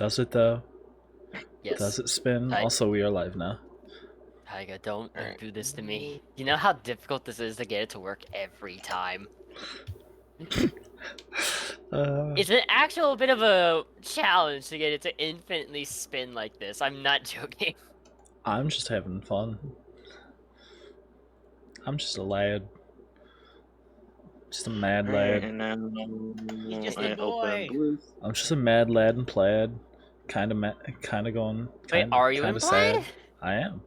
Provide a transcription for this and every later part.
Does it though? Yes. Does it spin? Also, we are live now. Taiga, don't do this to me. You know how difficult this is to get it to work every time? It's an actual bit of a challenge to get it to infinitely spin like this. I'm not joking. I'm just having fun. I'm just a lad. Just a mad lad. And then He's just I a boy. open blue. I'm just a mad lad in plaid. Kind of going. Wait, are you kind of implied? sad. I am.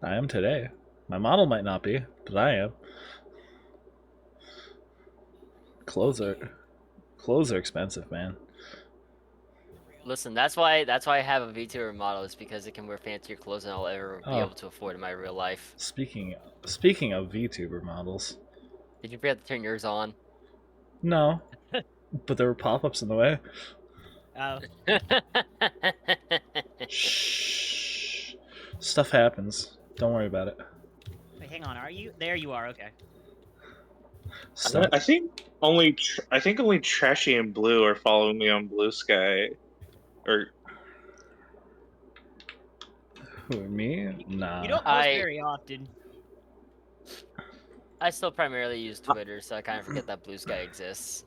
I am today. My model might not be, but I am. Clothes are expensive, man. Listen, that's why I have a VTuber model. Is because it can wear fancier clothes than I'll ever be able to afford in my real life. Speaking of VTuber models. Did you forget to turn yours on? No, but there were pop-ups in the way. Oh. Shh. Stuff happens. Don't worry about it. Wait, hang on. Are you? There you are. Okay. Stuff. I think only Trashy and Blue are following me on Blue Sky. Or Who, me? Nah. You don't post very often. I still primarily use Twitter, so I kind of forget that Blue Sky exists.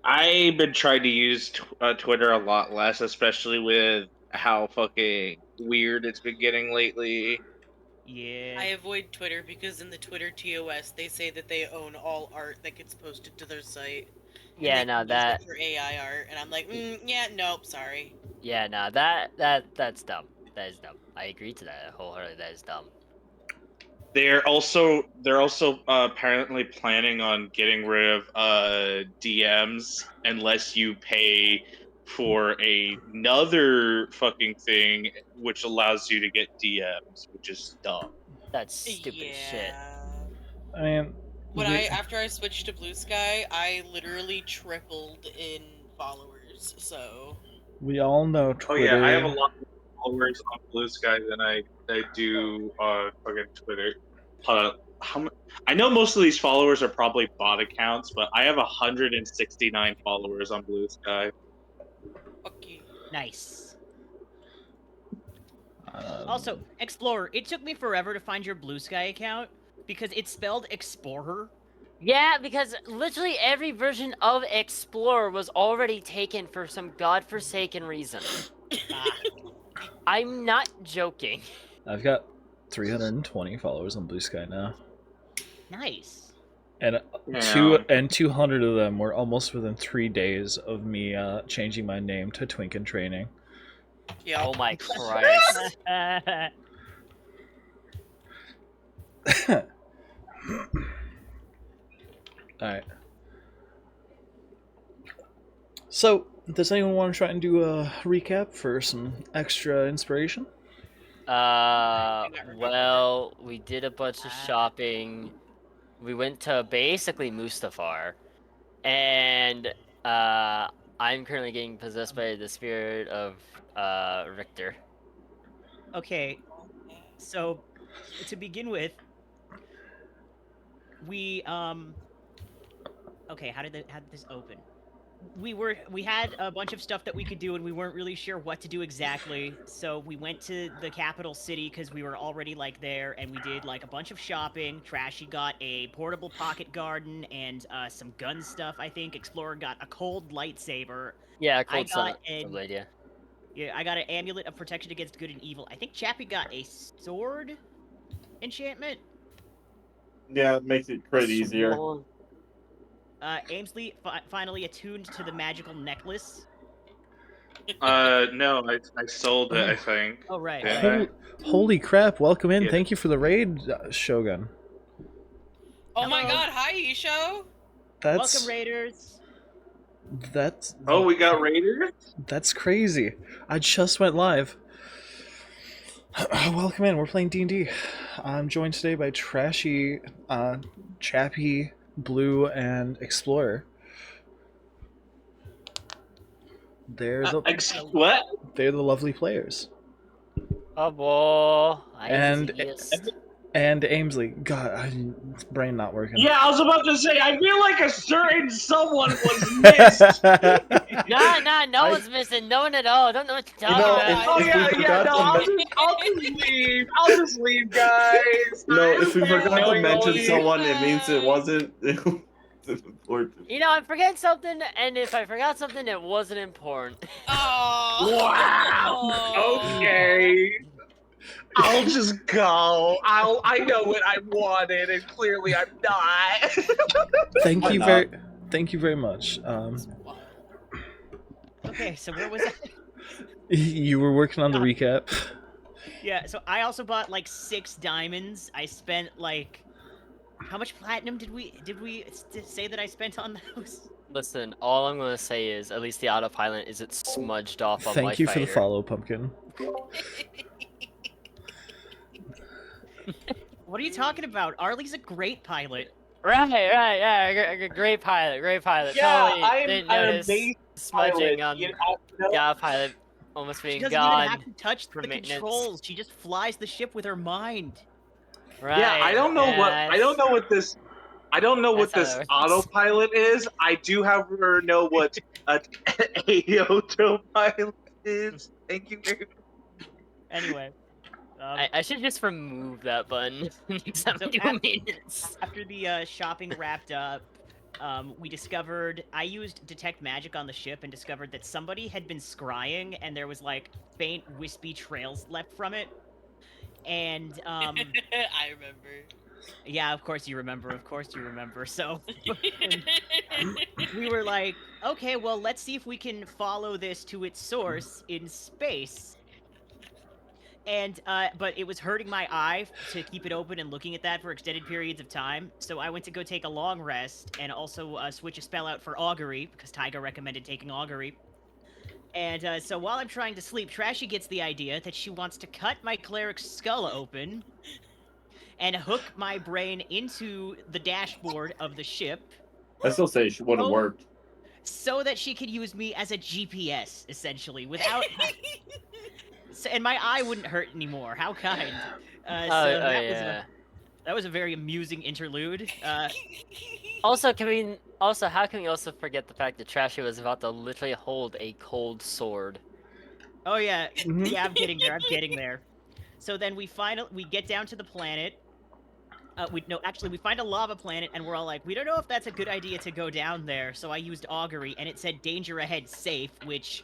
I've been trying to use Twitter a lot less, especially with how fucking weird it's been getting lately. Yeah. I avoid Twitter because in the Twitter TOS they say that they own all art that gets posted to their site. Yeah, no, that for AI art, and I'm like, yeah, nope, sorry. Yeah, no, that's dumb. That is dumb. I agree to that wholeheartedly. That is dumb. They're also apparently planning on getting rid of DMs unless you pay for another fucking thing which allows you to get DMs, which is dumb. That's stupid shit. I mean, After I switched to Blue Sky, I literally tripled in followers. So we all know Twitter. Oh yeah, I have a lot more followers on Blue Sky than I do fucking Twitter. I know most of these followers are probably bot accounts, but I have 169 followers on Blue Sky. Okay. Nice. Also, Explorer, it took me forever to find your Blue Sky account because it's spelled Explorer. Yeah, because literally every version of Explorer was already taken for some godforsaken reason. I'm not joking. I've got 320 followers on Blue Sky now. Nice. And Yeah. 200 of them were almost within 3 days of me changing my name to Twinkin Training. Yeah. Oh my Christ. Alright. So, does anyone want to try and do a recap for some extra inspiration? Well, we did a bunch of shopping. We went to basically Mustafar. And I'm currently getting possessed by the spirit of Richter. Okay, so to begin with, we okay, how did this open? We had a bunch of stuff that we could do, and we weren't really sure what to do exactly. So we went to the capital city because we were already like there, and we did like a bunch of shopping. Trashy got a portable pocket garden and some gun stuff. I think Explorer got a cold lightsaber. Yeah, I got Yeah, I got an amulet of protection against good and evil. I think Chappi got a sword enchantment. Yeah, it makes it pretty easier. Aimsley finally attuned to the magical necklace. No, I sold it, I think. Oh, right. Holy crap, welcome in. Yeah. Thank you for the raid, Shogun. Oh my god, hi, Isho! Welcome, Raiders! Oh, we got Raiders? That's crazy. I just went live. Welcome in, we're playing D&D. I'm joined today by Trashy, Chappi, Blue, and Explorer. They're the what? They're the lovely players. Oh boy, I am the And Aimsley. God, brain not working. Yeah, I was about to say, I feel like a certain someone was missed. No one's missing. No one at all. I don't know what you're You talking know, about. Oh if yeah, we yeah, forgot no, to I'll just leave. I'll just leave, guys. You know, if we forgot to mention Knowingly. someone, it means it wasn't important. You know, I'm forgetting something, and if I forgot something, it wasn't important. Oh. Wow. Okay. I'll just go. I know what I wanted, and clearly I'm not. Thank Why you not? thank you very much. Okay, so where was I? You were working on the recap. Yeah, so I also bought like 6 diamonds. I spent like how much platinum did we say that I spent on those? Listen, all I'm gonna say is, at least the autopilot isn't smudged off on my Thank you for the fighter. follow, Pumpkin. What are you talking about? Arlie's a great pilot. Right, yeah, great pilot, Yeah, totally didn't I'm an notice amazing smudging pilot. on You know, the autopilot almost She being doesn't even have gone. to touch for the maintenance. controls. She just flies the ship with her mind. Right. yeah, I don't know what this That's how that works. autopilot is. I do, however, know what an autopilot is. Thank you very much. Anyway, I should just remove that button. Next time I So do after- maintenance. after the shopping wrapped up, we discovered I used detect magic on the ship and discovered that somebody had been scrying and there was like faint wispy trails left from it. And I remember. yeah, of course you remember. So we were like, okay, well, let's see if we can follow this to its source in space. And but it was hurting my eye to keep it open and looking at that for extended periods of time. So I went to go take a long rest and also switch a spell out for augury because Tyga recommended taking augury. And so while I'm trying to sleep, Trashy gets the idea that she wants to cut my cleric's skull open and hook my brain into the dashboard of the ship I still say she would have Oh. worked. so that she could use me as a GPS, essentially, without. And my eye wouldn't hurt anymore. How kind. Yeah. That was a very amusing interlude. Also, how can we also forget the fact that Trashy was about to literally hold a cold sword? Oh yeah, Mhm. yeah, I'm getting there. So then we get down to the planet. We find a lava planet, and we're all like, we don't know if that's a good idea to go down there. So I used augury, and it said danger ahead, safe, which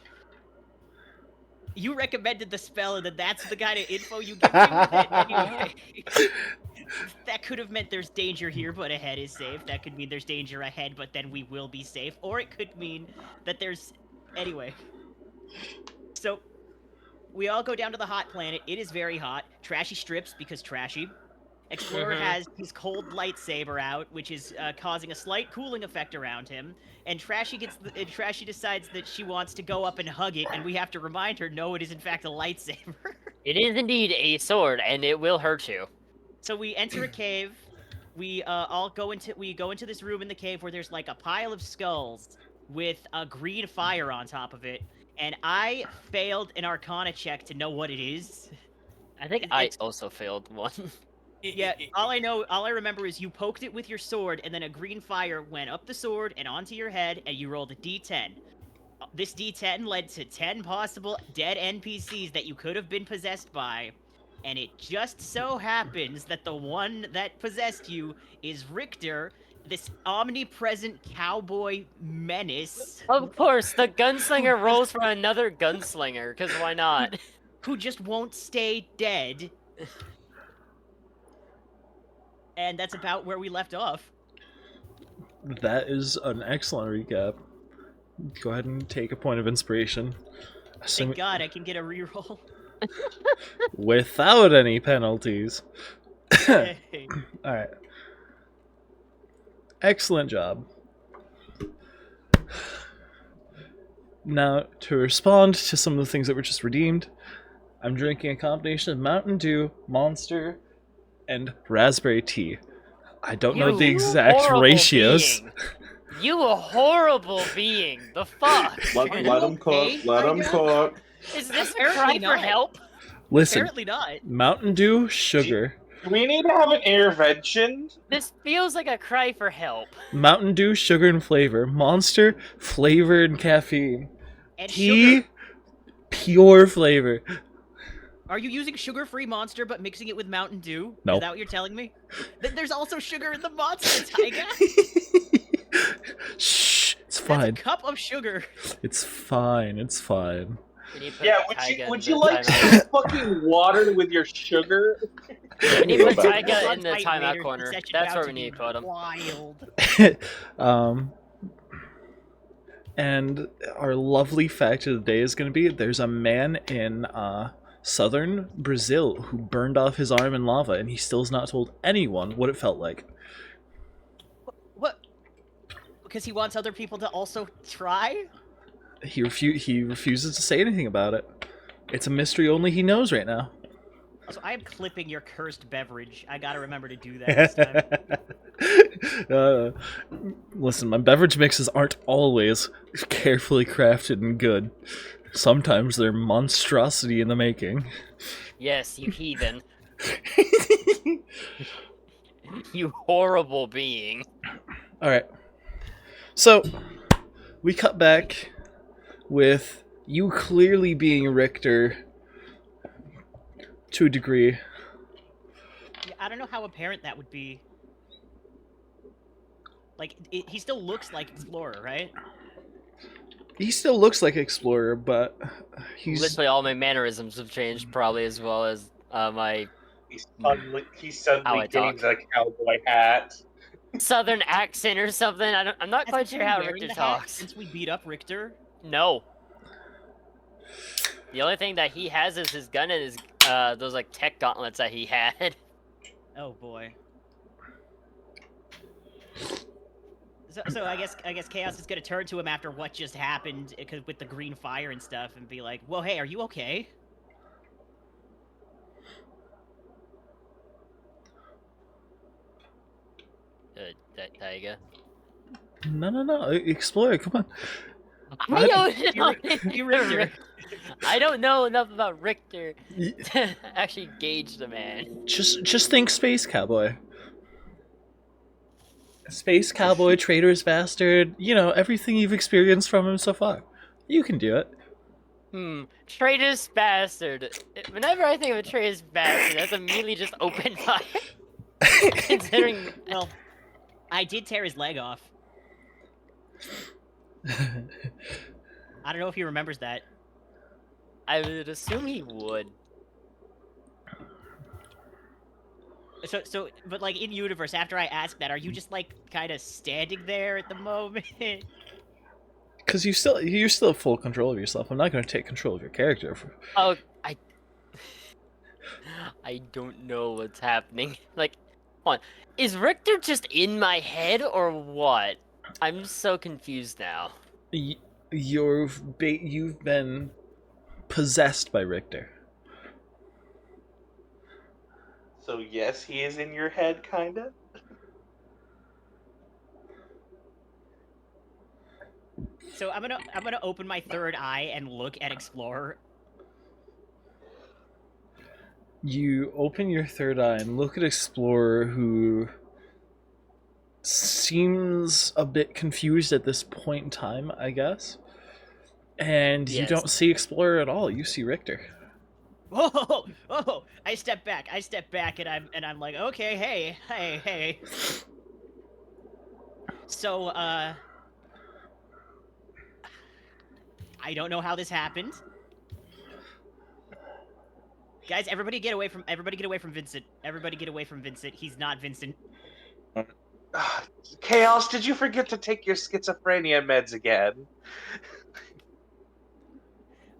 you recommended the spell, and then that's the kind of info you give me with it. Anyway, that could have meant there's danger here, but ahead is safe. That could mean there's danger ahead, but then we will be safe. Or it could mean that there's... Anyway. So, we all go down to the hot planet. It is very hot. Trashy strips because trashy. Explorer has his cold lightsaber out, which is causing a slight cooling effect around him. And Trashy decides that she wants to go up and hug it, and we have to remind her, no, it is in fact a lightsaber. It is indeed a sword, and it will hurt you. So we enter a cave. We go into this room in the cave where there's like a pile of skulls with a green fire on top of it, and I failed an Arcana check to know what it is. I think I also failed one. Yeah, all I remember is you poked it with your sword, and then a green fire went up the sword and onto your head, and you rolled a d10. This d10 led to 10 possible dead NPCs that you could have been possessed by, and it just so happens that the one that possessed you is Richter, this omnipresent cowboy menace. Of course, the gunslinger rolls for another gunslinger, because why not? Who just won't stay dead. And that's about where we left off. That is an excellent recap. Go ahead and take a point of inspiration. Thank God I can get a reroll. Without any penalties. Hey. Alright. Excellent job. Now, to respond to some of the things that were just redeemed, I'm drinking a combination of Mountain Dew, Monster, and raspberry tea. I don't know the exact horrible ratios. being. You a horrible being. The fuck? Let him cook. Let him cook. Is this Apparently cry for not. help? Listen, Apparently not. Mountain Dew, sugar. Do we need to have an intervention? This feels like a cry for help. Mountain Dew, sugar and flavor. Monster, flavor and caffeine. And Tea, sugar. pure flavor. Are you using sugar-free Monster but mixing it with Mountain Dew? No. Is that what you're telling me? There's also sugar in the Monster, Taiga. Shh, it's That's a fine. cup of sugar. It's fine. It's fine. We need to put Yeah, Taiga would in you the like timeout. some fucking water with your sugar? We need to put Go back. Taiga in the Fight timeout later, corner. the session That's about where we to need be to put him. Wild. And our lovely fact of the day is going to be there's a man in southern Brazil who burned off his arm in lava, and he still has not told anyone what it felt like. What? Because he wants other people to also try? He refuses to say anything about it. It's a mystery only he knows right now. Also, I am clipping your cursed beverage. I gotta remember to do that this time. Listen, my beverage mixes aren't always carefully crafted and good. Sometimes they're monstrosity in the making. Yes, you heathen. You horrible being. Alright. So, we cut back with you clearly being Richter to a degree. Yeah, I don't know how apparent that would be. Like, he still looks like Explorer, right? He still looks like Explorer, but he's... Literally all my mannerisms have changed, probably as well as my He's How suddenly I getting talk. the cowboy hat. southern accent or something. I'm not Has quite he sure been how wearing Richter the hat talks. since we beat up Richter? No. The only thing that he has is his gun and his those like tech gauntlets that he had. Oh boy. So I guess Chaos is gonna turn to him after what just happened, with the green fire and stuff, and be like, "Well, hey, are you okay?" Taiga. No. Explorer, come on. I don't know. You're Richter. I don't know enough about Richter to actually gauge the man. Just think Space Cowboy. Space Cowboy, Traitor's Bastard, everything you've experienced from him so far. You can do it. Traitor's bastard. Whenever I think of a traitor's bastard, that's immediately just open fire. Considering, Well, I did tear his leg off. I don't know if he remembers that. I would assume he would. So, but like in universe, after I ask that, are you just like kind of standing there at the moment? Because you still have full control of yourself. I'm not going to take control of your character. Oh, I don't know what's happening. Like, come on, is Richter just in my head or what? I'm so confused now. You've been possessed by Richter. So yes, he is in your head, kinda. So I'm gonna open my third eye and look at Explorer. You open your third eye and look at Explorer, who seems a bit confused at this point in time, I guess. And you Yes. don't see Explorer at all. You see Richter. Oh! I step back, and I'm like, okay, hey. So, I don't know how this happened. Guys, everybody get away from Vincent. Everybody get away from Vincent. He's not Vincent. Chaos, did you forget to take your schizophrenia meds again?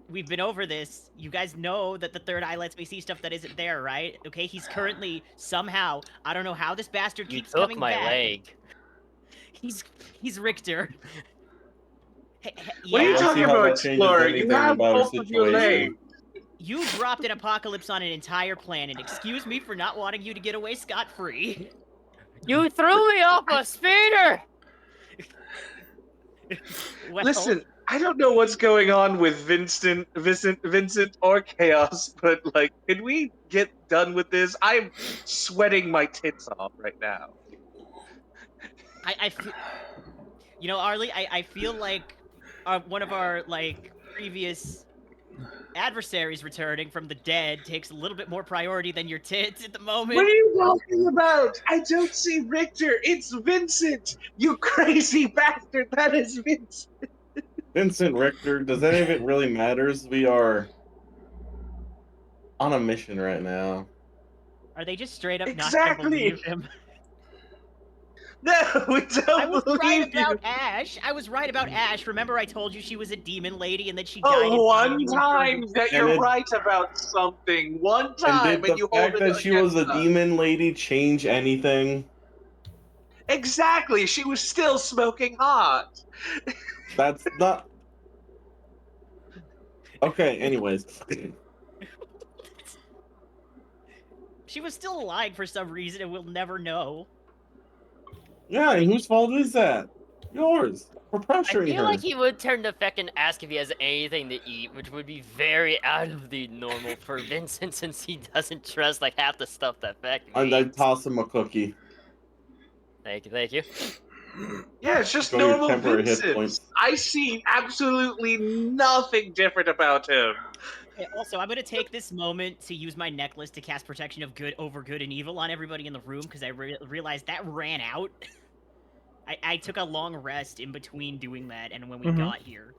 We've been over this. You guys know that the third eye lets me see stuff that isn't there, right? Okay, he's currently, somehow, I don't know how this bastard You keeps took coming my back. leg. He's Richter. What are you Let's see talking how about, that changes Explorer? You anything have about our both of your situation. legs. You dropped an apocalypse on an entire planet. Excuse me for not wanting you to get away scot-free. You threw me off a speeder! Well, Listen, I don't know what's going on with Vincent or Chaos, but like, can we get done with this? I'm sweating my tits off right now. I feel, you know, Arlie, I feel like one of our like previous adversaries returning from the dead takes a little bit more priority than your tits at the What moment. are you talking about? I don't see Richter. It's Vincent. You crazy bastard. That is Vincent. Vincent Richter, does any of it really matters? We are on a mission right now. Are they just straight up not gonna Exactly. believe him? No, we I don't was right believe you. about Ash. I was right about Ash. Remember, I told you she was a demon lady and that she died. Oh, in one time that And you're it- right about something. One And time, did the you hold fact it that she was a against us. demon lady change anything? Exactly. She was still smoking hot. That's not. Okay, anyways. She was still alive for some reason, and we'll never know. Yeah, and whose fault is that? Yours. For I pressuring feel her. like he would turn to Feck and ask if he has anything to eat, which would be very out of the normal for Vincent since he doesn't trust like half the stuff that Feck And I'd makes. toss him a cookie. Thank you, thank you. Yeah, it's just Go your normal temporary hit Vincent. points. I see absolutely nothing different about him. Okay, also, I'm gonna take this moment to use my necklace to cast protection of good over good and evil on everybody in the room because I realized that ran out. I took a long rest in between doing that and when we got here.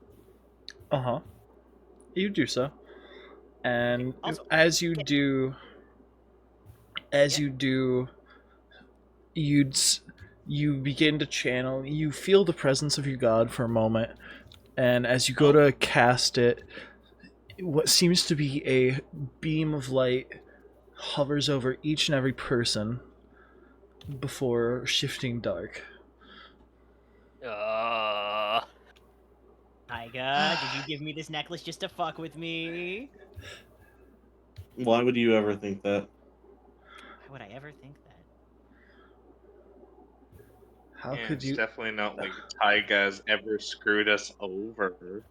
Uh-huh. You do so. And Also, as you do, you begin to channel, you feel the presence of your god for a moment, and as you go to cast it, what seems to be a beam of light hovers over each and every person before shifting dark. Tyga, did you give me this necklace just to fuck with me? Why would you ever think that? Why would I ever think that? How Yeah, could it's you? definitely not like Tyga's ever screwed us over.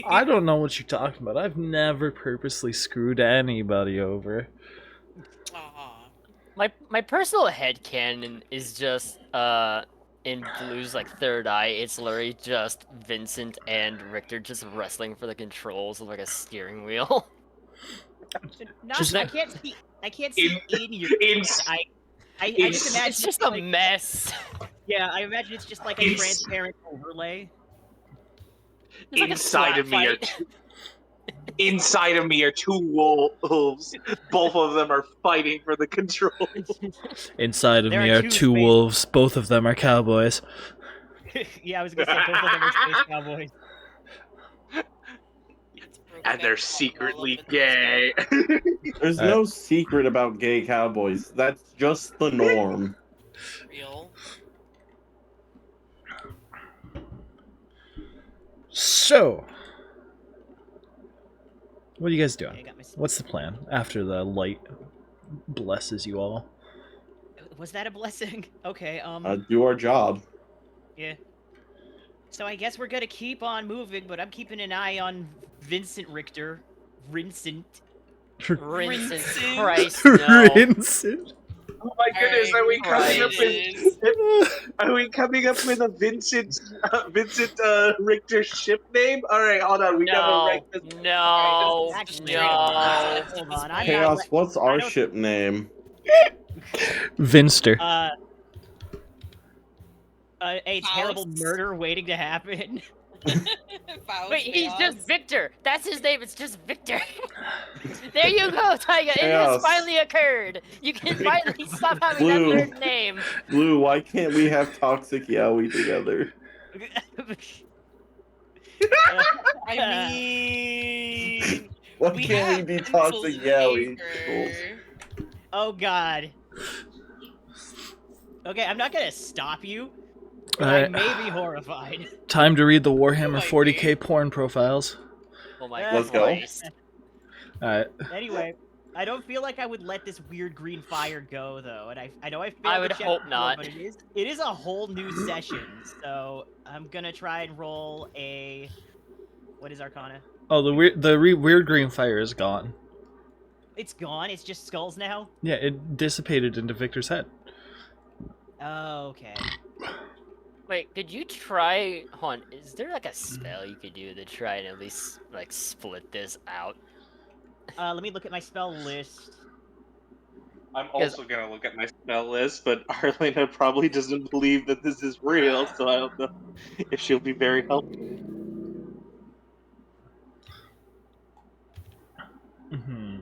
I don't know what you're talking about. I've never purposely screwed anybody over. Aw. My personal headcanon is just in Blue's like third eye, it's literally just Vincent and Richter just wrestling for the controls of like a steering wheel. Not, Just- I can't see. I can't see in your. I just imagine It's just a like, mess. yeah, I imagine it's just like a transparent overlay. It's like a Inside of slap me are fight. inside of me are two wolves. Both of them are fighting for the control. Inside of There me are are two two space- wolves. Both of them are cowboys. Yeah, I was gonna say both of them are space cowboys. It's broken And they're up all secretly up in this gay. There's no secret about gay cowboys. That's just the norm. real. So, what are you guys Okay, I doing? got my... What's the plan after the light blesses you all? Was that a blessing? Okay, Do our job. yeah. So I guess we're gonna keep on moving, but I'm keeping an eye on Vincent Richter. Vincent. Vincent Vincent. Christ, no. Vincent. Oh my goodness, are we coming up Right. with are we coming up with a Vincent Richter ship name? Alright, hold on, we gotta No, write this. no, Actually, no. hold on, I'm Chaos, not... what's our ship name? Vinster. A terrible Faust. murder waiting to happen. Faust Wait, he's Chaos. just Victor. That's his name. It's just Victor. There you go, Tyga. It Chaos. has finally occurred. You can finally stop having that Blue. third name. Blue, why can't we have Toxic Yowie together? I mean, Why we can't have we be Pencil Toxic Yowie? Shaker. Oh god. Okay, I'm not gonna stop you. But I Alright. may be horrified. Time to read the Warhammer Might 40k porn profiles. Oh my Let's go. Christ. Alright. Anyway, I don't feel like I would let this weird green fire go though, and I know I failed I the would check hope before, not. but it is a whole new session, so I'm gonna try and roll a what is Arcana? Oh, the weird green fire is gone. It's gone. It's just skulls now. Yeah, it dissipated into Victor's head. Oh, okay. Wait, could you try? Hold on, is there like a spell you could do to try and at least like split this out? Let me look at my spell list. I'm also gonna look at my spell list, but Arlena probably doesn't believe that this is real, so I don't know if she'll be very helpful. Mm-hmm.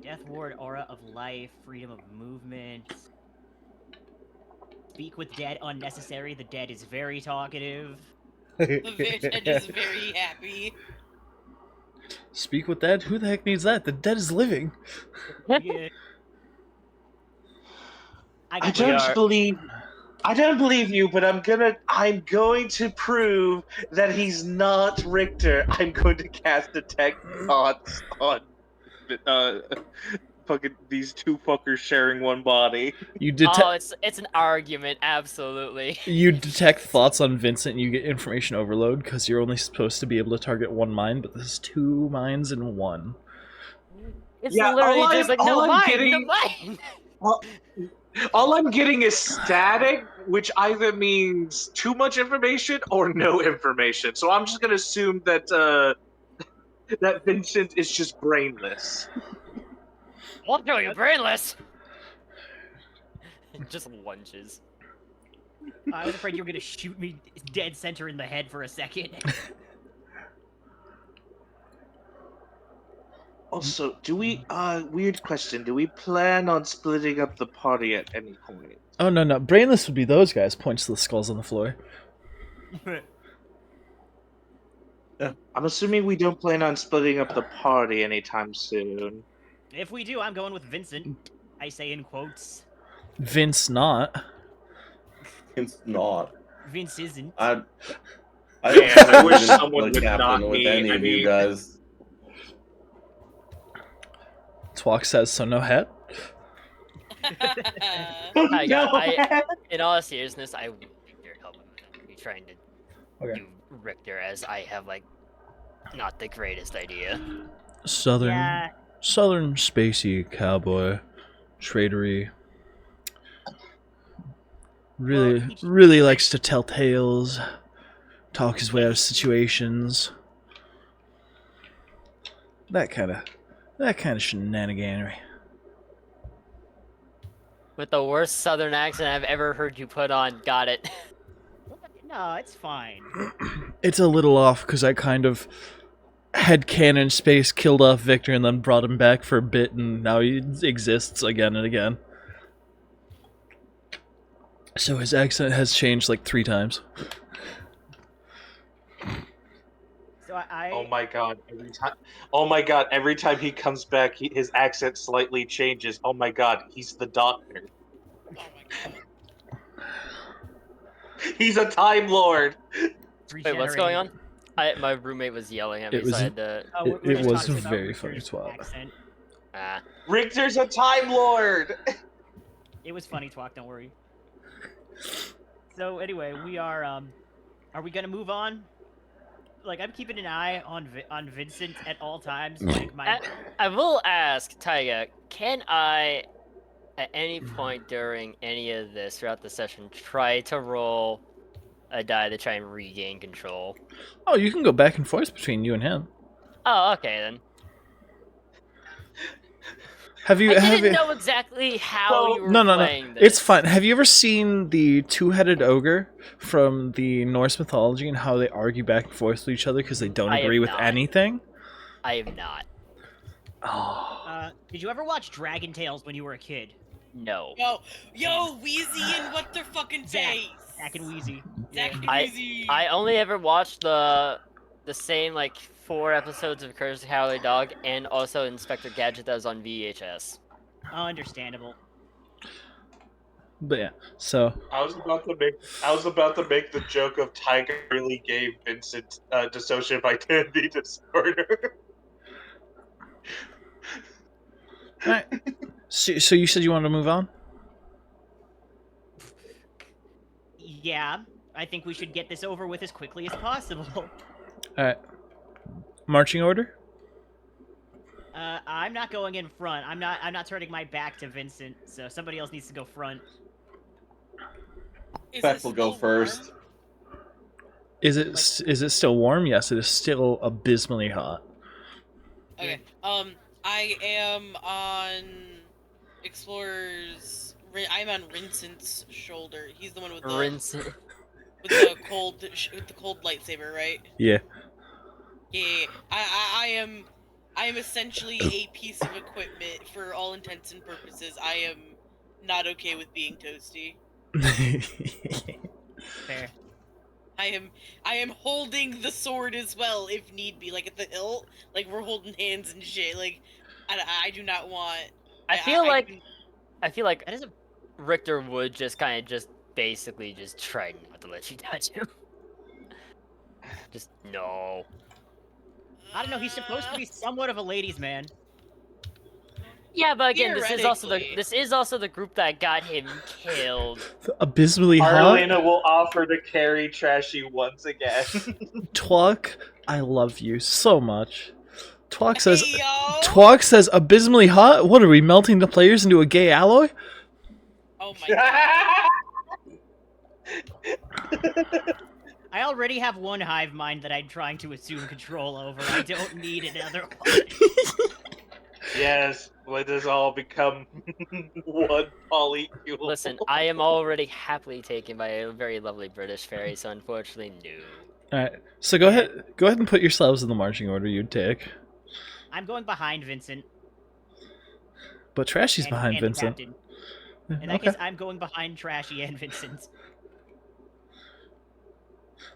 Death Ward, Aura of Life, Freedom of Movement. Speak with Dead unnecessary. The dead is very talkative. The dead is very happy. Speak with dead? Who the heck needs that? The dead is living. Yeah. I We are- don't believe you, but I'm going to prove that he's not Richter. I'm going to cast Detect Thoughts on fucking these two fuckers sharing one body. You Oh, detect it's an argument, absolutely. you detect thoughts on Vincent and you get information overload because you're only supposed to be able to target one mind, but there's 2 minds in one. It's Yeah, literally all just I'm- like no all I'm mine, getting- no mine. All I'm getting is static, which either means too much information or no information. So I'm just gonna assume that that Vincent is just brainless. I'll kill you, brainless. Just lunges. I was afraid you were gonna shoot me dead center in the head for a second. Also, do we weird question, do we plan on splitting up the party at any point? Oh no, brainless would be those guys. Points to the skulls on the floor. I'm assuming we don't plan on splitting up the party anytime soon. If we do, I'm going with Vincent. I say in quotes. Vince not. It's not. Vince isn't. I Man, I wish wouldn't someone play would captain not with be. any I of you mean, guys. Twalk says so. No hat. In all seriousness, I would be very helpful with be trying to Okay. do Richter as I have like not the greatest idea. Southern Yeah. spacey cowboy, tradery. Really likes to tell tales, talk his way out of situations. That kind of shenaniganery. With the worst southern accent I've ever heard you put on, got it. No, it's fine. It's a little off because I kind of headcanon space killed off Victor and then brought him back for a bit, and now he exists again and again. So his accent has changed like 3 times. So I oh my god! Every time he comes back, his accent slightly changes. Oh my god! He's the Doctor. Oh my god. He's a Time Lord. Wait, what's going on? My roommate was yelling at me, It was- so I had to. It was very funny twat. Accent. Ah. Richter's a Time Lord. It was funny, Twalk. Don't worry. So anyway, we are we gonna move on? Like, I'm keeping an eye on Vincent at all times. Like my. I will ask Taiga, can I, at any point during any of this throughout the session, try to roll a die to try and regain control? Oh, you can go back and forth between you and him. Oh, okay then. Have you? I have didn't you... know exactly how you were No. playing this. It's fine. Have you ever seen the 2-headed ogre from the Norse mythology and how they argue back and forth with each other because they don't I have agree with not. anything? I have not. Oh. Did you ever watch Dragon Tales when you were a kid? No. Yo, Wheezy and what their fucking face? Zack and Wheezy. Zack and I- Wheezy. I only ever watched the same like 4 episodes of Curse the Cowardly Dog and also Inspector Gadget that was on VHS. Oh, understandable. But yeah, so I was about to make the joke of Tiger really gave Vincent dissociative identity disorder. Alright. So you said you wanted to move on? Yeah, I think we should get this over with as quickly as possible. Alright. Marching order? I'm not going in front. I'm not turning my back to Vincent, so somebody else needs to go front. Is Feck it will go still first. warm? Is it still warm? Yes, it is still abysmally hot. Okay. I am on Explorer's. I'm on Vincent's shoulder. He's the one with the Rinse. cold with the cold lightsaber, right? Yeah. Yeah. I am essentially a piece of equipment for all intents and purposes. I am not okay with being toasty. Fair. I am holding the sword as well if need be, like at the hilt, like we're holding hands and shit. Like I do not want. I feel like do- That is a. Richter would just kind of just basically just try not to let you touch him. Just no. I don't know. He's supposed to be somewhat of a ladies' man. Yeah, but again, this Theoretically. is also the group that got him killed. Abysmally hot? Arlena will offer to carry Trashy once again. Twalk, I love you so much. Twalk says Hey, yo! Twalk says abysmally hot? What are we, melting the players into a gay alloy? Oh my god. I already have one hive mind that I'm trying to assume control over. I don't need another one. Yes, let us all become one polycule. Listen, I am already happily taken by a very lovely British fairy, so unfortunately, no. Alright, so go ahead and put yourselves in the marching order you'd take. I'm going behind Vincent. But Trashy's and- behind and the Vincent. captain. In that case, I'm going behind Trashy and Vincent.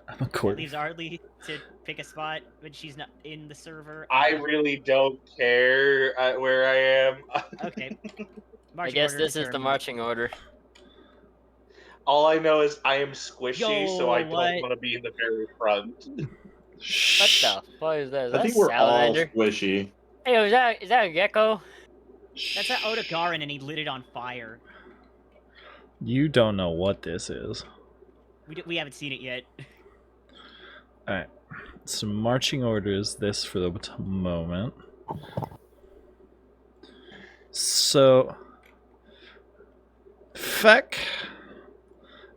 I'm a That court. leaves Ardley to pick a spot when she's not in the server. I really don't care where I am. Okay. I Marching guess order this is the determined. marching order. All I know is I am squishy, Yo, so I don't what? want to be in the very front. What Shh. the fuck is that? Is I that think we're all salamander? squishy. Hey, is that a gecko? That's an Otogaran, and he lit it on fire. You don't know what this is. We haven't seen it yet. Alright. So marching order is this for the moment. So Feck,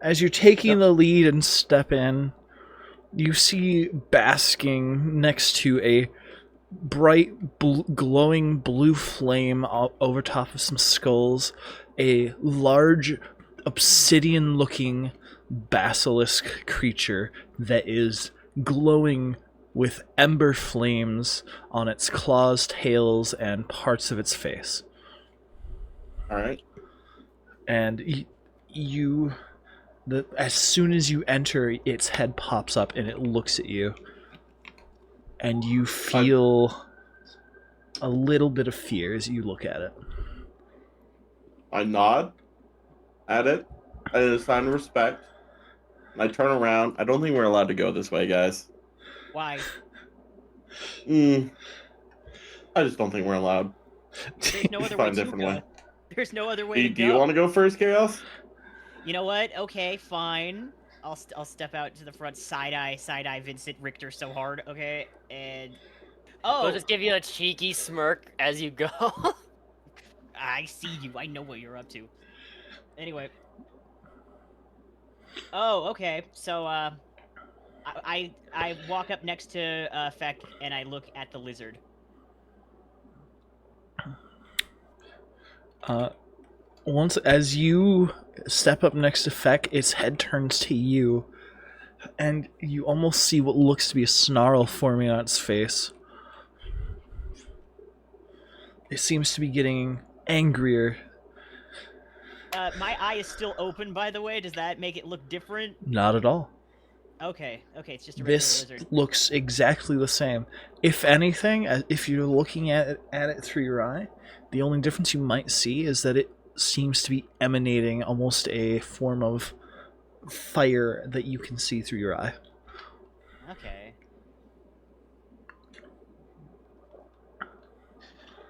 as you're taking the lead and step in, you see basking next to a bright glowing blue flame over top of some skulls, a large obsidian looking basilisk creature that is glowing with ember flames on its claws, tails, and parts of its face. Alright. And as soon as you enter, its head pops up and it looks at you. And you feel a little bit of fear as you look at it. I nod at it as a sign of respect. And I turn around. I don't think we're allowed to go this way, guys. Why? I just don't think we're allowed. There's no other way Find a to different go. way. There's no other way to Do go. you want to go first, Chaos? You know what? Okay, fine. I'll step out to the front, side eye Vincent Richter so hard, okay? And We'll just give you a cheeky smirk as you go. I see you. I know what you're up to. Anyway. Oh, okay. So I walk up next to Feck and I look at the lizard. Once as you step up next to Feck, its head turns to you, and you almost see what looks to be a snarl forming on its face. It seems to be getting angrier. My eye is still open, by the way. Does that make it look different? Not at all. Okay, it's just a regular This lizard. looks exactly the same. If anything, if you're looking at it through your eye, the only difference you might see is that it seems to be emanating almost a form of fire that you can see through your eye. Okay.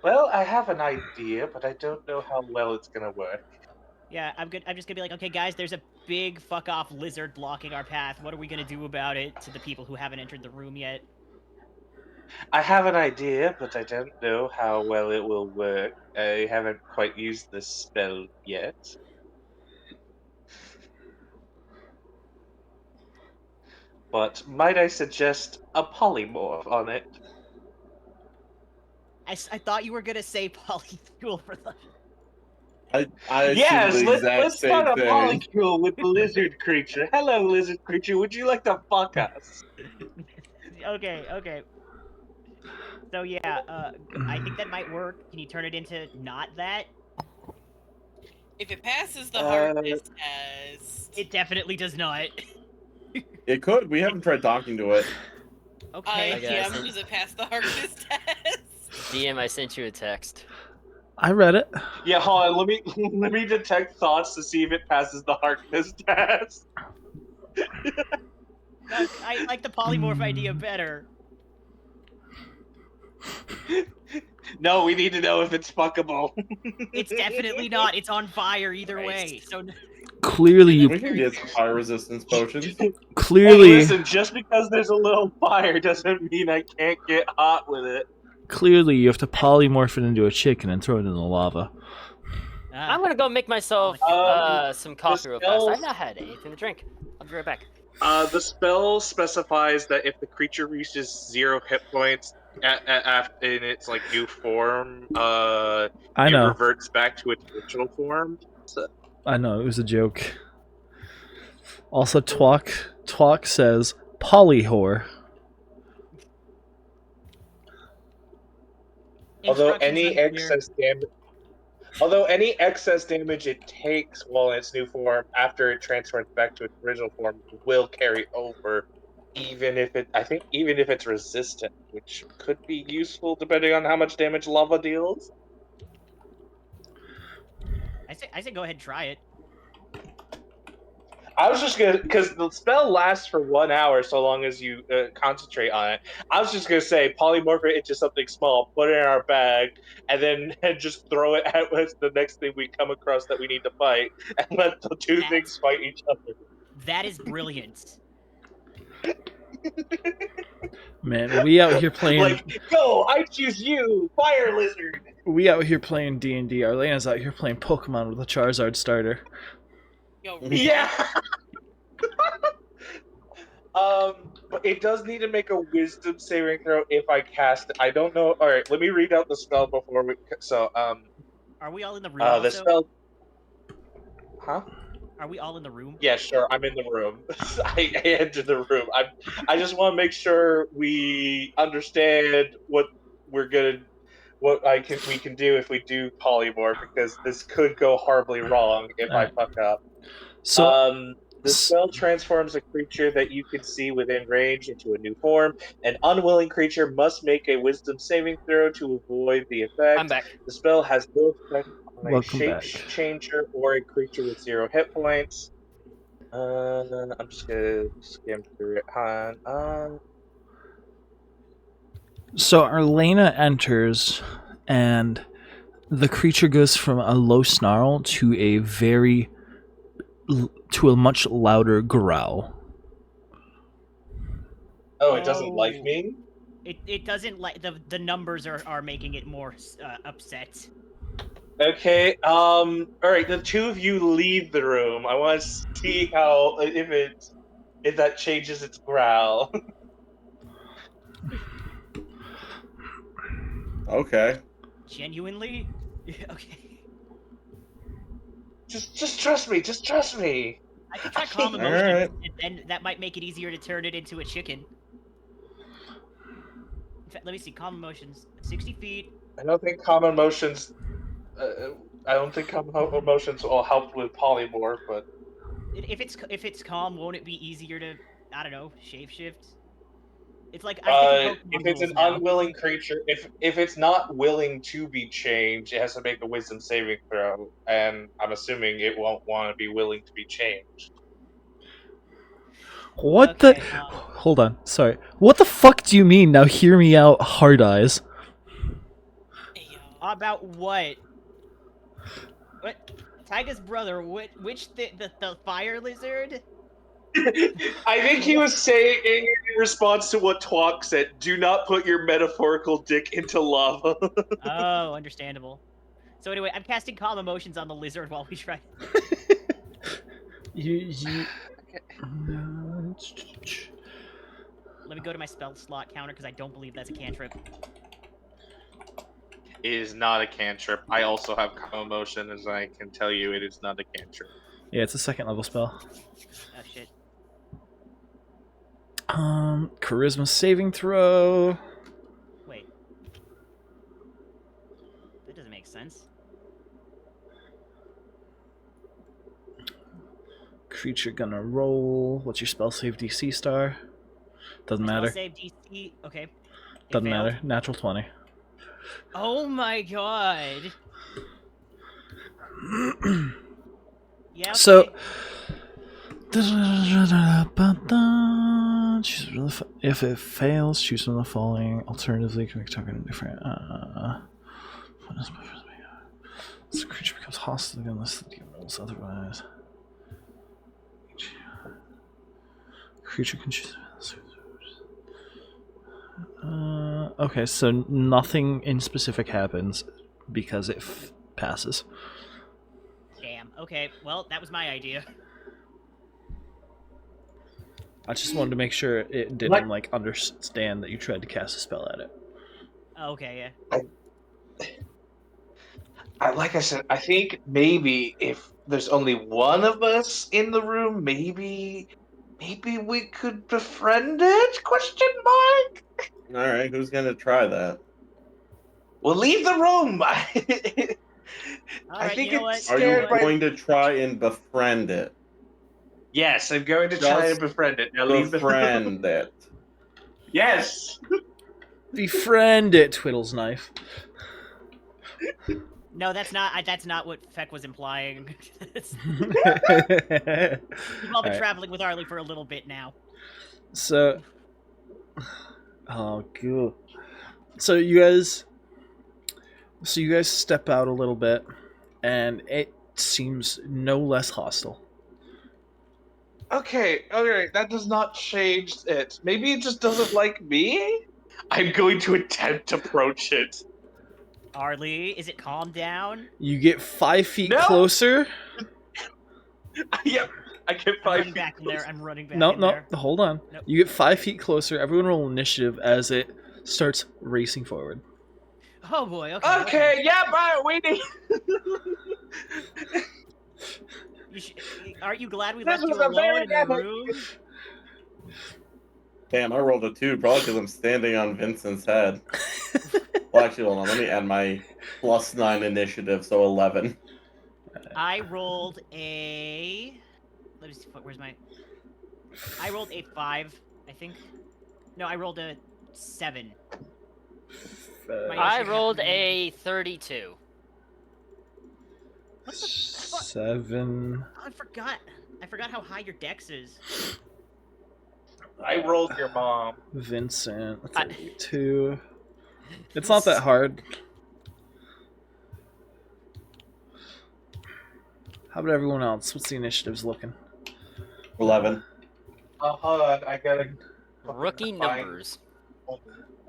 Well, I have an idea, but I don't know how well it's gonna work. Yeah, I'm good. I'm just gonna be like, okay, guys, there's a big fuck off lizard blocking our path. What are we gonna do about it? To the people who haven't entered the room yet. I have an idea, but I don't know how well it will work. I haven't quite used this spell yet. But might I suggest a polymorph on it? I thought you were gonna say polyfuel for the. I assumed Yes, the exact let's start same a thing. polycule with the lizard creature. Hello, lizard creature. Would you like to fuck us? Okay. So yeah, I think that might work. Can you turn it into not that? If it passes the Uh, hardness test, It definitely does not. It could. We haven't tried talking to it. Okay. I guess DM, it- does it pass the hardness test? DM, I sent you a text. I read it. Yeah, hold on. Let me detect thoughts to see if it passes the hardness test. No, I like the polymorph idea better. No, we need to know if it's fuckable. It's definitely not. It's on fire either way. Christ. So Clearly, We you can get some fire resistance potions. Hey, clearly listen, just because there's a little fire doesn't mean I can't get hot with it. you have to polymorph it into a chicken and throw it in the lava. I'm gonna go make myself some coffee real fast. spell- I've not had anything to drink. I'll be right back. The spell specifies that if the creature reaches 0 hit points in its like new form, I it know. reverts back to its original form. So, I know, it was a joke. Also, Twok says polyhore. although instructions any unclear. excess damage it takes while in its new form after it transfers back to its original form will carry over, even if it's resistant, which could be useful depending on how much damage lava deals. I say go ahead and try it. I was just gonna, because the spell lasts for 1 hour so long as you concentrate on it. I was just gonna say polymorph it into something small, put it in our bag, and then just throw it at the next thing we come across that we need to fight, and let the two things fight each other. That is brilliant. Man, we out here playing. Like, go! I choose you, fire lizard. We out here playing D&D. Arlena's out here playing Pokemon with a Charizard starter. Yo, really? Yeah. But it does need to make a Wisdom saving throw if I cast it. I don't know. All right, let me read out the spell before we. So, Are we all in the room? the Also? spell. Huh? Are we all in the room? Yeah, sure. I'm in the room. I entered the room. I just want to make sure we understand what we can do if we do polymorph, because this could go horribly wrong if I Alright. fuck up. So, The spell transforms a creature that you can see within range into a new form. An unwilling creature must make a Wisdom saving throw to avoid the effect. I'm back. The spell has no effect on a Welcome shape back. changer or a creature with 0 hit points. I'm just gonna skim through it. So Arlena enters, and the creature goes from a low snarl to a much louder growl. Oh, it doesn't like me? It doesn't like the numbers are making it more upset. Okay, alright, the two of you leave the room. I want to see how, if that changes its growl. Okay. Genuinely? Okay. Just trust me, just trust me. I could try calm All emotions, right. and that might make it easier to turn it into a chicken. In fact, let me see. Calm emotions. 60 feet. I don't think common emotions. I don't think common emotions will help with polymorph, but If it's calm, won't it be easier to, I don't know, shapeshift? It's like I think if it's an unwilling creature, if it's not willing to be changed, it has to make a Wisdom saving throw, and I'm assuming it won't want to be willing to be changed. What Okay, the? Hold on, sorry. What the fuck do you mean? Now hear me out, hard eyes. Hey, yo. About what? What? Tyga's brother, which the fire lizard? I think he was saying in response to what Twok said, do not put your metaphorical dick into lava. Oh, understandable. So anyway, I'm casting calm emotions on the lizard while we try. You. Let me go to my spell slot counter because I don't believe that's a cantrip. It is not a cantrip. I also have calm emotion, as I can tell you, it is not a cantrip. Yeah, it's a second level spell. Oh shit. Charisma saving throw. Wait. That doesn't make sense. Creature gonna roll. What's your spell save DC star? Doesn't matter. Spell save DC. Okay. It Doesn't failed. matter. Natural 20. Oh my god. Yeah. So. Okay. If it fails, choose from the following. Alternatively, can make target different. This creature becomes hostile unless the DM rolls otherwise. Creature can choose. Okay, so nothing in specific happens because it passes. Damn. Okay. Well, that was my idea. I just wanted to make sure it didn't like understand that you tried to cast a spell at it. Okay. Yeah. Like I said, I think maybe if there's only one of us in the room, maybe we could befriend it? Question mark. All right, who's gonna try that? Well, leave the room. All I right. think You know it's what? Are you scared by. going to try and befriend it? Yes, I'm going to try and befriend it. Now leave the room. Befriend it. Yes. Befriend it, Twiddle's knife. No, that's not what Feck was implying. We've all been Alright. traveling with Arlie for a little bit now. So, oh, cool. So you guys step out a little bit, and it seems no less hostile. Okay, that does not change it. Maybe it just doesn't like me? I'm going to attempt to approach it. Arlie, is it calm down? You get 5 feet No! closer. Yep, I get I'm 5 running feet back in there. closer. I'm running back No, in no, there. hold on. Nope. You get 5 feet closer. Everyone roll initiative as it starts racing forward. Oh boy. Okay. Okay, yeah, bye. We need. Aren't you glad we This left you was a alone very in the epic- room? Damn, I rolled a 2, probably because I'm standing on Vincent's head. Well, actually, hold on. Let me add my +9 initiative, so 11. I rolled a. Let me see. Where's my? I rolled a 5, I think. No, I rolled a 7. I rolled a 32. What the fuck? 7. Oh, I forgot how high your dex is. I rolled your mom. Vincent, 32. It's not that hard. How about everyone else? What's the initiatives looking? 11. Hold on, I gotta. Rookie numbers.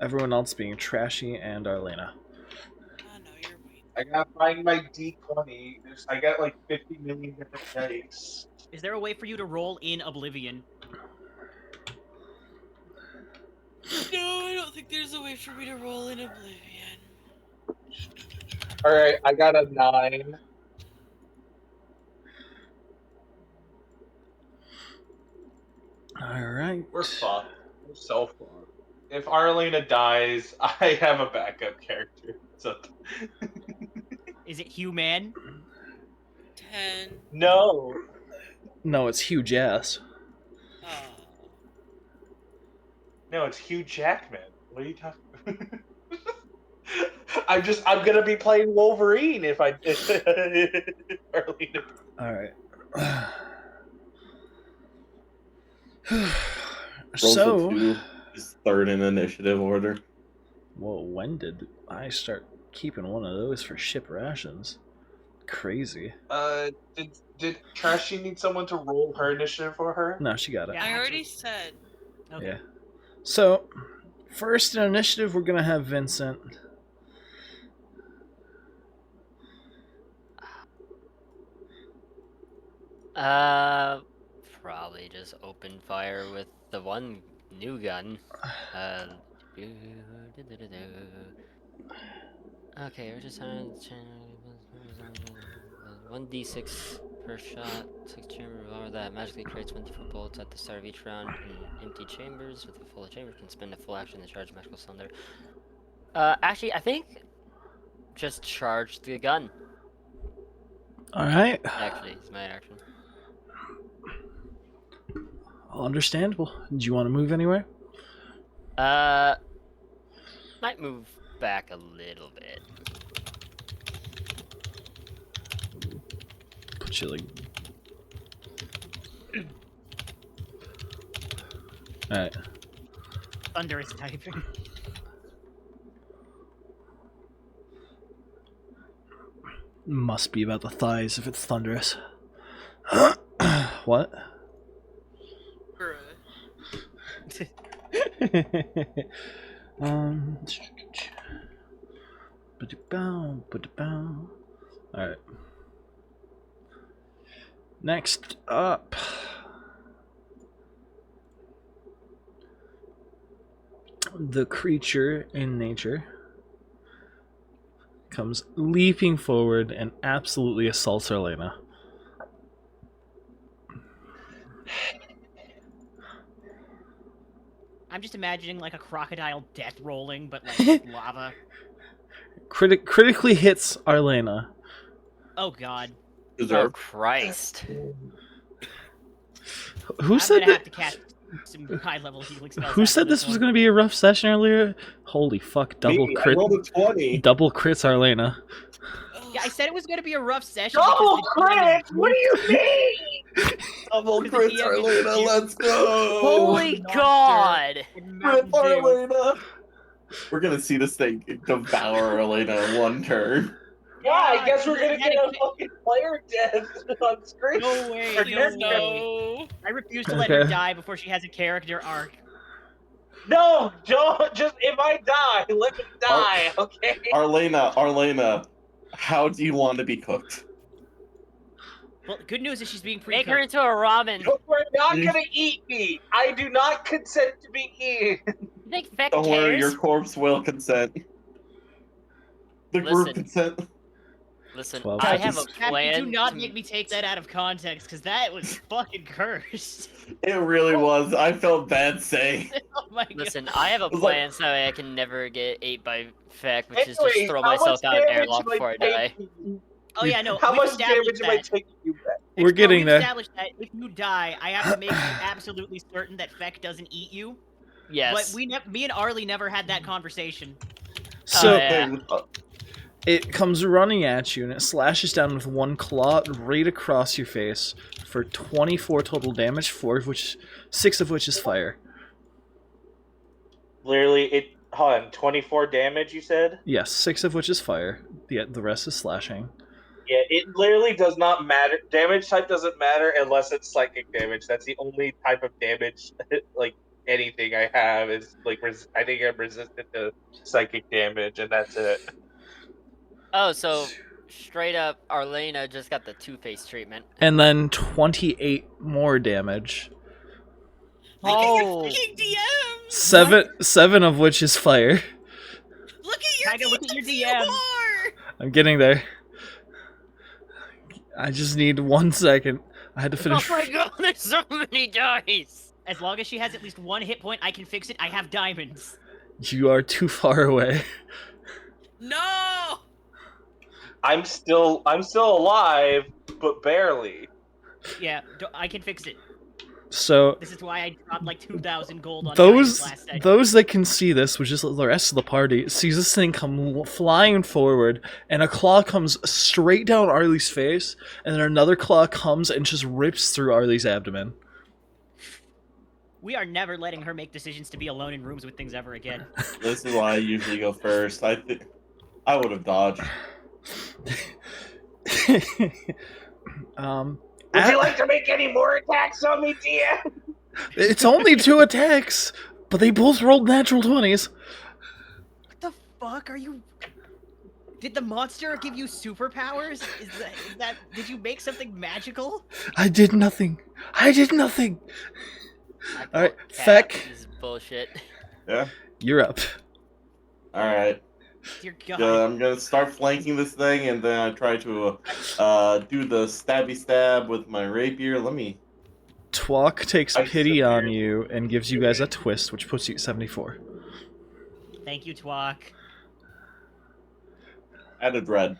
Everyone Everyone else being Trashy and Arlena. Oh, no, you're right. I gotta find my D20. I got like 50 million different dice. Is there a way for you to roll in Oblivion? No, I don't think there's a way for me to roll in Oblivion. Alright, I got a 9. Alright. We're fucked. We're so fucked. If Arlena dies, I have a backup character. So Is it human? 10. no. No, it's Huge Ass. Oh. No, it's Hugh Jackman. What are you talking about? I'm gonna be playing Wolverine if Arlena. Alright. Rolls So, a 2 is third in initiative order. well, when did I start keeping one of those for ship rations. Crazy. Did Trashi need someone to roll her initiative for her? No, she got it. Yeah, I already actually- said. Okay. Yeah. So, first in initiative, we're gonna have Vincent. Probably just open fire with the one new gun. Okay, we're just on 1d6 per shot. 6-chamber revolver that magically creates 1d4 bullets at the start of each round in empty chambers. With a full chamber, can spend a full action to charge a magical cylinder. Actually, I think just charge the gun. All right. Actually, it's my action. Understandable. Do you want to move anywhere? Might move back a little bit. Put you like. All right. Thunder is typing. Must be about the thighs if it's thunderous. What? Bruh. Alright. Next up. The creature in nature comes leaping forward and absolutely assaults Arlena. I'm just imagining like a crocodile death rolling, but like with lava. Critically hits Arlena. Oh god. Oh Deserved. Christ! Who I'm said gonna have that? to cast some high-level healing spells. Who after said this was one. going to be a rough session earlier? Holy fuck! Double Me, I crit, rolled a 20. double crits, Arlena. Yeah, I said it was gonna be a rough session. Double because the DM is crit! What do you mean? Double Because the crits, DM is Arlena, cute. let's go! Holy monster. God! and Rip Mountain Dew. Arlena! We're gonna see this thing devour Arlena in one turn. Yeah, I God, guess we're gonna that get a is- fucking player death on screen. No way, Or Please no death way. no. I refuse to let her Okay. die before she has a character arc. No, don't. Just if I die, let me die. Okay. Arlena, how do you want to be cooked? Well, good news is she's being Make her pre-cooked. into a ramen. You are not gonna eat me. I do not consent to be eaten. You think Feck Don't worry, cares? your corpse will consent. The group Listen. consent. Listen, 12 I have a seconds. Chappi, plan. do not to- make me take that out of context, because that was fucking cursed. It really was. I felt bad saying. Oh my god. Listen, I have a was like- plan so I can never get ate by Feck, which is just Anyways, throw how myself much down an damage airlock am before I die. taking? Oh yeah, no. How we've much established damage am I that. taking you back? We're getting we've there. established that if you die, I have to make absolutely certain that Feck doesn't eat you. Yes. But me and Arlie never had that conversation. So yeah. it comes running at you and it slashes down with one claw right across your face for 24 total damage, 6 of which is fire. Literally, hold on, 24 damage. You said? Yes, 6 of which is fire. The rest is slashing. Yeah, it literally does not matter. Damage type doesn't matter unless it's psychic damage. That's the only type of damage, like anything I have is like I think I'm resistant to psychic damage, and that's it. Oh, so straight up, Arlena just got the Two-Face treatment. And then 28 more damage. Look Oh. at your freaking DMs! 7 of which is fire. Look at your Tiger, DMs! look at your You DMs. are! I'm getting there. I just need 1 second. I had to finish. Oh my God! There's so many dice. As long as she has at least 1 hit point, I can fix it. I have diamonds. You are too far away. No! I'm still alive, but barely. Yeah, I can fix it. So This is why I dropped like 2,000 gold on diamonds last day. those that can see this, which is the rest of the party, sees this thing come flying forward, and a claw comes straight down Arlie's face, and then another claw comes and just rips through Arlie's abdomen. We are never letting her make decisions to be alone in rooms with things ever again. This is why I usually go first. I would have dodged. um, Would at- you like to make any more attacks on me, DM? It's only 2 attacks, but they both rolled natural 20s. What the fuck are you? Did the monster give you superpowers? Is that? Did you make something magical? I did nothing. I did nothing. I call Alright, cap. Feck. This is bullshit. Yeah. You're up. All right. Dear God. I'm gonna start flanking this thing, and then I try to do the stabby stab with my rapier. Let me. Twalk takes I pity sit on there. you and gives you guys a twist, which puts you at 74. Thank you, Twok. Add a dread.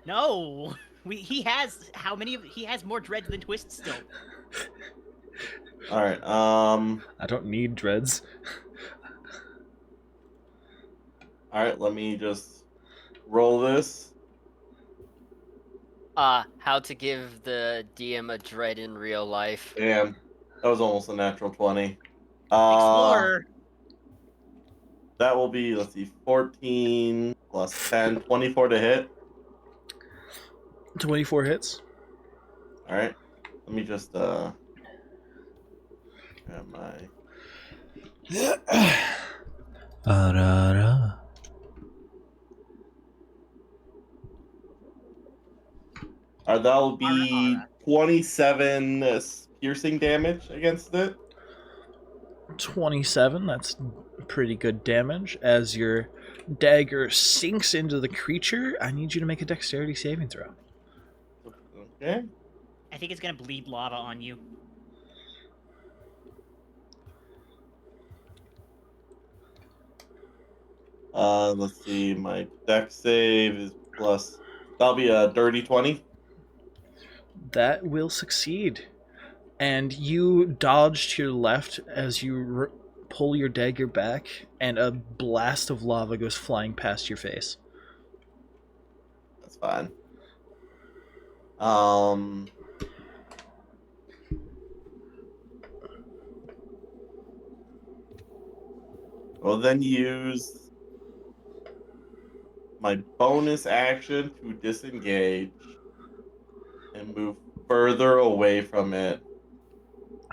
No, he has how many? He has more dreads than Twist still. All right. I don't need dreads. All right. Let me just roll this. How to give the DM a dread in real life. Damn, that was almost a natural 20. Explorer. That will be, let's see, 14 plus 10, 24 to hit. 24 hits. All right. Let me just grab my. All right, that will be 27 piercing damage against it. 27, that's pretty good damage. As your dagger sinks into the creature, I need you to make a dexterity saving throw. Okay. I think it's gonna bleed lava on you. Let's see. My dex save is plus. That'll be a dirty 20. That will succeed. And you dodge to your left as you pull your dagger back, and a blast of lava goes flying past your face. That's fine. We'll then use my bonus action to disengage and move further away from it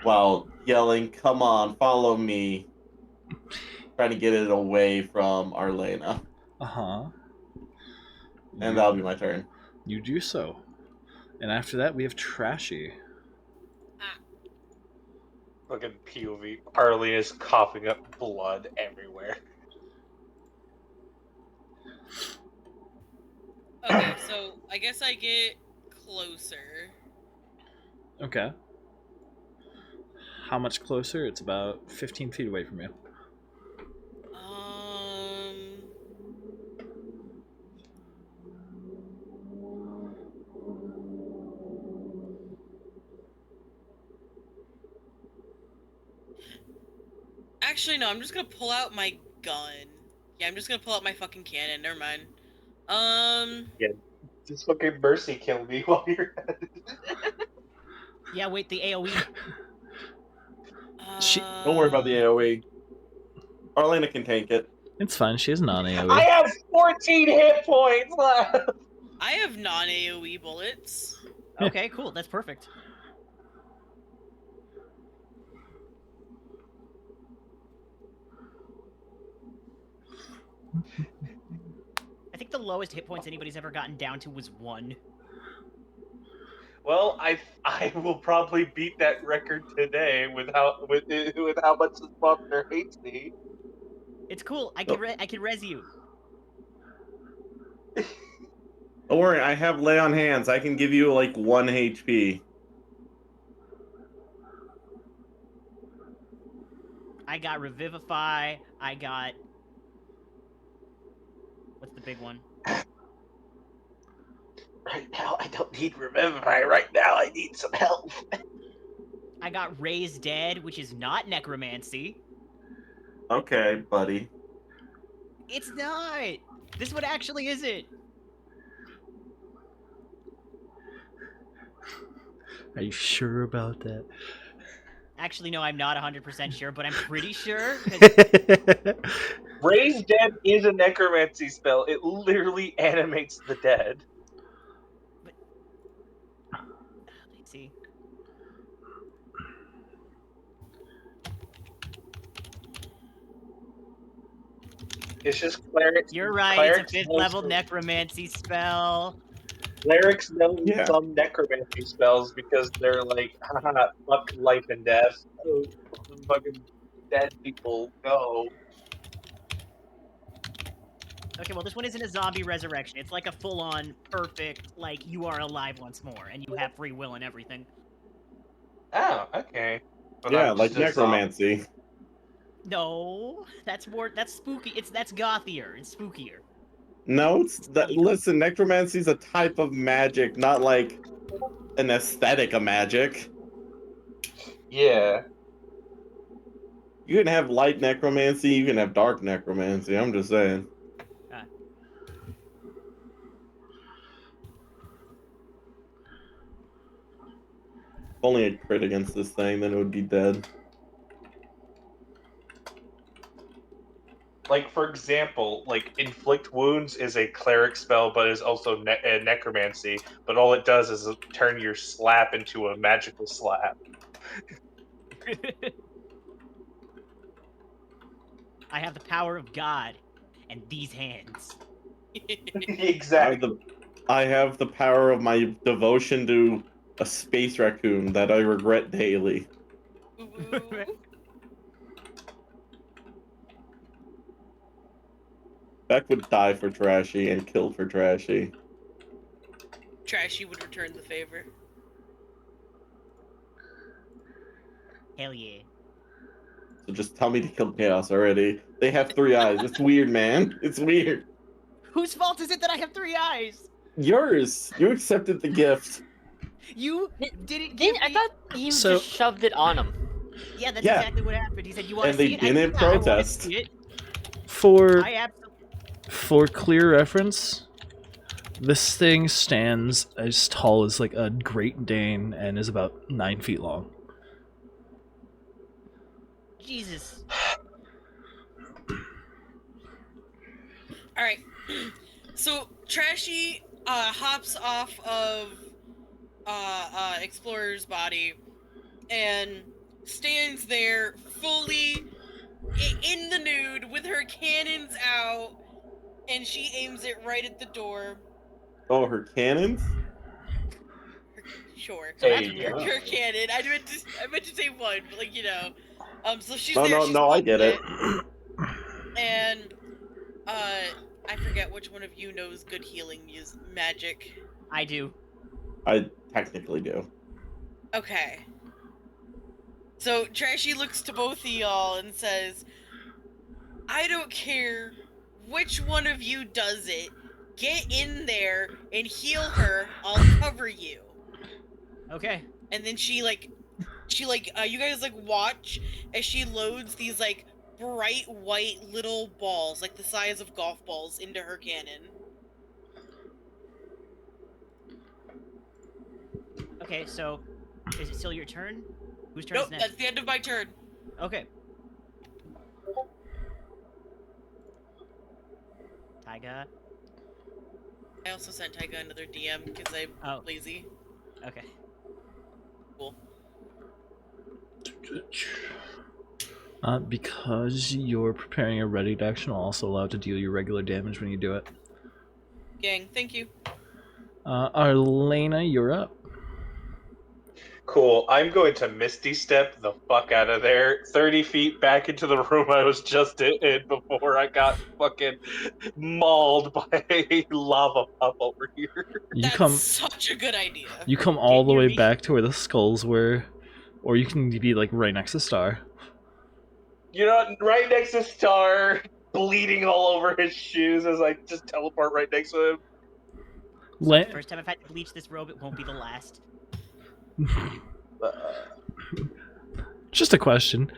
while yelling, "Come on, follow me." Trying to get it away from Arlena. Uh-huh. And that'll be my turn. You do so. And after that, we have Trashy. Fucking POV. Arlene is coughing up blood everywhere. Okay, so I guess I get closer. Okay. How much closer? It's about 15 feet away from you. Actually, no, I'm just gonna pull out my gun. Yeah, I'm just gonna pull out my fucking cannon. Never mind. Just fucking mercy kill me while you're at it. Yeah, wait, the AOE. Don't worry about the AoE. Arlena can tank it. It's fine. She has non-AoE. I have 14 hit points left. I have non-AoE bullets. Okay, cool. That's perfect. I think the lowest hit points anybody's ever gotten down to was 1. Well, I will probably beat that record today with how much this monster hates me. It's cool. I can res you. Don't worry, I have lay on hands. I can give you like 1 HP. I got Revivify. I got... What's the big one? Right now, I don't need Revivify. Right now, I need some help. I got Raise Dead, which is not Necromancy. Okay, buddy. It's not! This one actually isn't! Are you sure about that? Actually, no, I'm not 100% sure, but I'm pretty sure. Raise Dead is a necromancy spell. It literally animates the dead. Let's see. It's just clerics. You're right. Clerics It's a 5th know level some- necromancy spell. Clerics know Yeah. some necromancy spells because they're like, haha, fuck life and death. Oh, fucking dead people, no. Okay, well, this one isn't a zombie resurrection. It's like a full-on perfect, like, you are alive once more, and you have free will and everything. Oh, okay. But Yeah, I'm like just a zombie. necromancy. No, that's spooky. That's gothier. It's spookier. No, it's that. Listen, necromancy is a type of magic, not like an aesthetic of magic. Yeah. You can have light necromancy, you can have dark necromancy. I'm just saying. If only a crit against this thing, then it would be dead. Like, for example, like, Inflict Wounds is a cleric spell, but is also necromancy. But all it does is turn your slap into a magical slap. I have the power of God and these hands. Exactly. I have the power of my devotion to a space raccoon that I regret daily. Ooh. Beck would die for Trashy and kill for Trashy. Trashy would return the favor. Hell yeah. So just tell me to kill Chaos already. They have 3 eyes. It's weird, man. It's weird. Whose fault is it that I have 3 eyes? Yours. You accepted the gift. You didn't give I me... thought you So- just shoved it on him. Yeah, that's Yeah. exactly what happened. He said, "You want to And they see it?" didn't I said, "Yeah, I wanna protest. see it." For I absolutely... for clear reference, this thing stands as tall as like a Great Dane and is about 9 feet long. Jesus. All right. So Trashy hops off of Explorer's body and stands there fully in the nude with her cannons out, and she aims it right at the door. Oh, her cannons? Sure. So that's Hey, weird. Her cannon. I meant to say one, but like, you know. So she's No, there. no, she's no, I holding get it. And I forget which one of you knows good healing magic. I do. I technically do. Okay. So Trashy looks to both of y'all and says, I don't care which one of you does it. Get in there and heal her. I'll cover you. Okay. And then she you guys like watch as she loads these like bright white little balls, like the size of golf balls, into her cannon. Okay, so is it still your turn? Whose turn Nope, is next? that's the end of my turn. Okay. Taiga. I also sent Tyga another DM because I'm lazy. Okay. Cool. Because you're preparing a ready action, I'll also allow to deal your regular damage when you do it. Gang, thank you. Arlena, you're up. Cool. I'm going to Misty Step the fuck out of there. 30 feet back into the room I was just in before I got fucking mauled by a lava pup over here. That's such a good idea. You come all the way me. back to where the skulls were, or you can be like right next to Star. You know, right next to Star, bleeding all over his shoes as I just teleport right next to him. La- First time I've had to bleach this robe, it won't be the last. Just a question.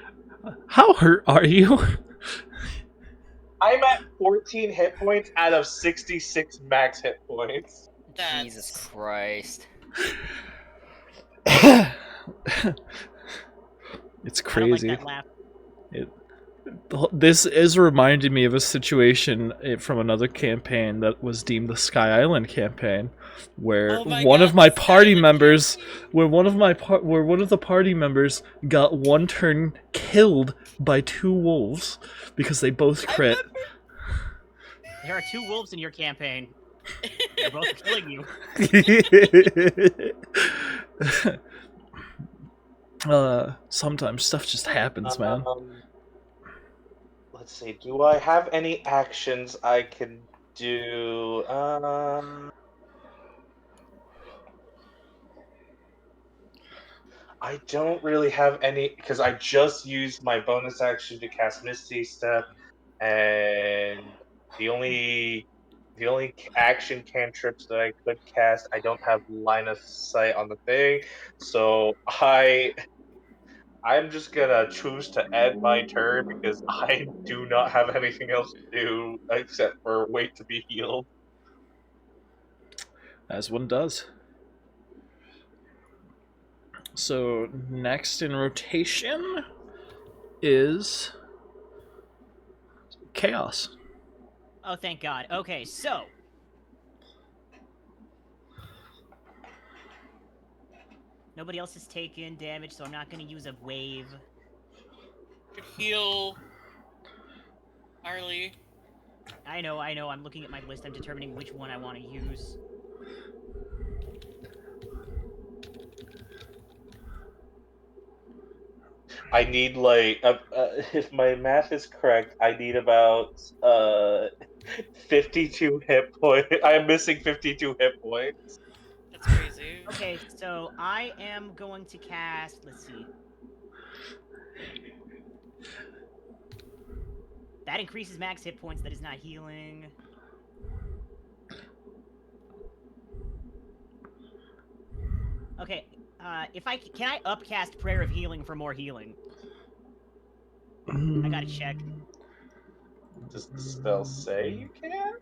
How hurt are you? I'm at 14 hit points out of 66 max hit points. Jesus Christ. It's I don't like crazy. that laugh. This is reminding me of a situation from another campaign that was deemed the Sky Island campaign, where Oh my one God, of my the Sky party Island members, campaign. where one of the party members got one turn killed by 2 wolves because they both I crit. There are 2 wolves in your campaign. They're both killing you. Sometimes stuff just happens, man. Let's see. Do I have any actions I can do? I don't really have any because I just used my bonus action to cast Misty Step, and the only action cantrips that I could cast, I don't have line of sight on the thing, so I'm just gonna choose to end my turn because I do not have anything else to do except for wait to be healed. As one does. So next in rotation is Chaos. Oh, thank God. Okay, so nobody else has taken damage, so I'm not going to use a wave. Could heal Harley. I know. I'm looking at my list. I'm determining which one I want to use. I need if my math is correct, I need about 52 hit points. I am missing 52 hit points. That's crazy. Okay, so I am going to cast. Let's see. That increases max hit points. That is not healing. Okay, if I can I upcast Prayer of Healing for more healing? I gotta check. Does the spell say you can?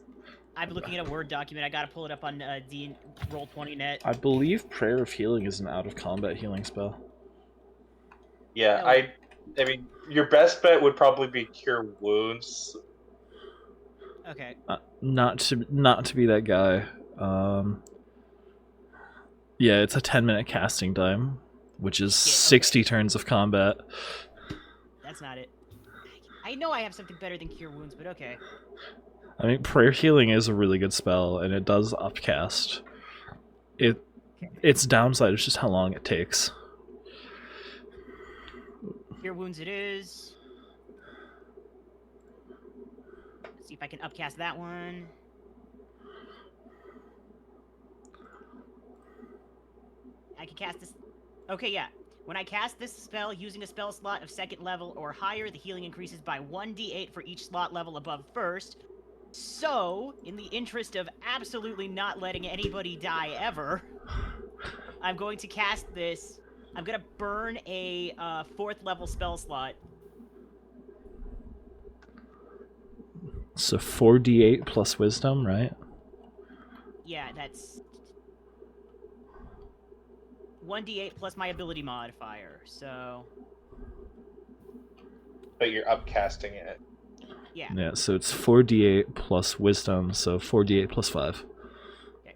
I'm looking at a Word document. I gotta pull it up on Roll20 net. I believe Prayer of Healing is an out of combat healing spell. Yeah, No. I mean, your best bet would probably be Cure Wounds. Okay. Not to be that guy. Yeah, it's a 10-minute casting time, which is Shit, 60 okay. turns of combat. That's not it. I know I have something better than Cure Wounds, but okay. I mean, Prayer Healing is a really good spell, and it does upcast. Its downside is just how long it takes. Cure Wounds it is. Let's see if I can upcast that one. I can cast this. Okay, yeah. When I cast this spell using a spell slot of 2nd level or higher, the healing increases by 1d8 for each slot level above 1st. So, in the interest of absolutely not letting anybody die ever, I'm going to cast this. I'm going to burn a 4th level spell slot. So 4d8 plus wisdom, right? Yeah, that's 1d8 plus my ability modifier, so... But you're upcasting it. Yeah. Yeah, so it's 4d8 plus wisdom, so 4d8 plus 5. Okay,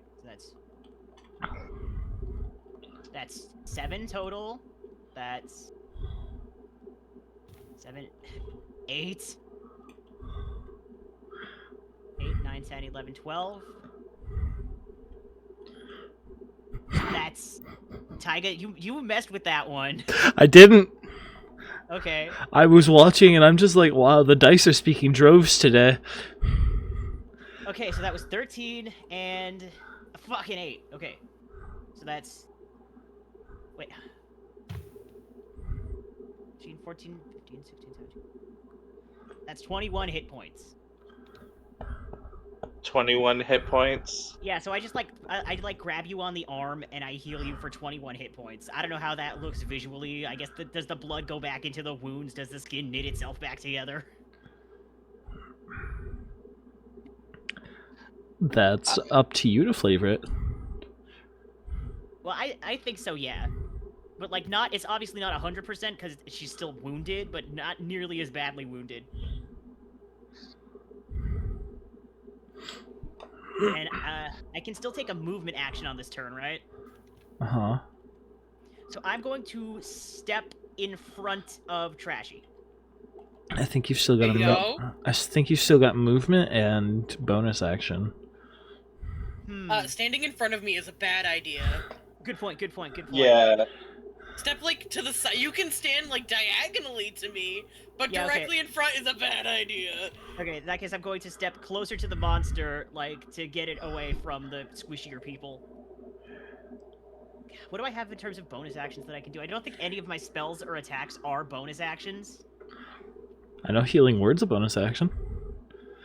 so that's 7 total. That's 7, 8, 9, 10, 11, 12. That's Taiga. You messed with that one. I didn't. Okay. I was watching and I'm just like, wow, the dice are speaking droves today. Okay, so that was 13 and a fucking 8. Okay. So that's... Wait. 13, 14, 15, 16, 17. That's 21 hit points. 21 hit points. Yeah, so I just I grab you on the arm and I heal you for 21 hit points. I don't know how that looks visually. I guess does the blood go back into the wounds? Does the skin knit itself back together? That's up to you to flavor it. Well, I think so, yeah. but like not. It's obviously not 100% because she's still wounded, but not nearly as badly wounded. And I can still take a movement action on this turn, right? Uh-huh. So I'm going to step in front of Trashy. I think you've still got There you go. I think you've still got movement and bonus action. Standing in front of me is a bad idea. Good point. Good point. Yeah. Step like to the side. You can stand like diagonally to me, but Yeah, okay. directly in front is a bad idea. Okay, in that case, I'm going to step closer to the monster, like, to get it away from the squishier people. What do I have in terms of bonus actions that I can do? I don't think any of my spells or attacks are bonus actions. I know healing word's a bonus action.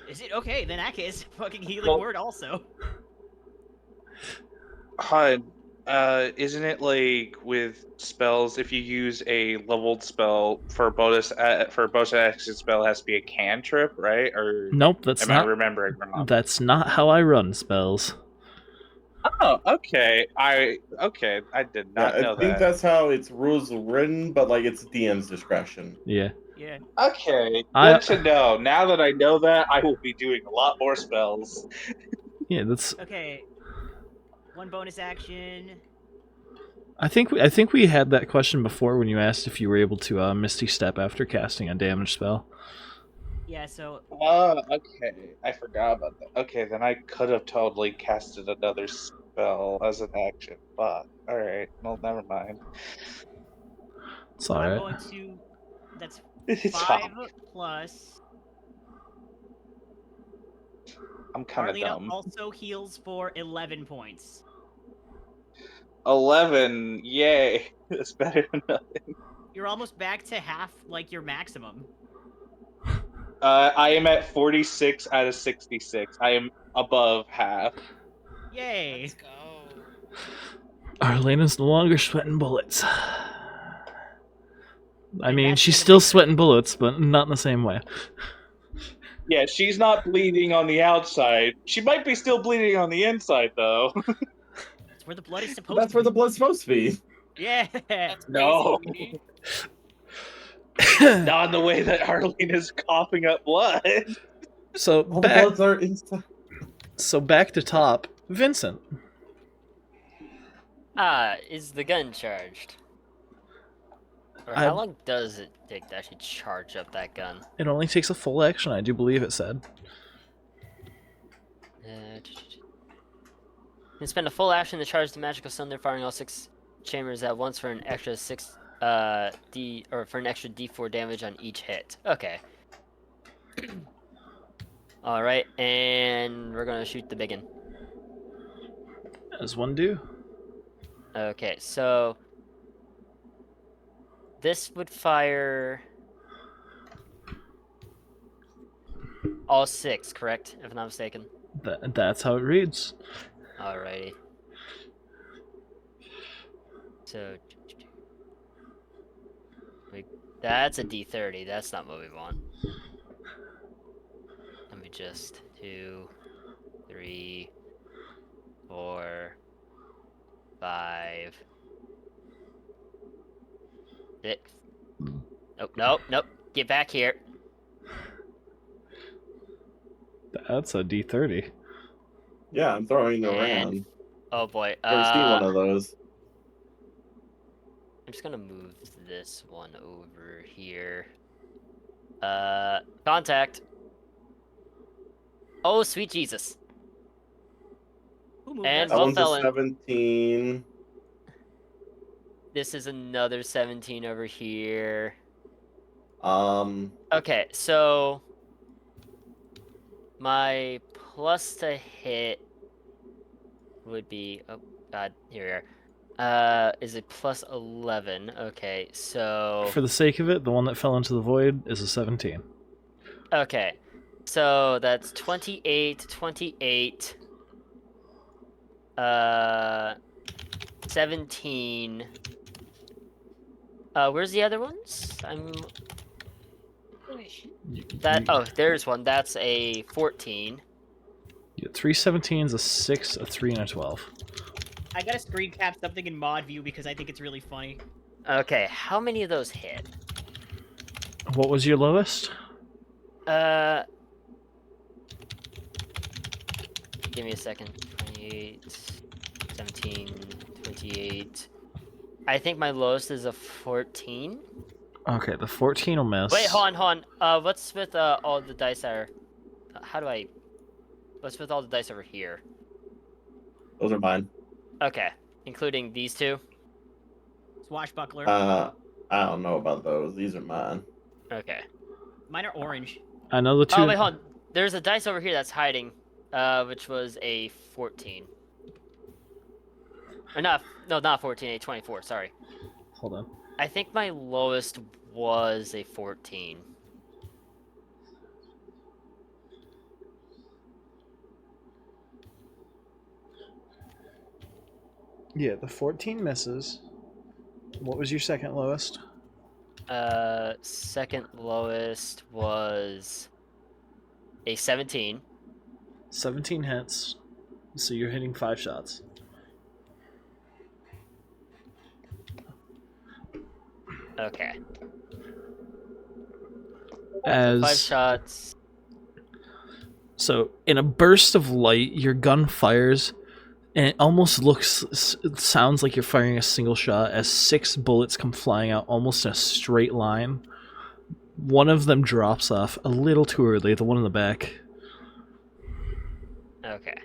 Is it? Okay, then that case, fucking healing Well- word also. Hun, isn't it like with spells, if you use a leveled spell for a bonus action spell, it has to be a cantrip, right? Or Nope, that's am not. I remembering wrong? That's not how I run spells. Oh, okay. I did not know I think that. that's how it's rules written, but like it's DM's discretion. Yeah. Yeah. Okay, I- good to know. Now that I know that, I will be doing a lot more spells. Yeah, that's. Okay. One bonus action. I think we had that question before when you asked if you were able to Misty Step after casting a damage spell. Yeah, so Okay. I forgot about that. Okay, then I could have totally casted another spell as an action. But alright, well, never mind. It's I'm alright. going to. That's It's 5 fine. plus. I'm kind of Arlena dumb. also heals for 11 points. 11, yay. That's better than nothing. You're almost back to half, like, your maximum. I am at 46 out of 66. I am above half. Yay! Let's go. Arlena's no longer sweating bullets. I mean, that's she's gonna still be- sweating bullets, but not in the same way. Yeah, she's not bleeding on the outside. She might be still bleeding on the inside, though. That's where the blood is supposed That's to where be. the blood's supposed to be. Yeah! That's No. crazy. Not in the way that Arlene is coughing up blood. So All the back, bloods are inside. back to top, Vincent. Is the gun charged? Or I- how long does it take to actually charge up that gun? It only takes a full action, I do believe it said. You spend a full action to charge the magical cylinder, firing all 6 chambers at once for an extra 6 for an extra D4 damage on each hit. Okay. All right, and we're gonna shoot the biggin. As one do. Okay, so this would fire all 6, correct? If I'm not mistaken. That's how it reads. Alrighty. So that's a D30. That's not what we want. Let me just 2, 3, 4, 5, 6. Nope. Get back here. That's a D30. Yeah, I'm throwing And- around. Oh boy. Never seen one of those. I'm just gonna move this one over here. Contact. Oh, sweet Jesus. Who moved And That that? well, one's a felon. 17. This is another 17 over here. Okay, So my plus to hit would be, oh god, here we are. Is it plus 11? Okay, so For the sake of it, the one that fell into the void is a 17. okay. So that's 28, 28, 17. Where's the other ones? There's one. That's a 14. You get 3 17s, a 6, a 3, and a 12. I gotta screen cap something in mod view because I think it's really funny. Okay, how many of those hit? What was your lowest? Give me a second. 28, 17, 28. I think my lowest is a 14. Okay, the 14 will miss. Wait, hold on. What's with all the dice that are? How do I? What's with all the dice over here? Those are mine. Okay, including these two. Swashbuckler. I don't know about those. These are mine. Okay. Mine are orange. I know the two. Oh wait, hold on. There's a dice over here that's hiding, which was a 14. Or not 14, a 24. Sorry. Hold on. I think my lowest was a 14. Yeah, the 14 misses. What was your second lowest? Second lowest was a 17. 17 hits. So you're hitting 5 shots. Okay. As 5 shots. So, in a burst of light, your gun fires, and it almost sounds like you're firing a single shot as 6 bullets come flying out almost in a straight line. One of them drops off a little too early, the one in the back. Okay.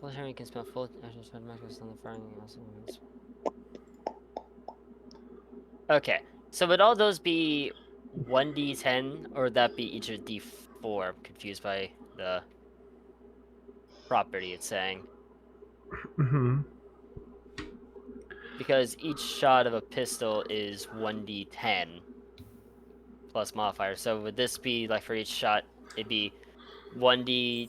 Full time you can spell full. Okay. So would all those be 1d10, or would that be each a d4? I'm confused by the property it's saying. Mm-hmm. Because each shot of a pistol is 1d10 plus modifier. So would this be like for each shot, it'd be 1d10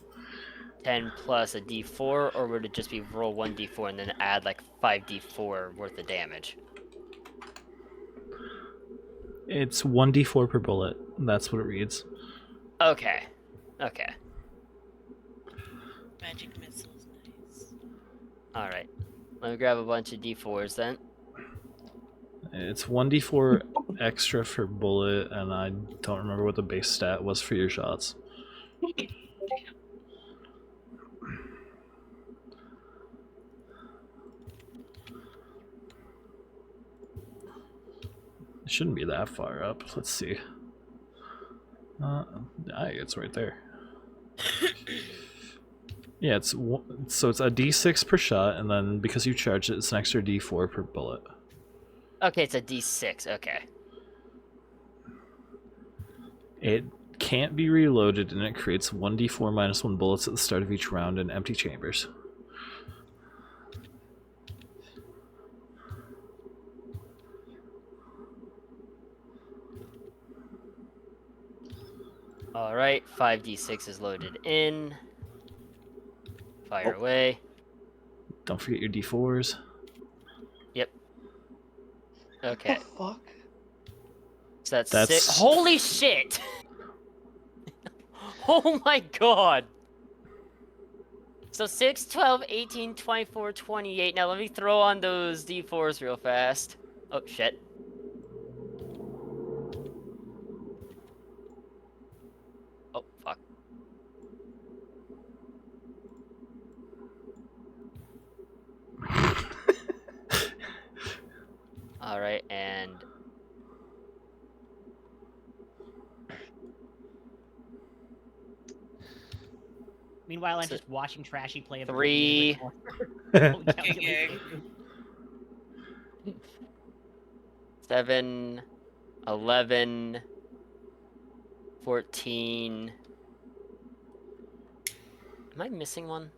plus a d4, or would it just be roll 1d4 and then add like 5d4 worth of damage? It's 1d4 per bullet. That's what it reads. Okay. Magic missiles, nice. Alright. Let me grab a bunch of d4s then. It's 1d4 extra for bullet, and I don't remember what the base stat was for your shots. It shouldn't be that far up. Let's see. It's right there. Yeah, it's a d6 per shot, and then because you charge it, it's an extra d4 per bullet. Okay, it's a d6. Okay. It can't be reloaded, and it creates 1d4 minus 1 bullets at the start of each round in empty chambers. Alright, 5d6 is loaded in. Fire away. Don't forget your d4s. Yep. Okay. Fuck. So that's 6. Holy shit! Oh my god! So 6, 12, 18, 24, 28. Now let me throw on those d4s real fast. Oh shit. Oh fuck. Alright, and Meanwhile, I'm just watching Trashy play a 3. Gang. 7, 11, 14. Am I missing one?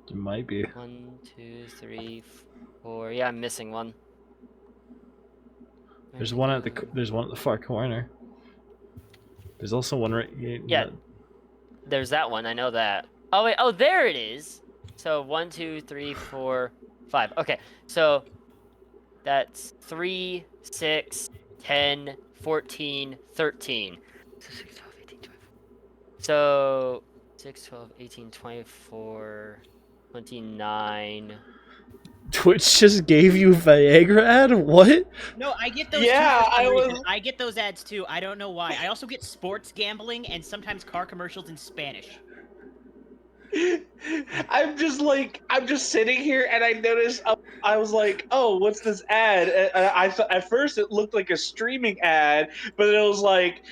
It might be. 1, 2, 3, 4. Yeah, I'm missing one. There's one at the far corner. There's also one right here. Yeah. There's that one. I know that. Oh wait. Oh, there it is. So 1, 2, 3, 4, 5. Okay. So that's 3, 6, 10, 14, 13. So 6, 12, 18, 24. So 6, 12, 18, 24, 29. Twitch just gave you Viagra ad? What? No, I get those Yeah, too for some I reason. was. I get those ads too. I don't know why. I also get sports gambling and sometimes car commercials in Spanish. I'm just sitting here and I noticed. I was like, oh, what's this ad? I thought at first it looked like a streaming ad, but it was like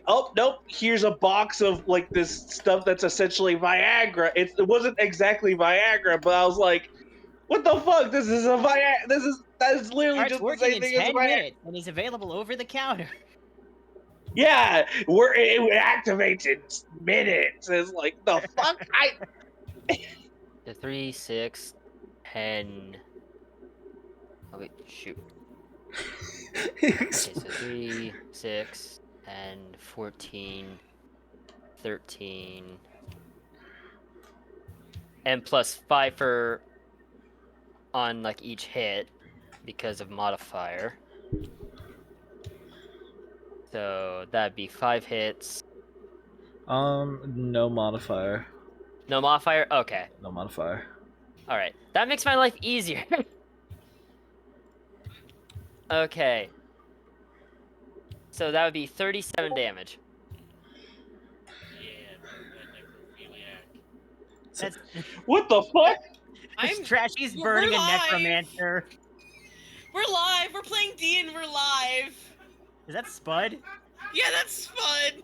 oh nope, here's a box of like this stuff that's essentially Viagra. It wasn't exactly Viagra, but I was like, what the fuck? This is a Viagra. That is literally Starts just the working same in thing as a 10 Viagra. minutes and is available over the counter. Yeah, it activates in minutes. It's like the fuck. The 3, 6, 10. Oh, wait, shoot. Okay, so 3, 6, 10, 14, 13. And plus 5 for on like each hit because of modifier. So that'd be 5 hits. No modifier. No modifier? Okay. No modifier. Alright. That makes my life easier. Okay. So that would be 37 damage. That's What the fuck? I'm Trashy's we're burning a live. necromancer. We're live. We're playing D and we're live. Is that Spud? Yeah, that's fun.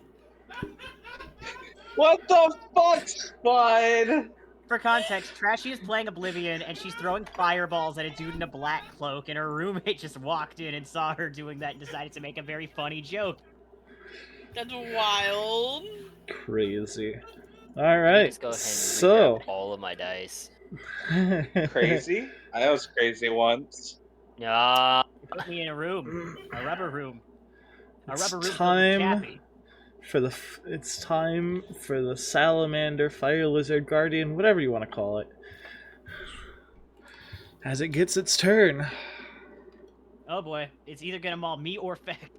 What the fuck, Spud? For context, Trashy is playing Oblivion and she's throwing fireballs at a dude in a black cloak, and her roommate just walked in and saw her doing that and decided to make a very funny joke. That's wild. Crazy. All Let me right. just go ahead and So regrab all of my dice. Crazy? I was crazy once. Yeah. Put me in a room, a rubber room, a It's rubber room time filled with Chappi. it's time for the salamander, fire lizard, guardian, whatever you want to call it, as it gets its turn. Oh boy, it's either gonna maul me or Feck.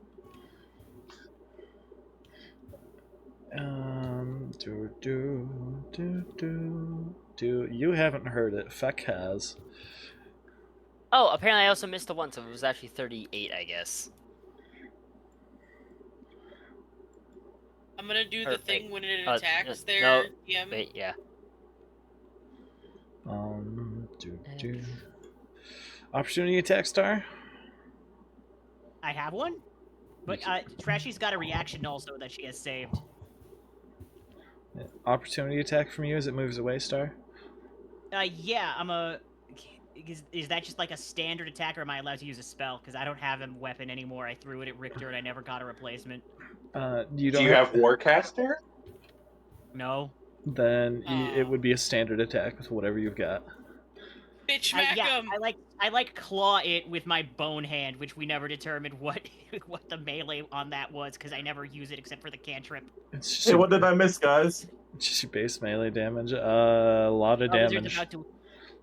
You haven't heard it. Feck has. Oh, apparently I also missed the one, so it was actually 38, I guess. I'm gonna do the Perfect. thing when it Uh, attacks no, their no, DM. Wait, yeah. Opportunity attack star. I have one, but Trashy's got a reaction also that she has saved. Opportunity attack from you as it moves away, star. Yeah, I'm a. Is that just like a standard attack, or am I allowed to use a spell? Because I don't have a weapon anymore. I threw it at Richter and I never got a replacement. You Do don't you have Warcaster? No. Then it would be a standard attack with whatever you've got. Bitch smack Yeah, him. I like claw it with my bone hand, which we never determined what what the melee on that was because I never use it except for the cantrip. It's just, Hey, what did I miss, guys? it's just your base melee damage. A lot of Wizard's damage. about to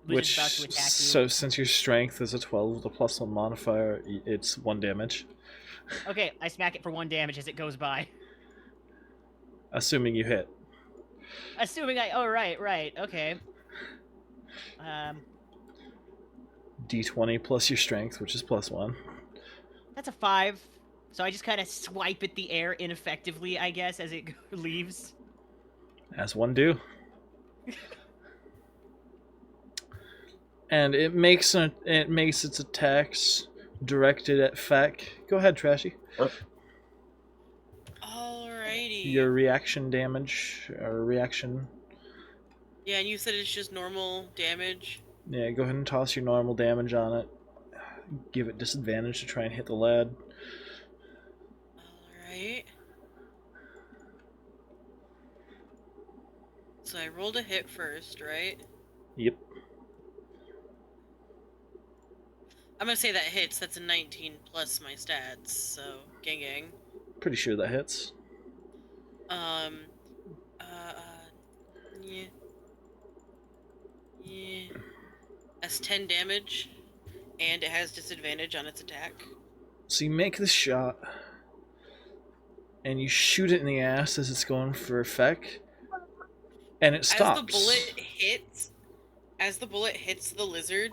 Which, attack you. so since your strength is a 12 with a +1 modifier, it's 1 damage. Okay, I smack it for 1 damage as it goes by. Assuming you hit. Assuming I. Oh right, okay. D20 plus your strength, which is +1. That's a 5. So I just kind of swipe at the air ineffectively, I guess, as it leaves. As one do. And it makes its attacks directed at Feck. Go ahead, Trashy. Alrighty. Your reaction damage or reaction. Yeah, and you said it's just normal damage. Yeah, go ahead and toss your normal damage on it. Give it disadvantage to try and hit the lad. Alright. So I rolled a hit first, right? Yep. I'm gonna say that hits. That's a 19 plus my stats, so gang. Pretty sure that hits. Yeah. Yeah. That's 10 damage, and it has disadvantage on its attack. So you make the shot, and you shoot it in the ass as it's going for effect. and it stops. As the bullet hits the lizard,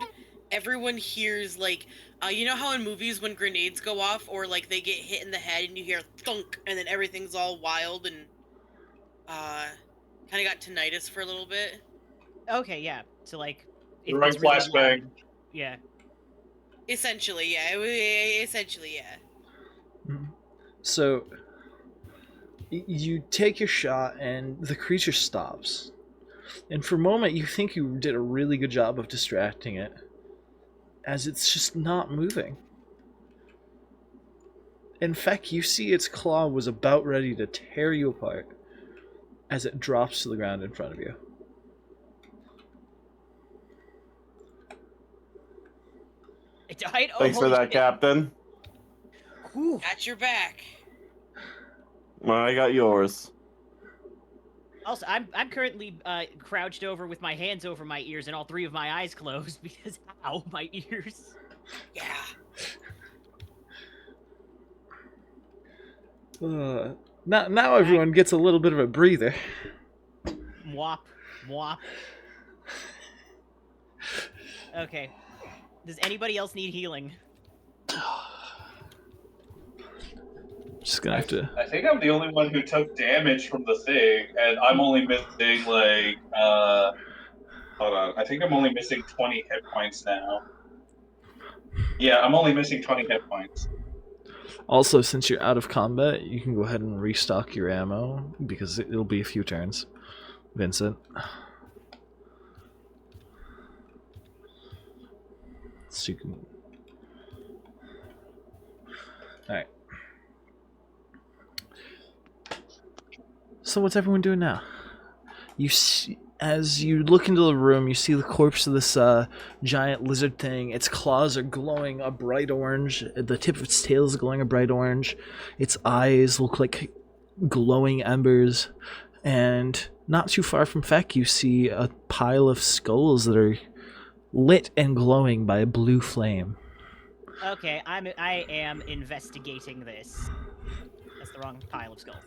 everyone hears like, you know how in movies when grenades go off or like they get hit in the head and you hear thunk and then everything's all wild and kind of got tinnitus for a little bit. Okay, yeah. So like, The right really flashbang. loud. Yeah. Essentially, yeah. Essentially, yeah. So you take your shot and the creature stops. And for a moment you think you did a really good job of distracting it, as it's just not moving. In fact, you see its claw was about ready to tear you apart as it drops to the ground in front of you. It died? Oh, Thanks for holy that, shit. Captain. Whew. Got your back. Well, I got yours. Also, I'm currently crouched over with my hands over my ears and all three of my eyes closed because ow, my ears. Yeah. Now everyone gets a little bit of a breather. Mwop. Mwop. Okay. Does anybody else need healing? Just gonna have to. I think I'm the only one who took damage from the thing, and I'm only missing like hold on. I think I'm only missing 20 hit points now. Yeah, I'm only missing 20 hit points. Also, since you're out of combat, you can go ahead and restock your ammo because it'll be a few turns. Vincent. So you can. Alright. So what's everyone doing now? You see, as you look into the room, you see the corpse of this giant lizard thing. Its claws are glowing a bright orange. The tip of its tail is glowing a bright orange. Its eyes look like glowing embers. And not too far from Feck, you see a pile of skulls that are lit and glowing by a blue flame. Okay, I am investigating this. That's the wrong pile of skulls.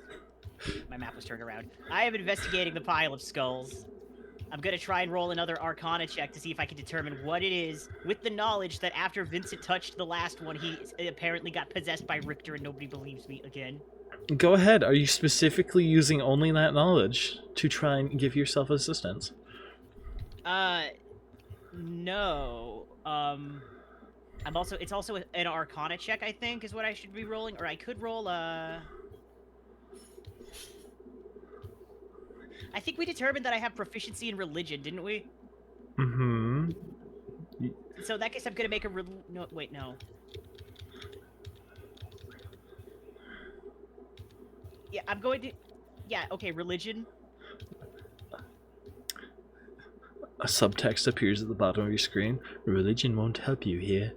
My map was turned around. I am investigating the pile of skulls. I'm gonna try and roll another Arcana check to see if I can determine what it is, with the knowledge that after Vincent touched the last one, he apparently got possessed by Richter and nobody believes me again. Go ahead. Are you specifically using only that knowledge to try and give yourself assistance? No. It's also an Arcana check, I think, is what I should be rolling, or I could roll, I think we determined that I have proficiency in religion, didn't we? Mm-hmm. So in that case, I'm gonna make a no, wait, no. Yeah, I'm going to... Yeah, okay, religion. A subtext appears at the bottom of your screen. Religion won't help you here.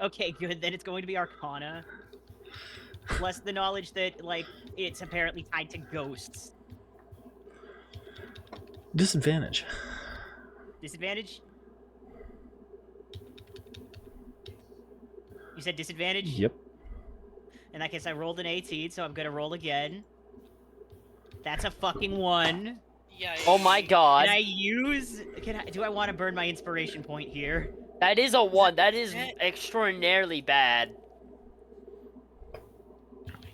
Okay, good. Then it's going to be Arcana. Plus the knowledge that, like, it's apparently tied to ghosts. Disadvantage. Disadvantage? You said disadvantage? Yep. In that case, I rolled an 18, so I'm gonna roll again. That's a fucking 1. Yikes. Oh my god. Can I use... do I want to burn my inspiration point here? That is a 1. That is extraordinarily bad.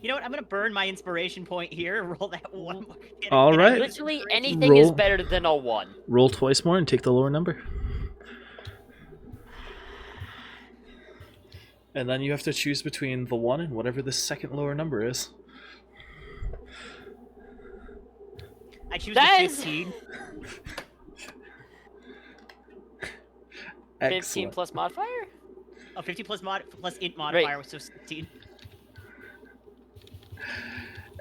You know what? I'm gonna burn my inspiration point here. Roll that 1. All right. Literally anything is better than a 1. Roll twice more and take the lower number. And then you have to choose between the 1 and whatever the second lower number is. I choose the 15. 15 plus modifier? Oh, 15 plus int modifier, Right. so 16.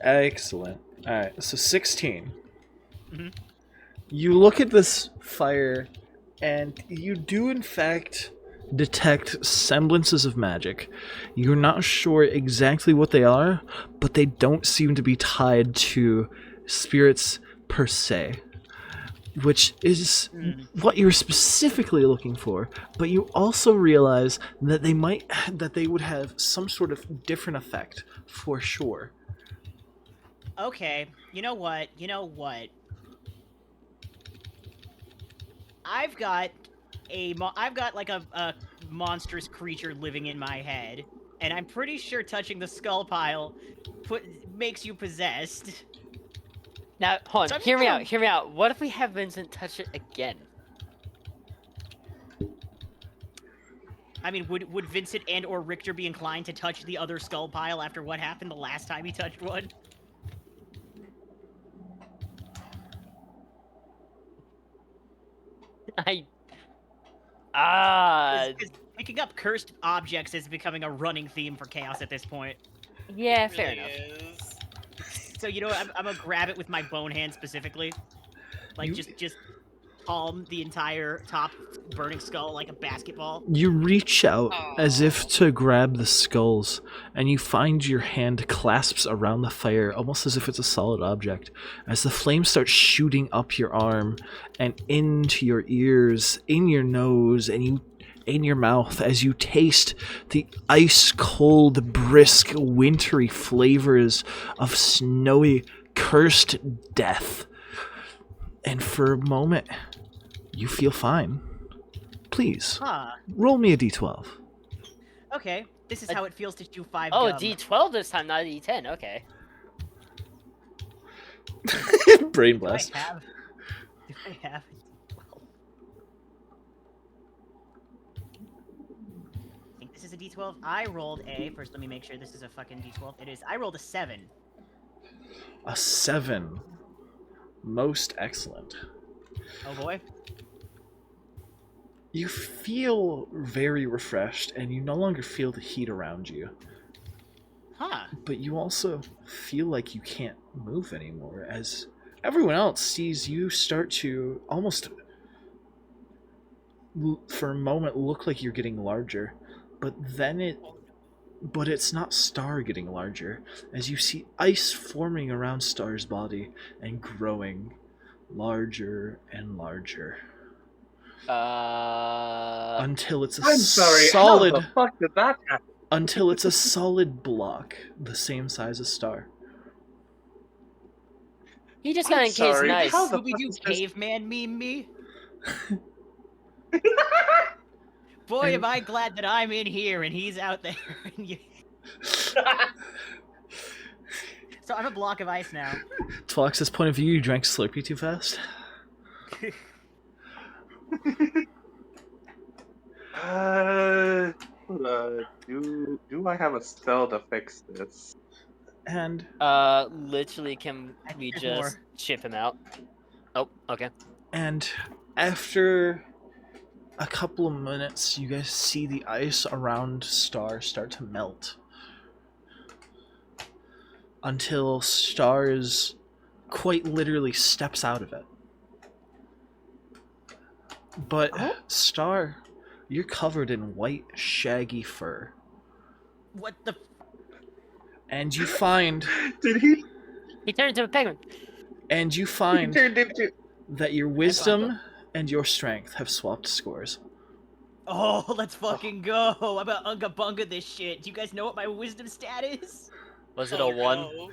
Excellent. Alright, so 16. Mhm. You look at this fire, and you do in fact detect semblances of magic. You're not sure exactly what they are, but they don't seem to be tied to spirits per se, which is what you're specifically looking for. But you also realize that they would have some sort of different effect for sure. Okay, you know what? You know what? I've got I've got like a monstrous creature living in my head, and I'm pretty sure touching the skull pile makes you possessed. Now, hold So on. I'm Hear me gonna- out. Hear me out. What if we have Vincent touch it again? I mean, would Vincent and or Richter be inclined to touch the other skull pile after what happened the last time he touched one? I. Ah. 'Cause picking up cursed objects is becoming a running theme for Chaos at this point. Yeah, It fair really enough. is. So you know, I'm gonna grab it with my bone hand specifically, like You- just palm the entire top burning skull like a basketball. You reach out as if Aw. to grab the skulls, and you find your hand clasps around the fire, almost as if it's a solid object, as the flames start shooting up your arm and into your ears, in your nose, and you in your mouth as you taste the ice cold, brisk, wintry flavors of snowy, cursed death. And for a moment, you feel fine. Please, Huh. roll me a d12. Okay. This is how it feels to chew 5 Oh, gum. D12 this time, not a D10. Okay. Brain Do blast. I have? Do I have? Well, I think this is a D12. I rolled a. First, let me make sure this is a fucking D12. It is. I rolled a 7. A 7. Most excellent. Oh boy. You feel very refreshed, and you no longer feel the heat around you. Huh. But you also feel like you can't move anymore, as everyone else sees you start to almost, for a moment, look like you're getting larger. But then But it's not Star getting larger, as you see ice forming around Star's body and growing larger and larger. Until it's a I'm sorry. solid How the fuck did that happen? until it's a solid block the same size as Star. He just I'm got in case sorry, nice. how the Scooby fuck Doo is this- caveman meme me. Boy, And- am I glad that I'm in here and he's out there. So I'm a block of ice now. To Alex's point of view, you drank Slurpee too fast. Do I have a spell to fix this? And Literally, can I think we there's just more. chip him out? Oh, okay. after a couple of minutes, you guys see the ice around Star start to melt. Until Star's quite literally steps out of it. But Star, you're covered in white, shaggy fur. What the? And you find Did he? He turned into a penguin. He turned into. that your wisdom and your strength have swapped scores. Oh, let's fucking go! I'm about unga bunga this shit. Do you guys know what my wisdom stat is? Was it Oh, a 1? no.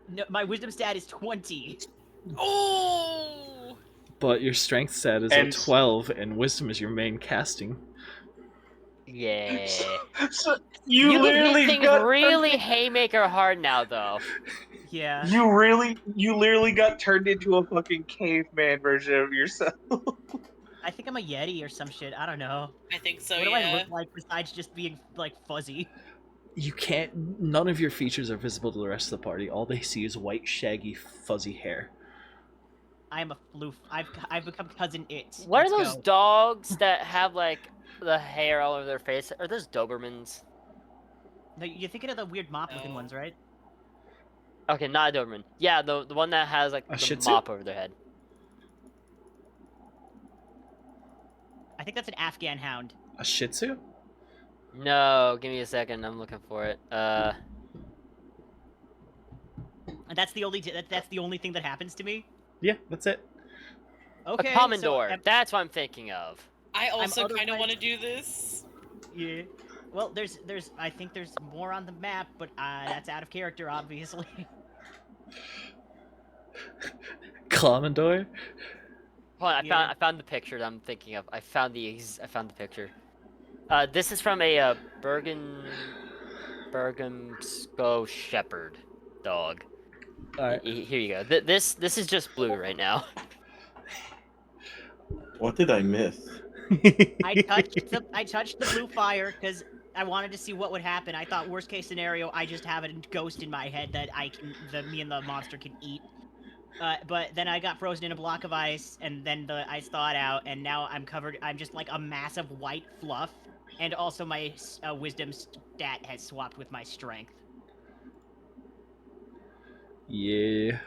No, my wisdom stat is 20. Oh! But your strength stat is And- a 12, and wisdom is your main casting. Yeah. So You you can hit literally things got really haymaker hard now, though. Yeah. You literally got turned into a fucking caveman version of yourself. I think I'm a yeti or some shit. I don't know. I think so, What do yeah. I look like besides just being like fuzzy? You can't. None of your features are visible to the rest of the party. All they see is white, shaggy, fuzzy hair. I am a floof. I've become cousin it. What are Let's those go. dogs that have, like, the hair all over their face? Are those Dobermans? No, you're thinking of the weird mop looking No. ones, right? Okay, not a Doberman. Yeah, the one that has, like, A the Shih Tzu? mop over their head. I think that's an Afghan hound. A Shih Tzu? No, give me a second. I'm looking for it. And that's the only that's the only thing that happens to me. Yeah, that's it. Okay. A so Commodore. I'm- That's what I'm thinking of. I also kind of otherwise- want to do this. yeah. Well, I think there's more on the map, but that's out of character, obviously. Commodore? Hold on, Yeah. I found the picture that I'm thinking of. I found the picture. This is from a Bergamsco Shepherd dog. Alright. Here you go. This is just blue right now. What did I miss? I touched the blue fire because I wanted to see what would happen. I thought worst case scenario, I just have a ghost in my head that me and the monster can eat. But then I got frozen in a block of ice, and then the ice thawed out, and now I'm covered. I'm just like a mass of white fluff, and also my wisdom stat has swapped with my strength. Yeah.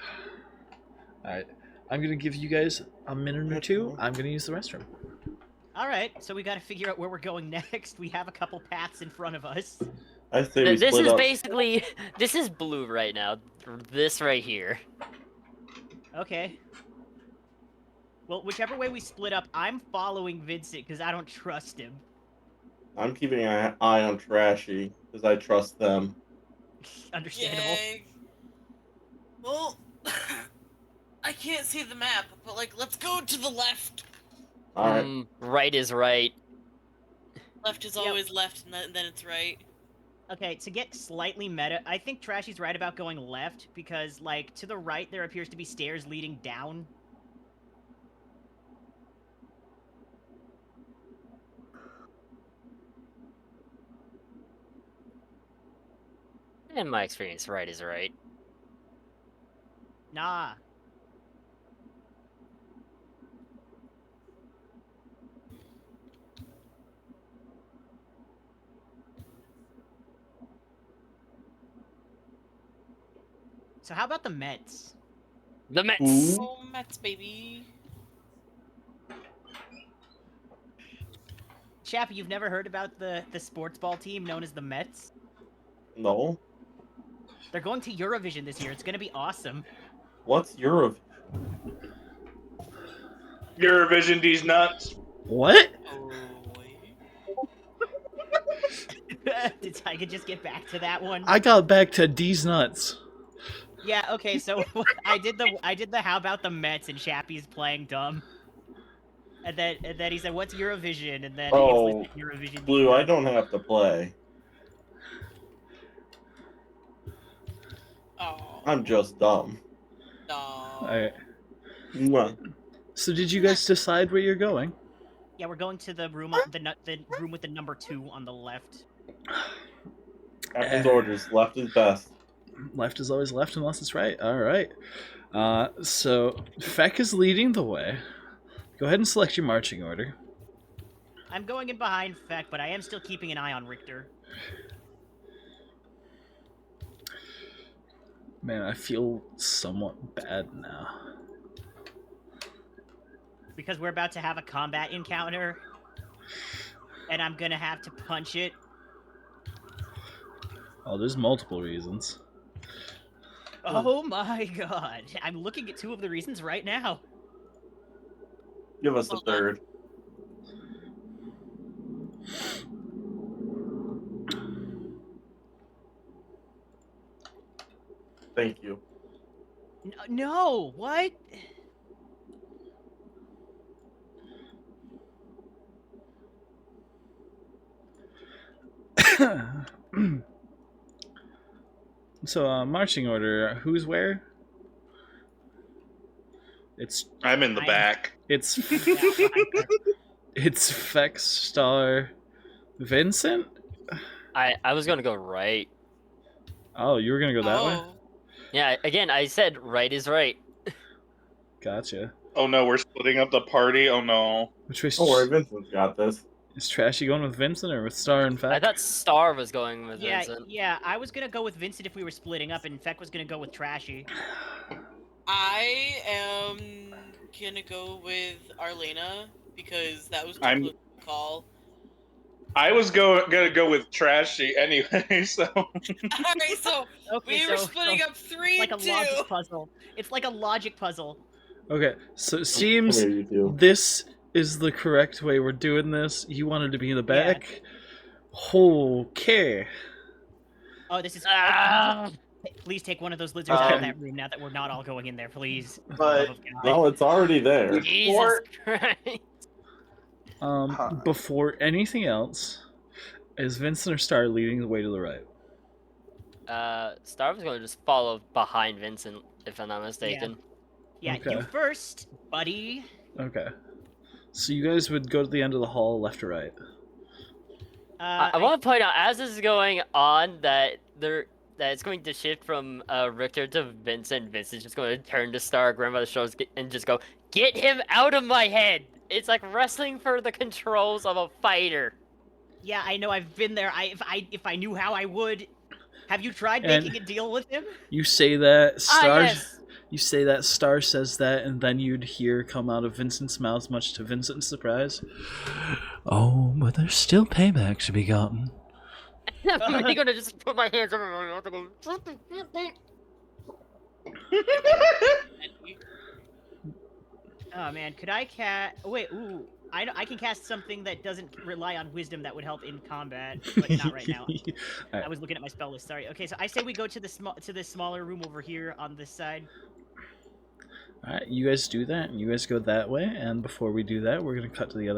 Alright. I'm gonna give you guys a minute or two. I'm gonna use the restroom. All right, so we got to figure out where we're going next. We have a couple paths in front of us. I say we This split is up. basically this is blue right now. This right here. Okay. Well, whichever way we split up, I'm following Vincent because I don't trust him. I'm keeping an eye on Trashy because I trust them. Understandable. Yay. Well, I can't see the map, but like, let's go to the left. All right. Right is right. Left is always left, and then it's right. Okay, to get slightly meta, I think Trashy's right about going left because, like, to the right there appears to be stairs leading down. In my experience, right is right. Nah. So how about the Mets? The Mets. Ooh. Oh, Mets, baby. Chappie, you've never heard about the sports ball team known as the Mets? No. They're going to Eurovision this year. It's gonna be awesome. What's Eurovision? Eurovision, these nuts. What? Oh, wait. Did Tiger just get back to that one? I got back to D's nuts. Yeah, okay, so I did the how about the Mets and Chappie's playing dumb. And then he said, "What's Eurovision?" And then Oh, Aimsley said, Eurovision. Blue, I don't have to play. Oh. I'm just dumb. No. Alright. Mwah. So did you guys decide where you're going? Yeah, we're going to the room the room with the number 2 on the left. Captain's orders. Left is best. Left is always left unless it's right. Alright. So Feck is leading the way. Go ahead and select your marching order. I'm going in behind Feck, but I am still keeping an eye on Richter. Man, I feel somewhat bad now. Because we're about to have a combat encounter. And I'm gonna have to punch it. Oh, there's multiple reasons. Oh my god. I'm looking at 2 of the reasons right now. Give us a Hold on. third. Thank you. No, what? So, marching order. Who's where? It's I'm in the I'm- back. it's it's Feck, Star, Vincent. I was gonna go right. Oh, you were gonna go that way. Oh. Yeah, again, I said right is right. Gotcha. Oh no, we're splitting up the party. Oh no. Which way Don't worry, Vincent's got this. is Trashy going with Vincent or with Star and Feck? I thought Star was going with Yeah, Vincent. yeah, I was gonna go with Vincent if we were splitting up, and Feck was gonna go with Trashy. I am gonna go with Arlena because that was too I'm- close to call. I was gonna go with Trashy anyway, so Alright, so Okay, we were so- splitting so up 3 like a and 2. logic puzzle. It's like a logic puzzle. Okay, so it Come seems here, you two. this is the correct way we're doing this. You wanted to be in the back. Okay. Oh, this is. Ah! Please take one of those lizards out of Um, that room now that we're not all going in there, please. For the but- love of God. No, it's already there. Jesus Christ. Before anything else, is Vincent or Star leading the way to the right? Star was going to just follow behind Vincent, if I'm not mistaken. Yeah, Okay. you first, buddy. Okay. So you guys would go to the end of the hall, left or right? I want to point out, as this is going on, that it's going to shift from Richter to Vincent. Vincent's just going to turn to Star, grandmother shows, and just go, "Get him out of my head!" It's like wrestling for the controls of a fighter. Yeah, I know. I've been there. If I knew how, I would. Have you tried And- making a deal with him? You say that, Star. Yes. You say that, Star says that, and then you'd hear come out of Vincent's mouth, much to Vincent's surprise. Oh, but there's still payback to be gotten. I'm really gonna just put my hands over my mouth and go. Oh man, could I cast? Wait, ooh, I can cast something that doesn't rely on wisdom that would help in combat, but not right now. Alright. I was looking at my spell list. Sorry. Okay, so I say we go to this smaller room over here on this side. Alright, you guys do that, and you guys go that way, and before we do that, we're gonna cut to the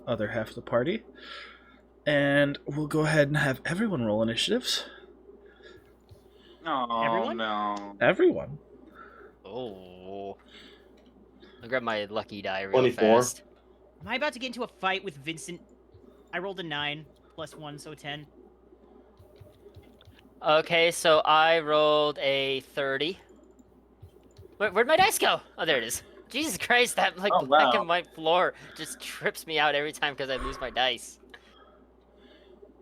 other half of the party. And we'll go ahead and have everyone roll initiatives. Oh Everyone? no. Everyone. Oh. I'll grab my lucky die real 24. fast. Am I about to get into a fight with Vincent? I rolled a 9 plus 1, so 10. Okay, so I rolled a 30. Where'd my dice go? Oh, there it is. Jesus Christ, that like Oh, black wow. and white floor just trips me out every time because I lose my dice.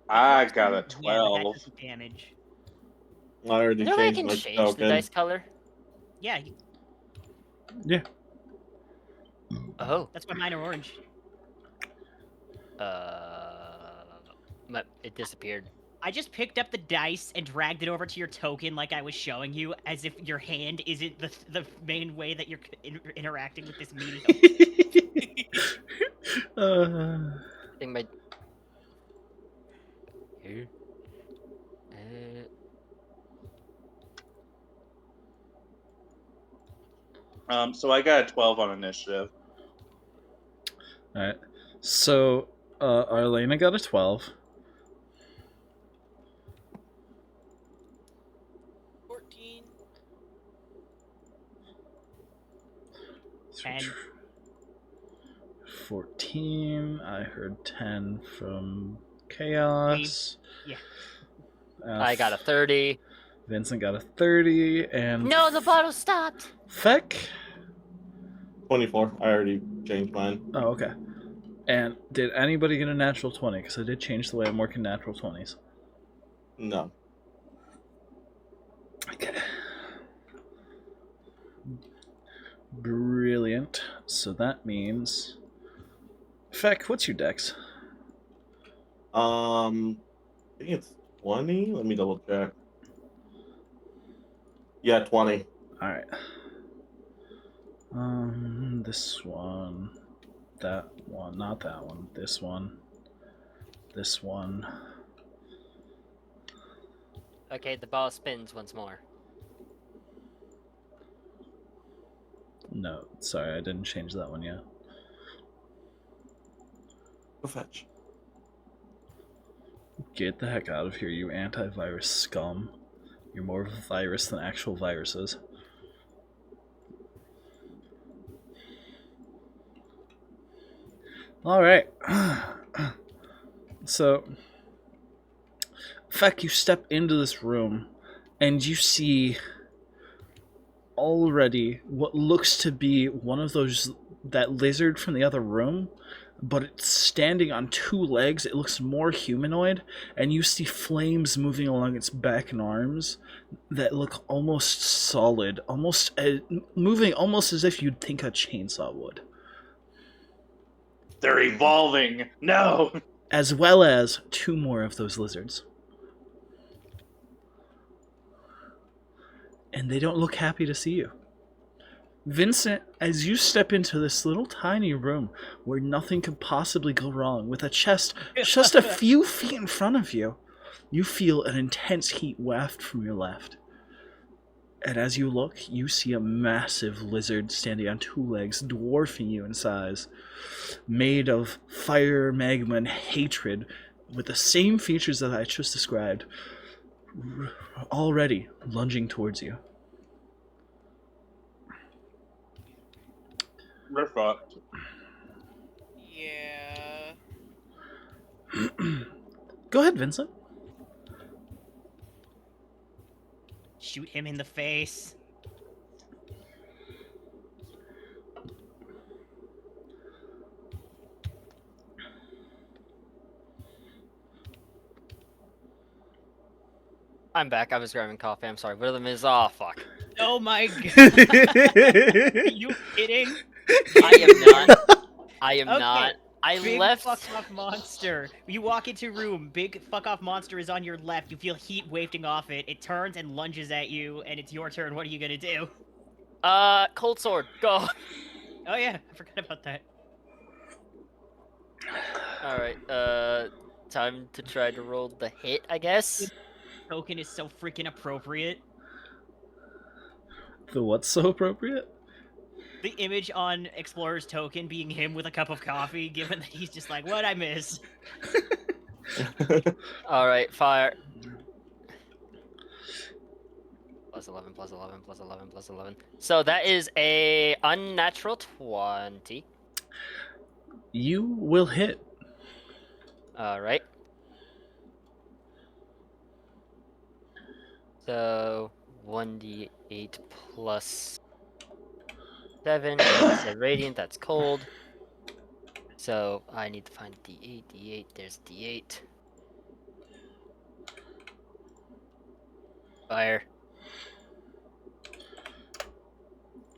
I got a Yeah, but that 12. does damage. I already You know I changed can my change token. the dice color? Yeah, Yeah. Oh. that's why mine are orange. It disappeared. I just picked up the dice and dragged it over to your token like I was showing you, as if your hand isn't the main way that you're interacting with this medium. I think my... Here. So I got a 12 on initiative. Alright. So, Arlena got a 12. 14. And 14. I heard 10 from Chaos. Yeah. I got a 30. Vincent got a 30, and No, the bottle stopped! Feck. 24. I already changed mine. Oh, okay. And did anybody get a natural 20? Because I did change the way I'm working natural 20s. No. Okay. Brilliant. So that means... Feck, what's your dex? I think it's 20. Let me double check. Yeah, 20. Alright. This one. That one. Not that one. This one. This one. Okay, the ball spins once more. No, sorry, I didn't change that one yet. Go fetch. Get the heck out of here, you antivirus scum. You're more of a virus than actual viruses. Alright. So, in fact, you step into this room and you see already what looks to be one of that lizard from the other room, but it's standing on two legs. It looks more humanoid, and you see flames moving along its back and arms that look almost solid, moving almost as if you'd think a chainsaw would. They're evolving. No. As well as two more of those lizards. And they don't look happy to see you. Vincent, as you step into this little tiny room where nothing could possibly go wrong, with a chest just a few feet in front of you, you feel an intense heat waft from your left. And as you look, you see a massive lizard standing on two legs, dwarfing you in size, made of fire, magma, and hatred, with the same features that I just described, already lunging towards you. We're fucked. Yeah. Go ahead, Vincent. Shoot him in the face. I'm back. I was grabbing coffee. I'm sorry. Rhythm is. Oh, fuck. Oh my god. Are you kidding? I am not. I am Okay. not. I Big left. fuck off monster. You walk into room, big fuck off monster is on your left. You feel heat wafting off it. It turns and lunges at you, and it's your turn. What are you gonna do? Cold sword. Go. Oh yeah, I forgot about that. All right. Time to try to roll the hit, I guess. Token is so freaking appropriate. The what's so appropriate? The image on Explorer's token being him with a cup of coffee, given that he's just like, what I miss. All right. Fire. Plus 11, plus 11, plus 11, plus 11. So that is a unnatural 20. You will hit. All right. So 1d8 plus 7. I said radiant. That's cold. So I need to find d8. D8. There's d8. Fire.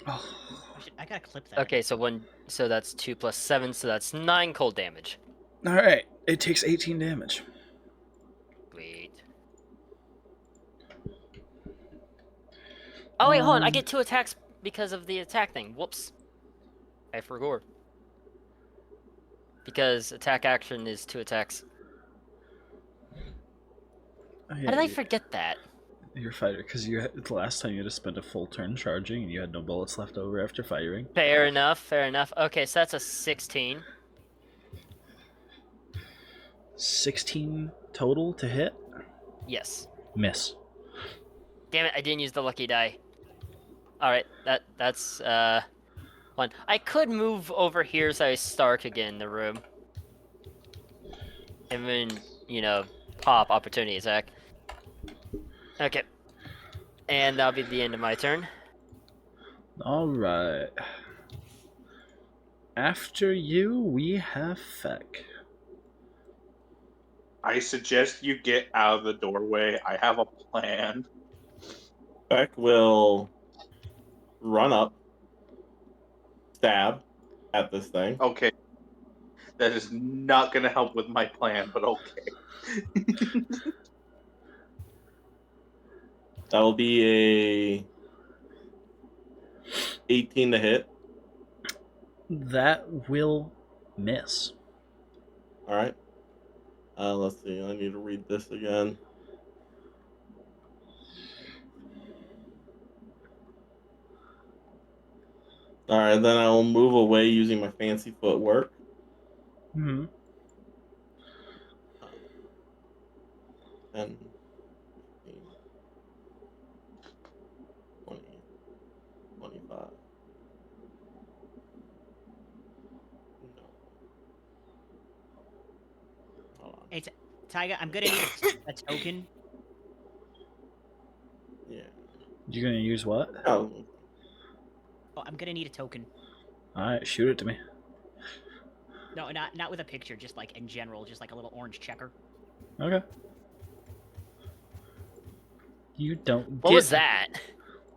Oh. I gotta clip that. Okay, so that's 2 plus 7, so that's 9 cold damage. All right. It takes 18 damage. Sweet. Oh wait, hold on. I get 2 attacks because of the attack thing. Whoops. I forgot. Because attack action is 2 attacks. Oh, How yeah, did I forget that? You're a fighter because the last time you had to spend a full turn charging and you had no bullets left over after firing. Fair enough, fair enough. Okay, so that's a 16. 16 total to hit. Yes. Miss. Damn it, I didn't use the lucky die. Alright, that's one. I could move over here so I start again in the room. And then, pop opportunity attack. Okay. And that'll be the end of my turn. All right. After you, we have Feck. I suggest you get out of the doorway. I have a plan. Beck will run up, stab at this thing. Okay. That is not going to help with my plan, but okay. That will be a 18 to hit. That will miss. All right. Let's see. I need to read this again. All right, then I will move away using my fancy footwork. Hmm. 10, 15, 20, 25. No. Hold on. Hey, Tyga, I'm gonna need a token. Yeah. You're gonna use what? Oh, Oh, I'm gonna need a token. All right, shoot it to me. No, not with a picture, just like in general, just like a little orange checker. Okay. You don't. What was that?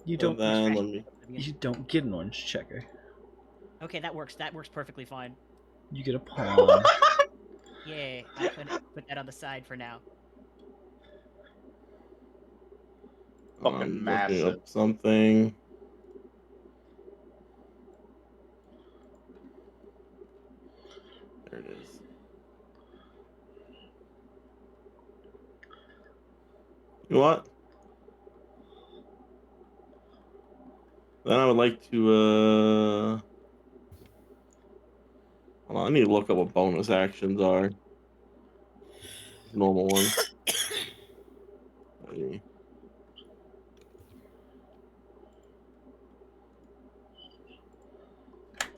You so don't. then let me. You don't get an orange checker. Okay, that works. That works perfectly fine. You get a pawn. Yeah, I'll put that on the side for now. Fucking Looking massive. up something. There it is. You know what? Then I would like to. Hold on, I need to look up what bonus actions are. Normal ones.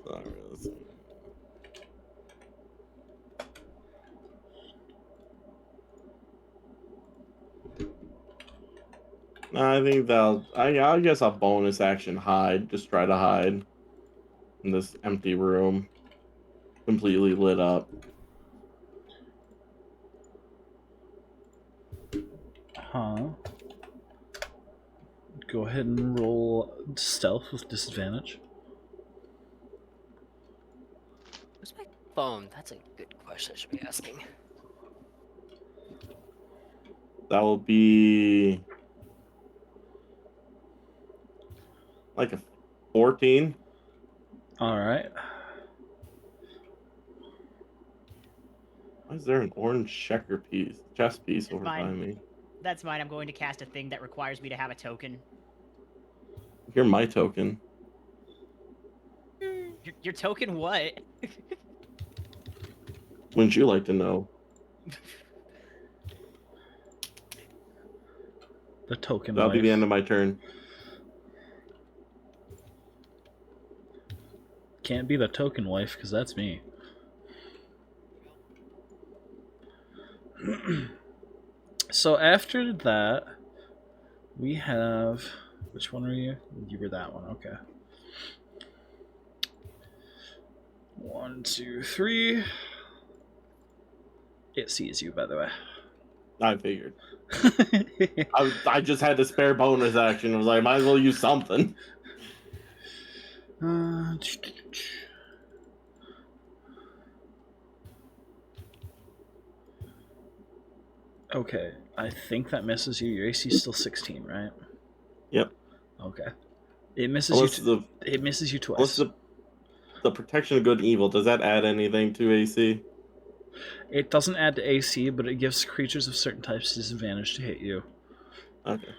Sorry, let's see. I think I guess a bonus action hide. Just try to hide in this empty room, completely lit up. Huh. Go ahead and roll stealth with disadvantage. Where's my phone? That's a good question I should be asking. That will be like a 14. All right. Why is there an orange chess piece over by Fine. me? That's mine. I'm going to cast a thing that requires me to have a token. You're my token. Your token what? Wouldn't you like to know? The token That'll be wife. the end of my turn. Can't be the token wife, because that's me. So after that, we have... Which one were you? You were that one, okay. 1, 2, 3. It sees you, by the way. I figured. I just had to spare bonus action. I was like, might as well use something. Okay, I think that misses you. Your AC is still 16, right? Yep. Okay. It misses it misses you twice. What's the protection of good and evil? Does that add anything to AC? It doesn't add to AC, but it gives creatures of certain types disadvantage to hit you. Okay.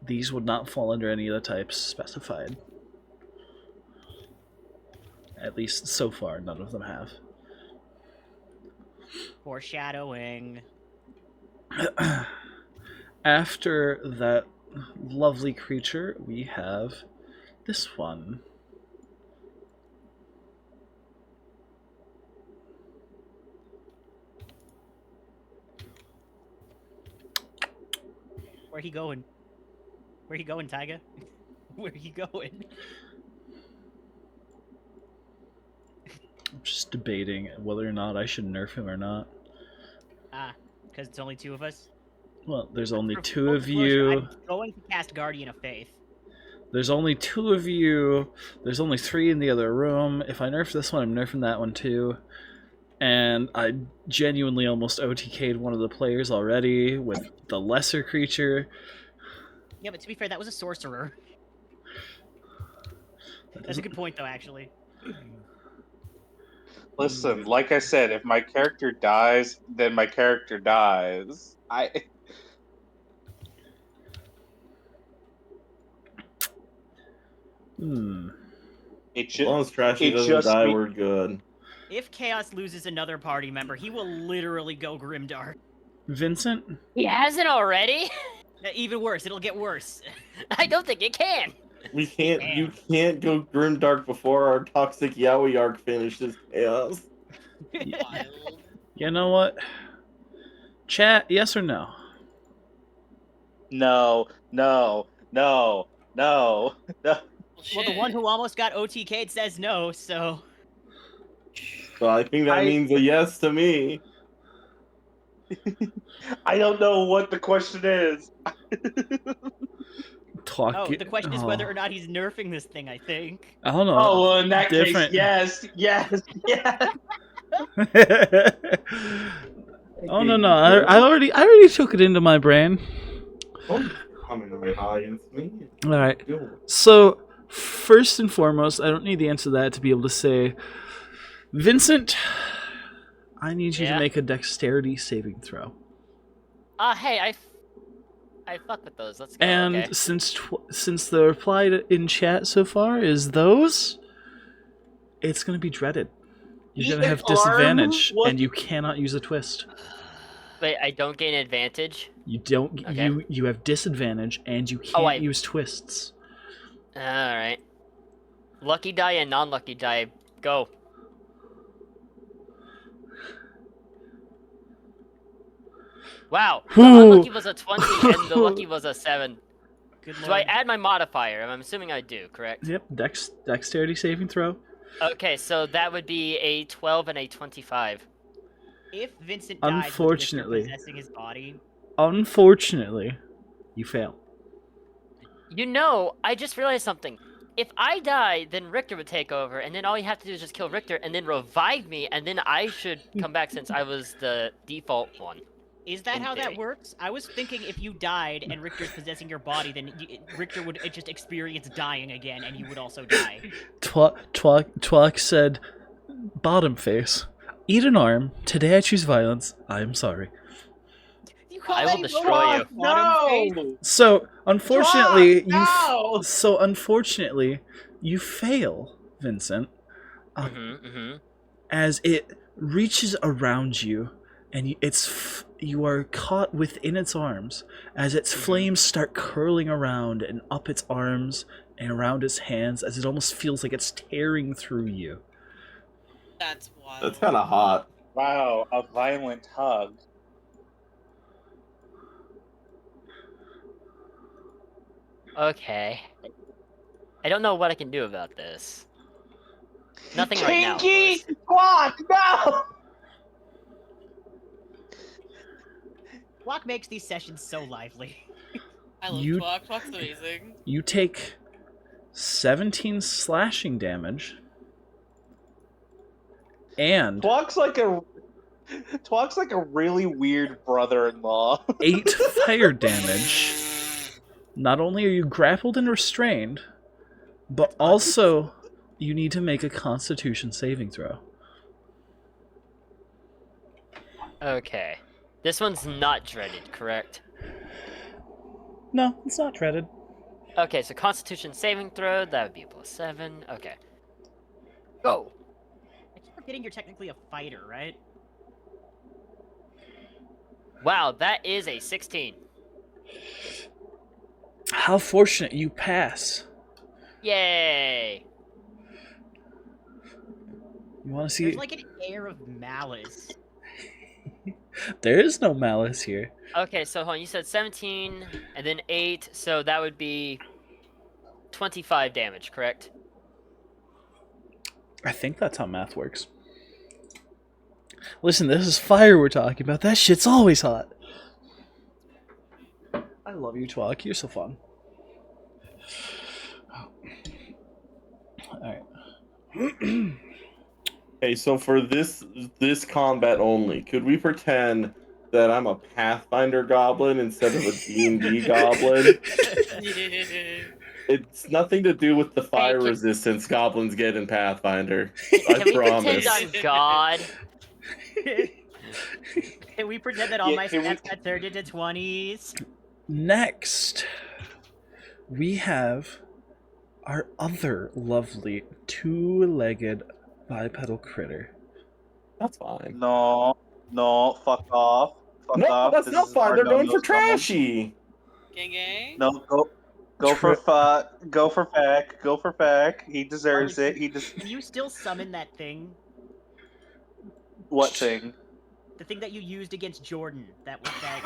These would not fall under any of the types specified. At least so far, none of them have. Foreshadowing. After that lovely creature, we have this one. Where he going? Where he going, Tyga? Where he going? I'm just debating whether or not I should nerf him or not. Ah, because it's only two of us? Well, there's only For two full of disclosure, you. I'm going to cast Guardian of Faith. There's only two of you. There's only 3 in the other room. If I nerf this one, I'm nerfing that one too. And I genuinely almost OTK'd one of the players already with the lesser creature. Yeah, but to be fair, that was a sorcerer. That's a good point, though, actually. Listen, like I said, if my character dies, then my character dies. It As should. long as Trashy it doesn't just die, be- we're good. If Chaos loses another party member, he will literally go grimdark. Vincent? He hasn't already? Even worse, it'll get worse. I don't think it can. We can't. You can't go grimdark before our toxic Yaoi arc finishes. Chaos. Wild. You know what? Chat, yes or no? No. Well, the Shit. one who almost got OTK'd says no, so... So I think that means a yes to me. I don't know what the question is. Oh, the question is whether or not he's nerfing this thing, I think. I don't know. Oh, well, in that Different. case, yes. Oh no! I already took it into my brain. Coming right high against me. All right. So first and foremost, I don't need the answer to that to be able to say, Vincent, I need you to Yeah? make a dexterity saving throw. Hey, I fuck with those. Let's go. And Okay. since the reply in chat so far is those, it's gonna be dreaded. You're gonna Eat an have disadvantage, arm? What? and you cannot use a twist. Wait, I don't gain advantage. You don't. Okay. You have disadvantage, and you Oh, can't use twists. All right. Lucky die and non-lucky die. Go. Wow. The Whew. unlucky was a 20 and the lucky was a 7. Good Do I lord. add my modifier? I'm assuming I do, correct? Yep. Dexterity saving throw. Okay, so that would be a 12 and a 25. If Vincent dies with Richter Unfortunately. possessing his body, Unfortunately, you fail. You know, I just realized something. If I die, then Richter would take over, and then all you have to do is just kill Richter, and then revive me, and then I should come back since I was the default one. is that In how that theory. works? I was thinking if you died and Richter's possessing your body, then Richter would just experience dying again, and you would also die. Twak said, "Bottom face, eat an arm. Today I choose violence. I am sorry." You call I will that destroy you. No! So unfortunately, Twak, no! unfortunately, you fail, Vincent, as it reaches around you, and you are caught within its arms as its flames start curling around and up its arms and around its hands, as it almost feels like it's tearing through you. That's wild. That's kind of hot. Wow, a violent hug. Okay. I don't know what I can do about this. Nothing right now. of Kinky! course. Twak, no! Block makes these sessions so lively. I love You- Twak. Twak's amazing. You take 17 slashing damage, and Twak's like a really weird brother-in-law. 8 fire damage. Not only are you grappled and restrained, but also you need to make a Constitution saving throw. Okay. This one's not dreaded, correct? No, it's not dreaded. Okay, so Constitution saving throw, that would be a +7. Okay. Go! I keep forgetting you're technically a fighter, right? Wow, that is a 16. How fortunate you pass. Yay! You want to see? There's like an air of malice. There is no malice here. Okay, so hold on, you said 17 and then 8, so that would be 25 damage, correct? I think that's how math works. Listen, this is fire we're talking about. That shit's always hot. I love you, Twak. You're so fun. Alright. Okay, so for this combat only, could we pretend that I'm a Pathfinder goblin instead of a D&D goblin? It's nothing to do with the fire can- resistance goblins get in Pathfinder. Can I we promise. pretend I'm God? Can we pretend that all Yeah, my can we- stats got turned into 20s? Next, we have our other lovely two-legged bipedal critter. That's fine. No, fuck off. Fuck No, off. that's This not is fine. our They're going no-no for someone. trashy. Gang gang. No, go for Fack. Go for Fack. He deserves it. Can you still summon that thing? What thing? The thing that you used against Jordan. That was that.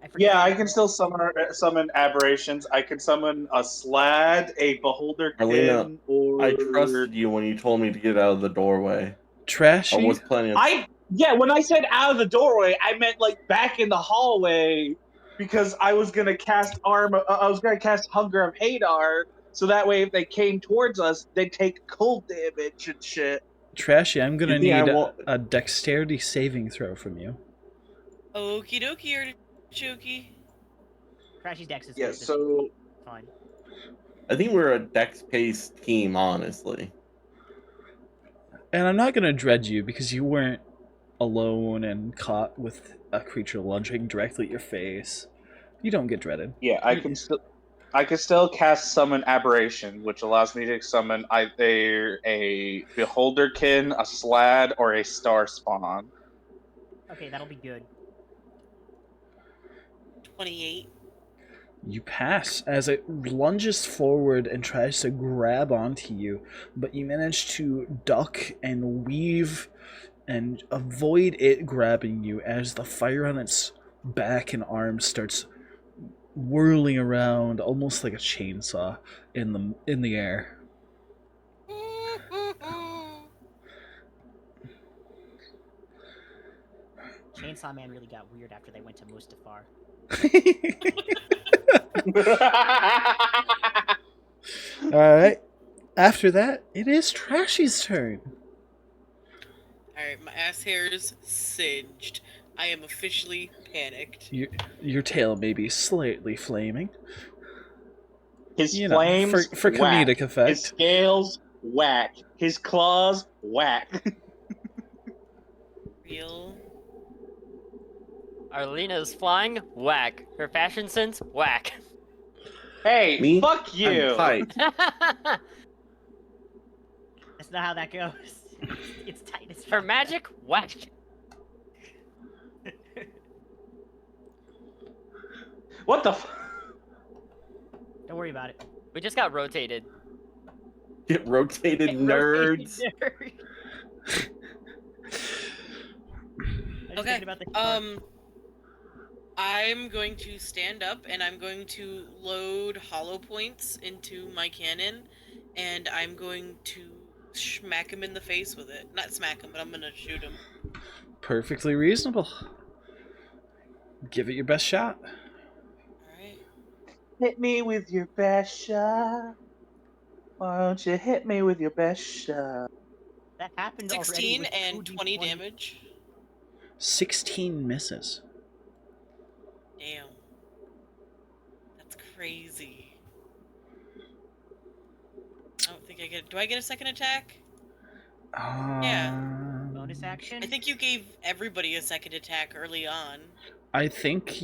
I forget Yeah, I the- can still summon aberrations. I can summon a Slad, a Beholder Arlena, Kin, or I trusted you when you told me to get out of the doorway. Trashy. I was planning on... When I said out of the doorway, I meant like back in the hallway, because I was gonna cast I was gonna cast Hunger of Hadar, so that way if they came towards us, they'd take cold damage and shit. Trashy, I'm gonna You think I need won't- a dexterity saving throw from you. Okie dokie, artichoke. Trashy's dex is Yeah, so fine. I think we're a dex-based team, honestly. And I'm not gonna dread you because you weren't alone and caught with a creature lunging directly at your face. You don't get dreaded. Yeah, I can still cast Summon Aberration, which allows me to summon either a Beholderkin, a Slad, or a Star Spawn. Okay, that'll be good. 28. You pass as it lunges forward and tries to grab onto you, but you manage to duck and weave and avoid it grabbing you as the fire on its back and arms starts whirling around almost like a chainsaw in the air. Chainsaw Man really got weird after they went to Mustafar. Alright. After that, it is Trashy's turn. Alright, my ass hair is singed. I am officially panicked. Your tail may be slightly flaming. His You know, flames, for whack. comedic effect. His scales, whack. His claws, whack. Real. Arlena's flying, whack. Her fashion sense, whack. Hey, Me? fuck you! I'm tight. That's not how that goes. It's tight as Her fuck. magic, whack. What the f- Don't worry about it. We just got rotated. Get rotated, Rotated nerds. nerd. I'm just Okay. thinking about the I'm going to stand up and I'm going to load hollow points into my cannon, and I'm going to smack him in the face with it. Not smack him, but I'm gonna shoot him. Perfectly reasonable. Give it your best shot. Alright. Hit me with your best shot. Why don't you hit me with your best shot? That happened already. 16 with and 2d20. 20 damage. 16 misses. Damn. That's crazy. I don't think I get. Do I get a second attack? Bonus action. I think you gave everybody a second attack early on. I think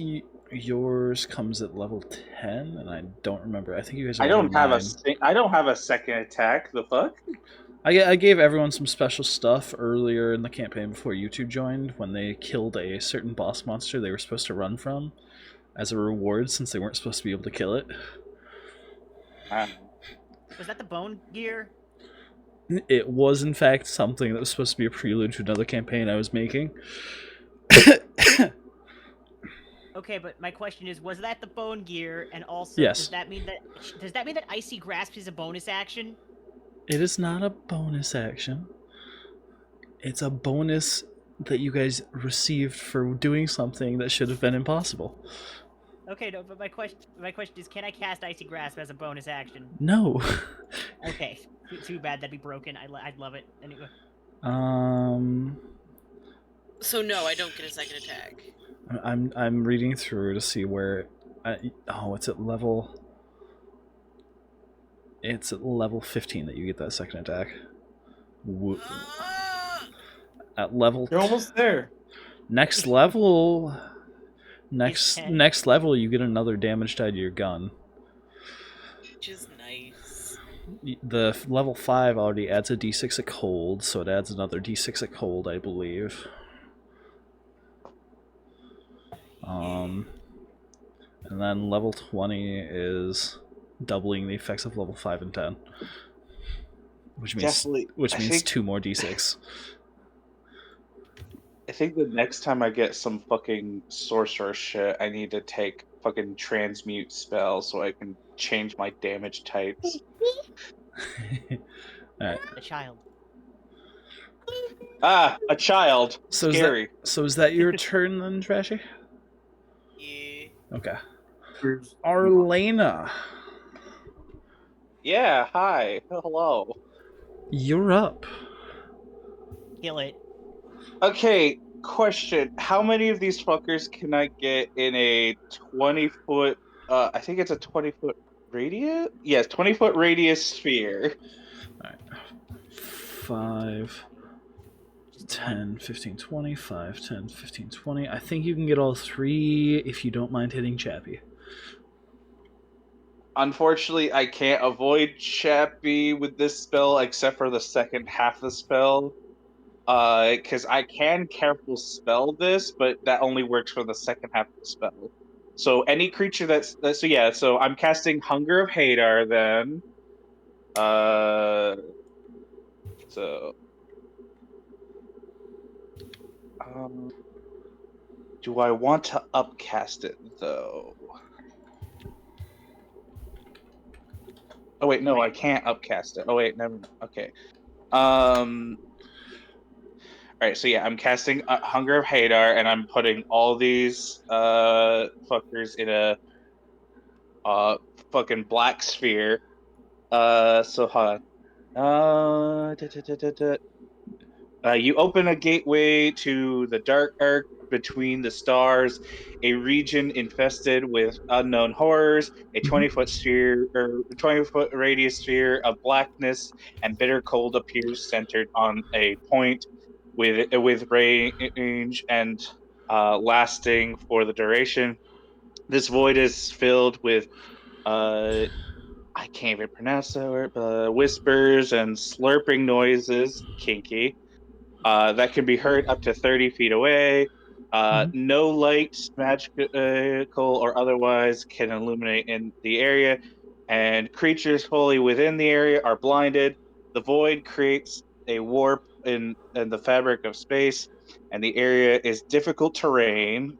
yours comes at level 10, and I don't remember. I think you guys are I don't have level 9. I don't have a second attack. The fuck? I gave everyone some special stuff earlier in the campaign before YouTube joined when they killed a certain boss monster they were supposed to run from as a reward since they weren't supposed to be able to kill it. Was that the bone gear? It was, in fact, something that was supposed to be a prelude to another campaign I was making. Okay, but my question is, was that the bone gear? And also, Yes. does that mean that Icy Grasp is a bonus action? It is not a bonus action. It's a bonus that you guys received for doing something that should have been impossible. Okay, no, but my question is, can I cast Icy Grasp as a bonus action? No. Okay, too bad. That'd be broken. I'd love it anyway. So no, I don't get a second attack. I'm reading through to see where. It's at level. It's at level 15 that you get that second attack. At level. You're almost there. Next level. Is 10. Next level, you get another damage tied to your gun. Which is nice. The level 5 already adds a d6 of cold, so it adds another d6 of cold, I believe. And then level 20 is doubling the effects of level 5 and 10. Which means I think 2 more d6. I think the next time I get some fucking sorcerer shit, I need to take fucking transmute spell so I can change my damage types. Alright. A child. Ah, a child. So Scary. is that your turn then, Trashy? Yeah. Okay. Arlena, Yeah, hi. Hello. you're up. Kill it. Okay, question. How many of these fuckers can I get in a 20-foot, I think it's a 20-foot radius? Yes, 20-foot radius sphere. Alright. 5. 10, 15, 20, 5, 10, 15, 20. I think you can get all 3 if you don't mind hitting Chappi. Unfortunately, I can't avoid Chappi with this spell except for the second half of the spell. Because I can careful spell this, but that only works for the second half of the spell. So any creature so I'm casting Hunger of Hadar then. Uh, so um, do I want to upcast it though? Oh wait, no, I can't upcast it. Oh wait, never. Okay. All right, so yeah, I'm casting Hunger of Hadar, and I'm putting all these fuckers in a fucking black sphere. So hold on. You open a gateway to the dark arc between the stars, a region infested with unknown horrors, a 20-foot sphere or 20-foot radius sphere of blackness and bitter cold appears centered on a point with range and lasting for the duration. This void is filled with I can't even pronounce that word, but whispers and slurping noises, kinky, that can be heard up to 30 feet away. No light, magical or otherwise, can illuminate in the area, and creatures fully within the area are blinded. The void creates a warp in the fabric of space, and the area is difficult terrain,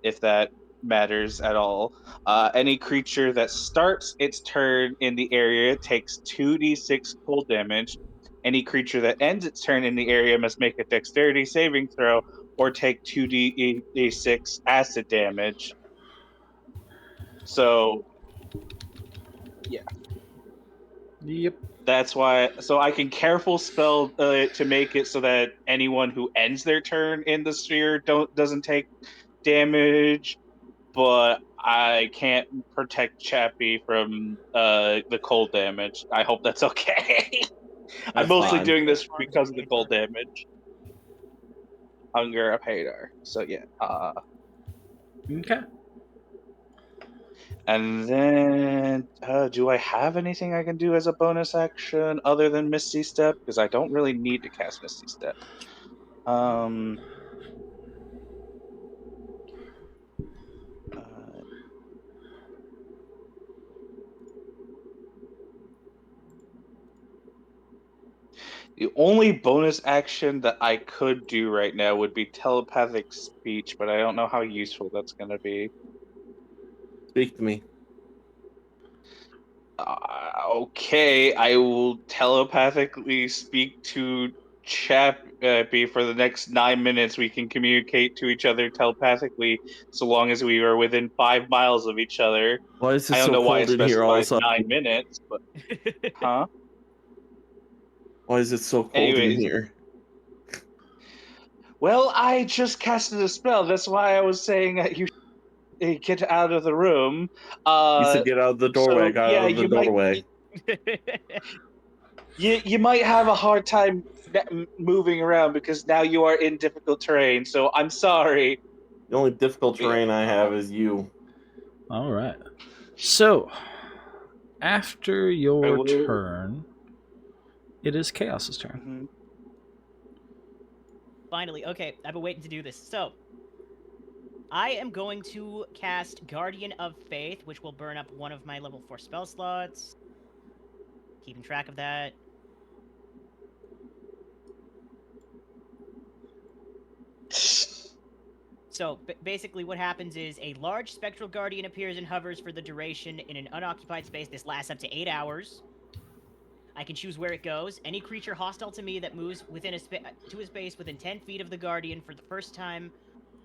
if that matters at all. Any creature that starts its turn in the area takes 2d6 cold damage. Any creature that ends its turn in the area must make a dexterity saving throw or take 2d6 acid damage. So, yeah, Yep. that's why. So I can careful spell to make it so that anyone who ends their turn in the sphere doesn't take damage, but I can't protect Chappie from the cold damage. I hope that's okay. I'm That's mostly fine. doing this because of the cold damage. Hunger of Hadar. So yeah. Okay. And then, do I have anything I can do as a bonus action other than Misty Step? Because I don't really need to cast Misty Step. Um, uh, the only bonus action that I could do right now would be telepathic speech, but I don't know how useful that's going to be. Speak to me. Okay, I will telepathically speak to Chappie for the next 9 minutes. We can communicate to each other telepathically so long as we are within 5 miles of each other. Why is it I don't so know why it cold in here all of a specifies sudden? 9 minutes, but huh? Why is it so cold in Anyways, here? well, I just casted a spell. That's why I was saying that you should get out of the room. You said get out of the doorway. I So got yeah, out of the doorway. you might have a hard time moving around because now you are in difficult terrain. So I'm sorry. The only difficult Yeah, terrain I have is you. All right. So, after I your will. turn, it is Chaos's turn. Mhm. Finally, okay, I've been waiting to do this. So, I am going to cast Guardian of Faith, which will burn up one of my level 4 spell slots. Keeping track of that. So, basically what happens is a large spectral guardian appears and hovers for the duration in an unoccupied space. This lasts up to 8 hours. I can choose where it goes. Any creature hostile to me that moves within to a space within 10 feet of the guardian for the first time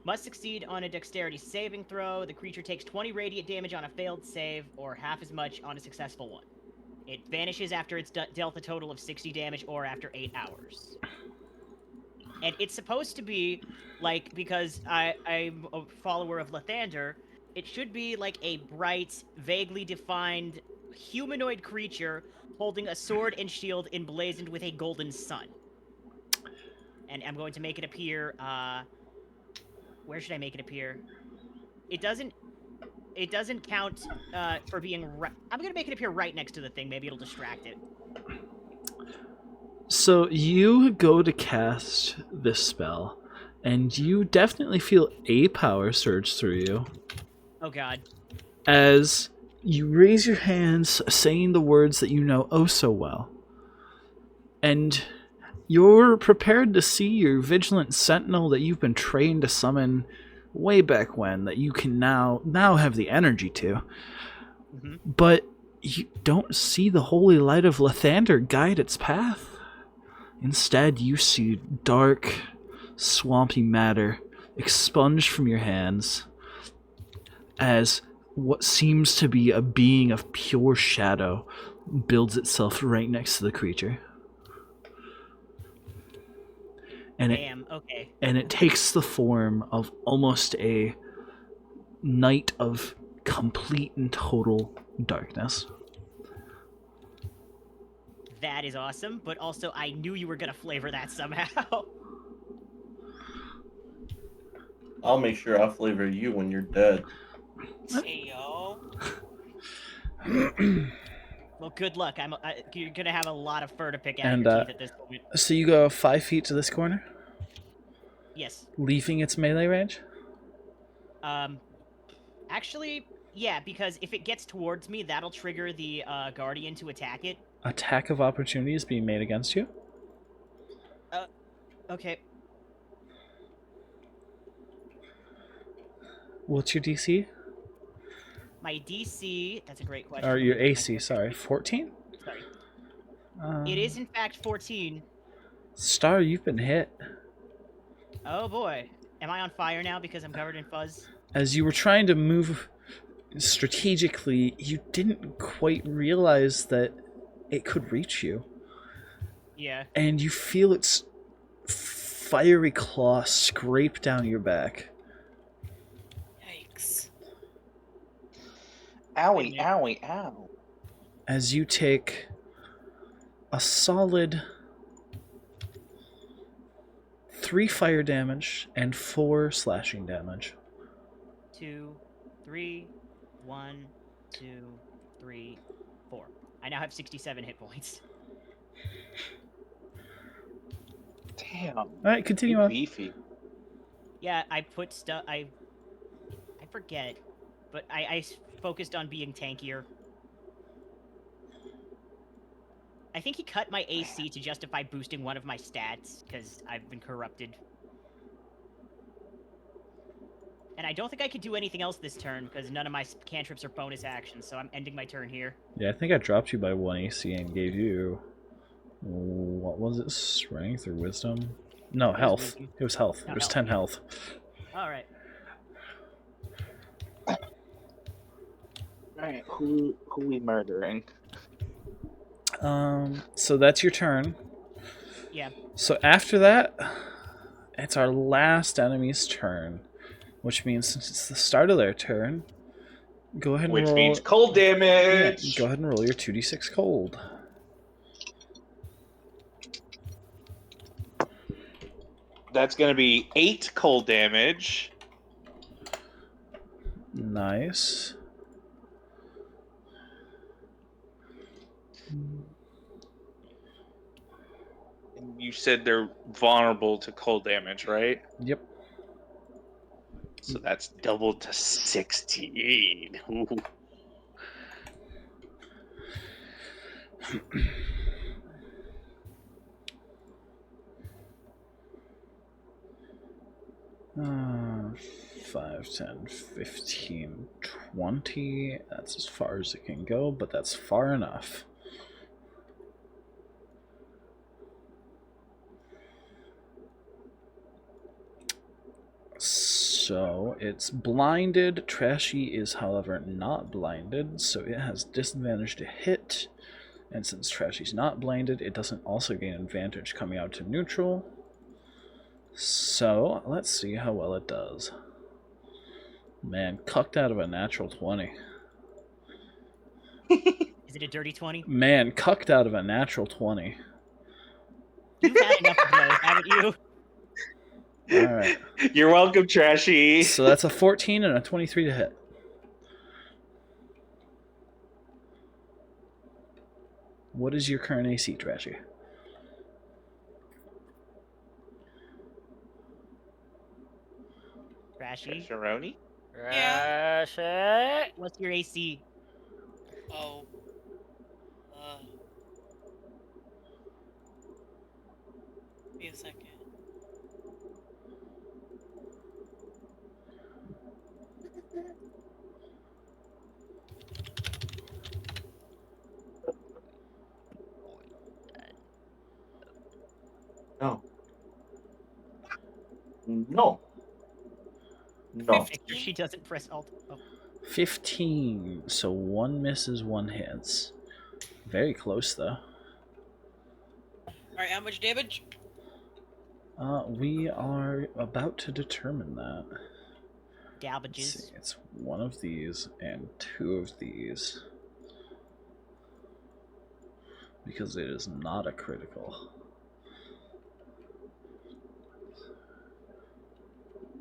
must succeed on a dexterity saving throw. The creature takes 20 radiant damage on a failed save, or half as much on a successful one. It vanishes after it's dealt a total of 60 damage or after 8 hours. And it's supposed to be, like, because I'm a follower of Lathander, it should be like a bright, vaguely defined humanoid creature holding a sword and shield emblazoned with a golden sun. and I'm going to make it appear. Where should I make it appear? It doesn't count for being. I'm gonna make it appear right next to the thing. Maybe it'll distract it. So you go to cast this spell, and you definitely feel a power surge through you Oh God. as you raise your hands, saying the words that you know oh so well. And you're prepared to see your vigilant sentinel that you've been trained to summon way back when, that you can now have the energy to. Mm-hmm. But you don't see the holy light of Lathander guide its path. Instead, you see dark, swampy matter expunged from your hands as what seems to be a being of pure shadow builds itself right next to the creature. And Damn. Okay. it takes the form of almost a night of complete and total darkness. That is awesome, but also I knew you were gonna flavor that somehow. I'll make sure I flavor you when you're dead. Hey, yo. Well, good luck. You're gonna have a lot of fur to pick out And, of your teeth at this point. So you go 5 feet to this corner, Yes. leaving its melee range? Actually, yeah, because if it gets towards me, that'll trigger the guardian to attack it. Attack of opportunity is being made against you. Okay. What's your DC? My DC. That's a great question. Or your AC, sorry. 14? Sorry. It is in fact 14. Star, you've been hit. Oh boy. Am I on fire now because I'm covered in fuzz? As you were trying to move strategically, you didn't quite realize that it could reach you. Yeah. And you feel its fiery claw scrape down your back. Yikes. Owie, owie, ow. As you take a solid 3 fire damage and 4 slashing damage. 2, 3, 1, 2, 3, 4. I now have 67 hit points. Damn. Alright, continue You on. beefy. Yeah, I put stuff. I forget, but I focused on being tankier. I think he cut my AC to justify boosting one of my stats because I've been corrupted. And I don't think I could do anything else this turn because none of my cantrips are bonus actions, so I'm ending my turn here. Yeah, I think I dropped you by 1 AC and gave you... What was it? Strength or wisdom? No, health. wisdom. It was health. No, It was health, 10 yeah. health. Alright. Alright, who we murdering? So that's your turn. Yeah. So after that, it's our last enemy's turn, which means since it's the start of their turn, go ahead and Which roll. means cold Yeah, damage. go ahead and roll your 2d6 cold. That's gonna be 8 cold damage. Nice. You said they're vulnerable to cold damage, right? Yep. So that's doubled to 16. Ooh. Uh, 5, 10, 15, 20. That's as far as it can go, but that's far enough. So it's blinded. Trashi is, however, not blinded, so it has disadvantage to hit. And since Trashi's not blinded, it doesn't also gain advantage coming out to neutral. So let's see how well it does. Man, cucked out of a natural 20. Is it a dirty 20? Man, cucked out of a natural 20. You've had enough of those, haven't you? Alright. You're welcome, Trashy. So that's a 14 and a 23 to hit. What is your current AC, Trashy? Trashy. Trasharoni? Yeah. Trashi. What's your AC? Oh. Give me a second. No. No. No. Make sure 15? she doesn't press alt. Oh. 15. So one misses, one hits. Very close, though. Alright, how much damage? We are about to determine that. Let's see, Dabbages. it's one of these and two of these. Because it is not a critical.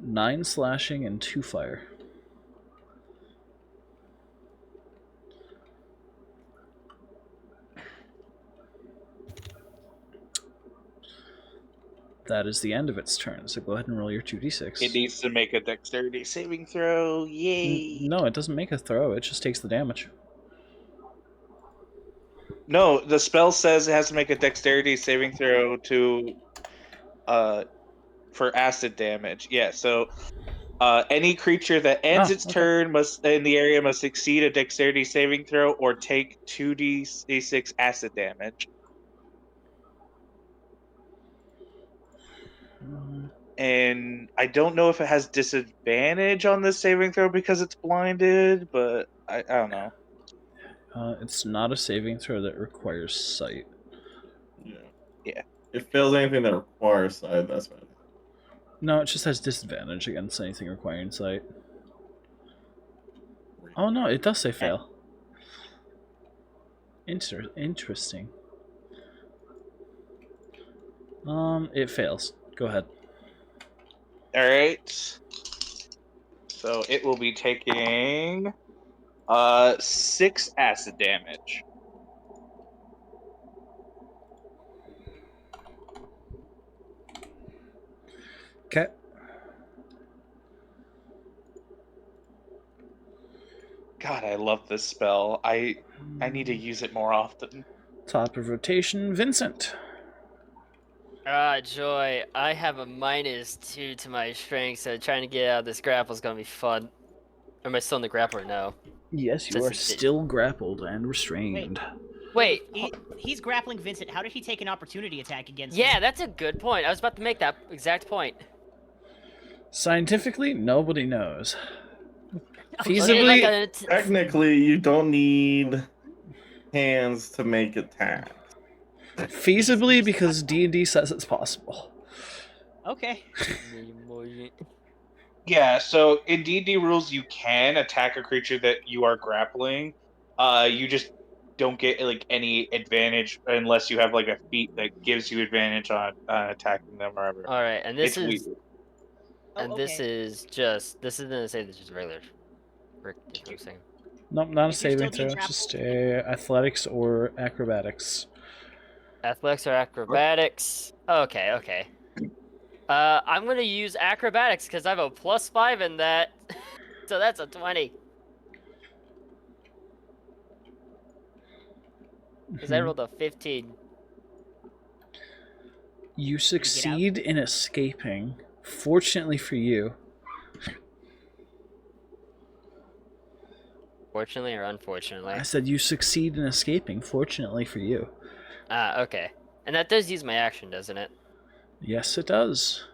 9 slashing and 2 fire. That is the end of its turn, so go ahead and roll your 2d6. It needs to make a dexterity saving throw. Yay! No, it doesn't make a throw, it just takes the damage. No, the spell says it has to make a dexterity saving throw to for acid damage. Yeah, so any creature that ends its okay. turn must in the area must succeed a dexterity saving throw or take 2d6 acid damage. And I don't know if it has disadvantage on this saving throw because it's blinded, but I don't know. It's not a saving throw that requires sight. Yeah. Yeah. If it fails anything that requires sight, that's fine. No, it just has disadvantage against anything requiring sight. Oh no, it does say fail. Interesting. It fails. Go ahead. All right. So it will be taking 6 acid damage. Okay. God, I love this spell. I need to use it more often. Top of rotation, Vincent. Ah, joy. I have a -2 to my strength, so trying to get out of this grapple is gonna be fun. Am I still in the grapple or no? Yes, you Says are he did. still grappled and restrained. Wait. He's grappling Vincent. How did he take an opportunity attack against Yeah, him? that's a good point. I was about to make that exact point. Scientifically, nobody knows. Was it Feasibly, like Technically, you don't need hands to make attacks. feasibly because D&D says it's possible. Okay. Yeah, so in D&D rules, you can attack a creature that you are grappling. You just don't get like any advantage unless you have like a feat that gives you advantage on attacking them or whatever. All right, and this It's is weird. and this is just this isn't to say this is regular. Frick, that's what I'm saying. Nope, not a If you're still saving being throw. Just grappled- athletics or acrobatics. Athletics or acrobatics? Okay, okay. I'm gonna use acrobatics because I have a +5 in that, so that's a 20. Because I rolled a 15. You succeed in escaping. Fortunately for you. Fortunately or unfortunately? I said you succeed in escaping. Fortunately for you. Ah, okay. And that does use my action, doesn't it? Yes, it does.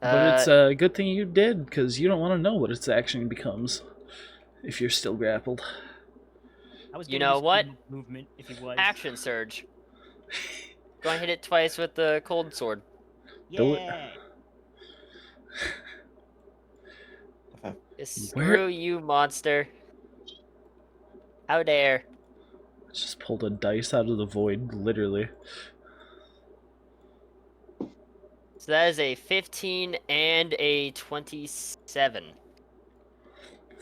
But it's a good thing you did, because you don't want to know what its action becomes if you're still grappled. I was You gonna know use what? movement if he was. Action surge. Go and hit it twice with the cold sword. Do it. Yeah. Screw you, monster. How dare. Just pulled a dice out of the void, literally. So that is a 15 and a 27.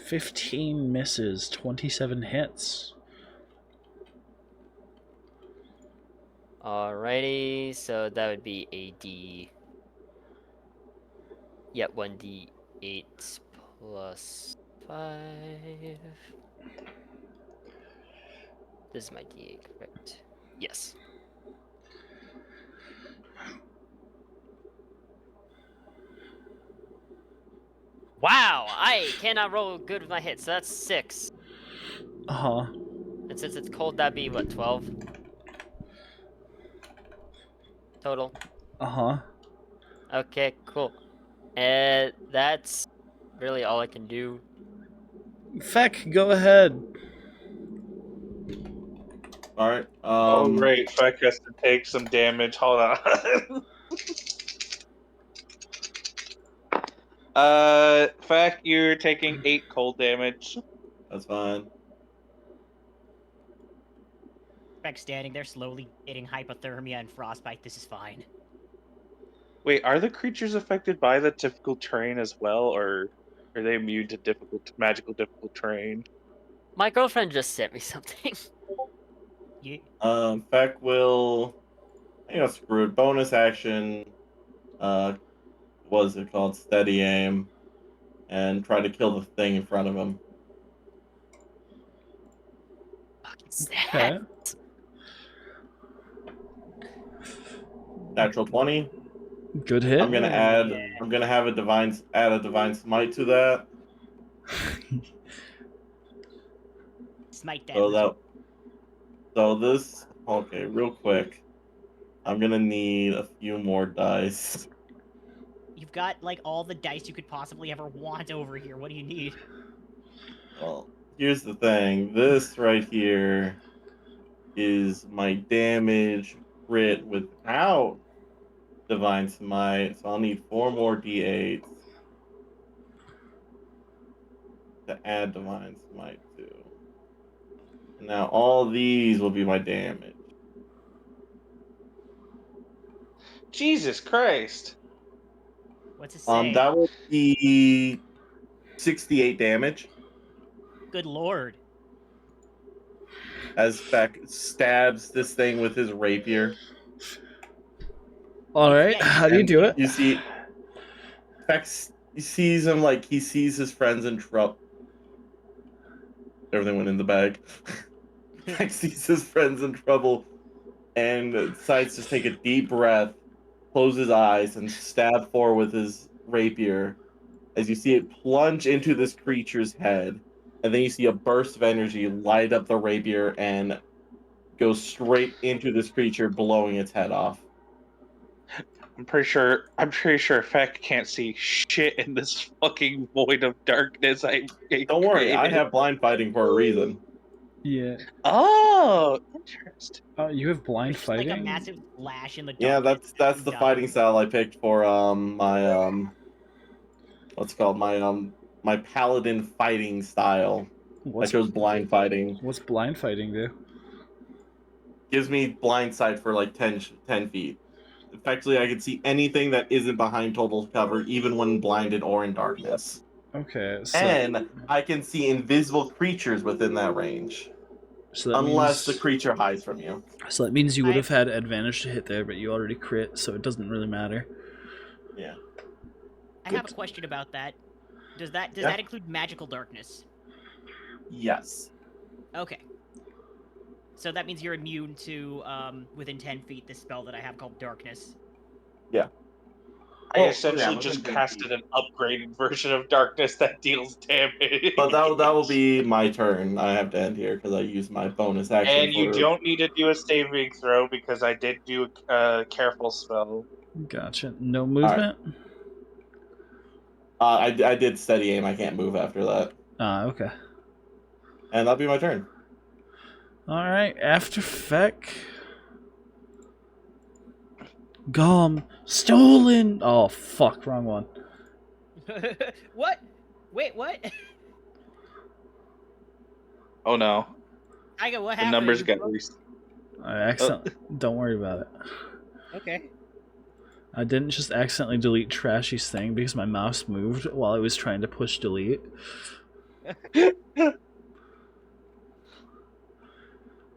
15 misses, 27 hits. Alrighty, so that would be a D. Yep, 1d8 plus 5. This is my d8, correct? Yes. Wow, I cannot roll good with my hits, so that's 6. Uh-huh. And since it's cold, that'd be what, 12 total? Uh-huh. Okay, cool. And that's really all I can do. Feck, go ahead. All right. Oh, great. Feck has to take some damage. Hold on. Feck, you're taking 8 cold damage. That's fine. Back standing there, slowly getting hypothermia and frostbite. This is fine. Wait, are the creatures affected by the difficult terrain as well, or are they immune to magical difficult terrain? My girlfriend just sent me something. Yeah. Feck will. I got screwed. Bonus action. What is it called? Steady aim, and try to kill the thing in front of him. Fucking sad. Okay. Natural 20. Good hit. I'm gonna Oh, add. yeah. I'm gonna have add a divine smite to that. Smite that. So lizard. this. Okay, real quick. I'm gonna need a few more dice. You've got like all the dice you could possibly ever want over here. What do you need? Well, here's the thing. This right here is my damage crit without divine smite. So I'll need 4 more d8s to add divine smite to. And now all these will be my damage. Jesus Christ. What's it say? That will be 68 damage Good lord. as Feck stabs this thing with his rapier. All right, Yeah, how do you And do it? you see, Feck sees him like he sees his friends in trouble. Everything went in the bag. Feck sees his friends in trouble and decides to take a deep breath, close his eyes, and stab forward with his rapier as you see it plunge into this creature's head. And then you see a burst of energy light up the rapier and go straight into this creature, blowing its head off. I'm pretty sure Feck can't see shit in this fucking void of darkness I Don't worry, I created. have blind fighting for a reason. Yeah. Oh, interesting. You have blind It's just like a fighting? massive flash in the Yeah, darkness. that's the fighting style I picked for my what's it called my paladin fighting style. I What's chose blind fighting. what's blind fighting do? Gives me blind sight for like 10 feet. Effectively, I can see anything that isn't behind total cover, even when blinded or in darkness. Okay, And I can see invisible creatures within that range, so that unless the means creature hides from you. so that means you would I- have had advantage to hit there, but you already crit, so it doesn't really matter. Yeah. I have a question about that. Does that Yeah. include magical darkness? Yes. Okay. So that means you're immune to within 10 feet this spell that I have called darkness. I Well, essentially yeah, just within 10 casted feet. an upgraded version of darkness that deals damage. But that will be my turn. I have to end here because I used my bonus action And you for. don't need to do a saving throw because I did do a careful spell. Gotcha. No movement? I did steady aim. I can't move after that, Ah, okay. and that'll be my turn. Alright, after Feck. Gum. Stolen! Oh, fuck, wrong one. What? Wait, what? Oh no, I go. What the happened? numbers You got broke- reset. I accidentally. Don't worry about it. Okay. I didn't just accidentally delete Trashy's thing because my mouse moved while I was trying to push delete.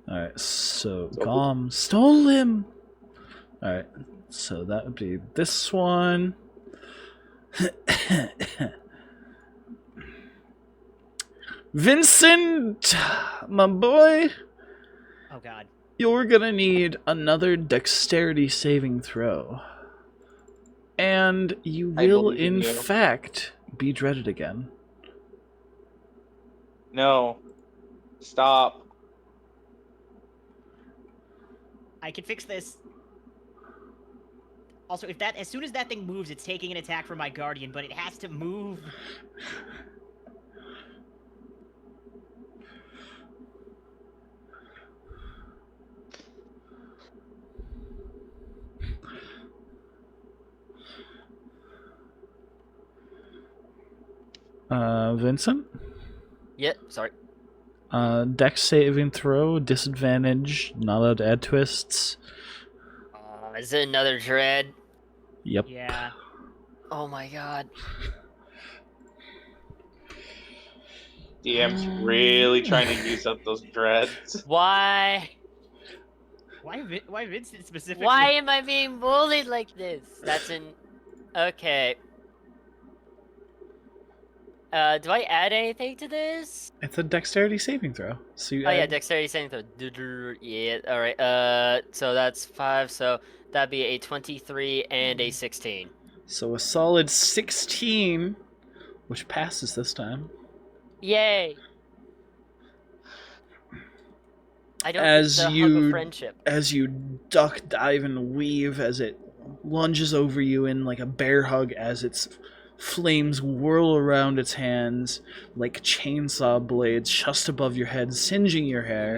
Alright, so Gom stole him! Alright, so that would be this one. Vincent, my boy, Oh god. you're gonna need another dexterity saving throw. And you I will, believe in in you. fact, be dreaded again. No. Stop. I can fix this. Also, if that as soon as that thing moves, it's taking an attack from my guardian, but it has to move. Vincent? Yep, sorry. Dex saving throw, disadvantage, not allowed to add twists. Is it another dread? Yep. Yeah. Oh my god. DM's really trying to use up those dreads. Why? Why Vincent specifically? Why am I being bullied like this? That's an... Okay. Do I add anything to this? It's a dexterity saving throw. So you Oh yeah, add- dexterity saving throw. Yeah, alright. So that's 5, so that'd be a 23 and a 16. So a solid 16, which passes this time. Yay! I don't As get the hug you- of friendship. As you duck, dive, and weave as it lunges over you in like a bear hug as its flames whirl around its hands like chainsaw blades just above your head, singeing your hair.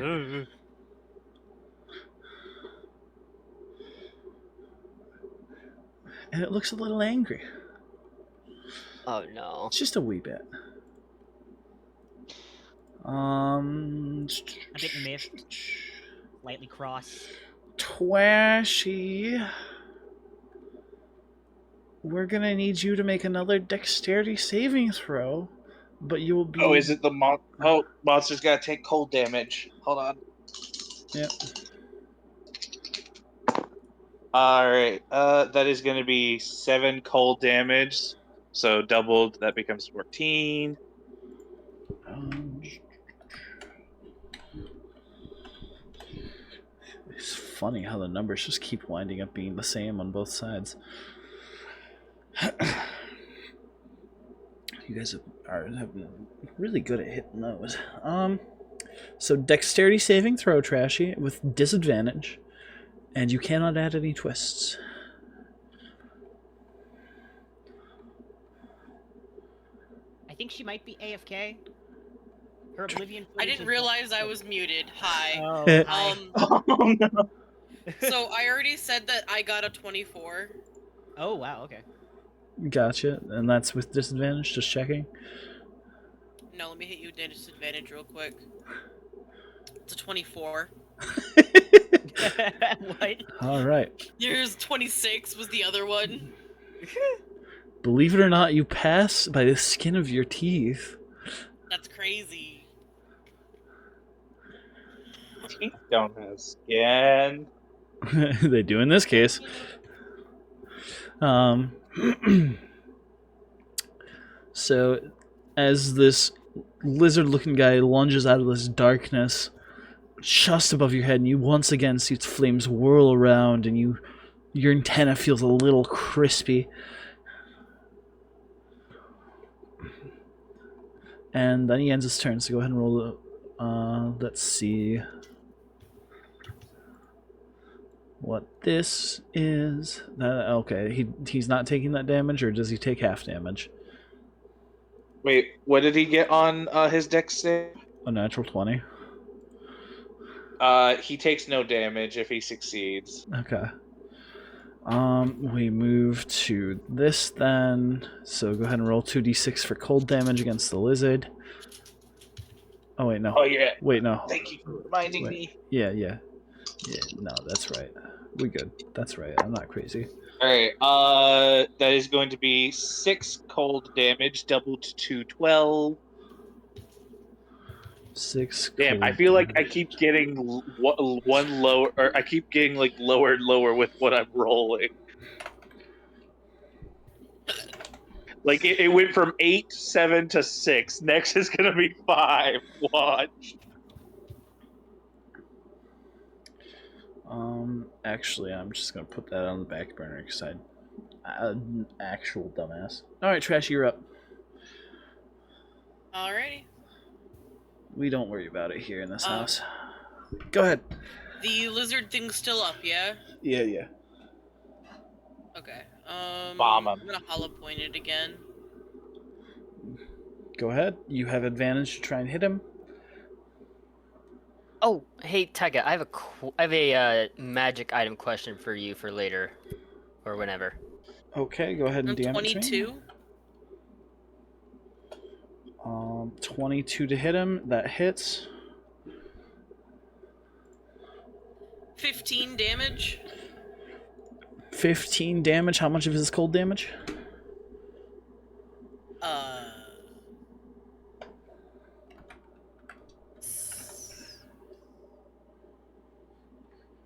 And it looks a little angry. Oh no. Just a wee bit. A bit miffed. Lightly cross. Twashy. We're gonna need you to make another dexterity saving throw, but you will be. Oh, is it the monster's gotta take cold damage. Hold on. Yep. Alright, that is gonna be 7 cold damage. So doubled, that becomes 14. It's funny how the numbers just keep winding up being the same on both sides. You guys have been really good at hitting those. So dexterity saving throw, Trashy, with disadvantage, and you cannot add any twists. I think she might be AFK. Her oblivion. I didn't realize I was muted. Hi. Oh, hi. Oh no. So I already said that I got a 24. Oh wow. Okay. Gotcha, and that's with disadvantage, just checking. No, let me hit you with disadvantage real quick. It's a 24. What? Alright. There's 26 was the other one. Believe it or not, you pass by the skin of your teeth. That's crazy. Teeth don't have skin. They do in this case. So, as this lizard-looking guy lunges out of this darkness just above your head, and you once again see its flames whirl around, and your antenna feels a little crispy. And then he ends his turn, so go ahead and roll the... let's see what this is. Okay, he's not taking that damage, or does he take half damage? Wait, what did he get on his dex save? A natural 20. He takes no damage if he succeeds. Okay. We move to this then. So go ahead and roll 2d6 for cold damage against the lizard. Oh wait, no. Oh yeah. Wait, no. Thank you for reminding Wait. me. Yeah. Yeah, no, that's right. We good. That's right. I'm not crazy. All right. That is going to be 6 cold damage, doubled to 12. 6 Damn, I cold feel like I damage. keep getting one lower, or I keep getting like lower and lower with what I'm rolling. Like it went from 8, 7 to 6. Next is gonna be 5. Watch. Actually, I'm just gonna put that on the back burner because I'm an actual dumbass. All right, Trash, you're up. Alrighty. We don't worry about it here in this Um, house. Go ahead. The lizard thing's still up, yeah? Yeah. Okay. Bomb I'm 'em. gonna hollow point it again. Go ahead. You have advantage to try and hit him. Oh, hey Taiga, I have a magic item question for you for later, or whenever. Okay, go ahead and I'm DM it to me. 22. 22 to hit him. That hits. 15 damage. 15 damage. How much of his cold damage? Uh.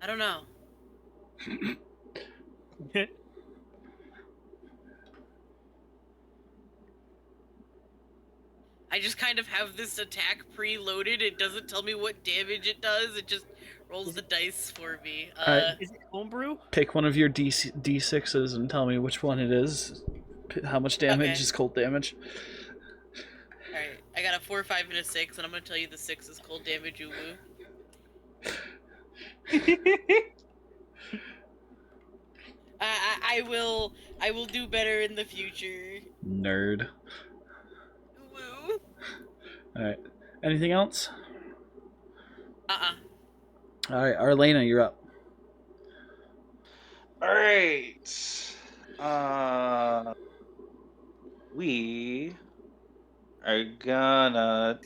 I don't know. I just kind of have this attack preloaded. It doesn't tell me what damage it does. It just rolls the dice for me. Alright. Is it homebrew? Pick one of your D6s and tell me which one it is. How much damage Okay. is cold damage? Alright, I got a 4, 5, and a 6, and I'm gonna tell you the 6 is cold damage, uwu. I will do better in the future. Nerd. Uwu. Alright. Anything else? Alright, Arlena, you're up. All right. We are gonna.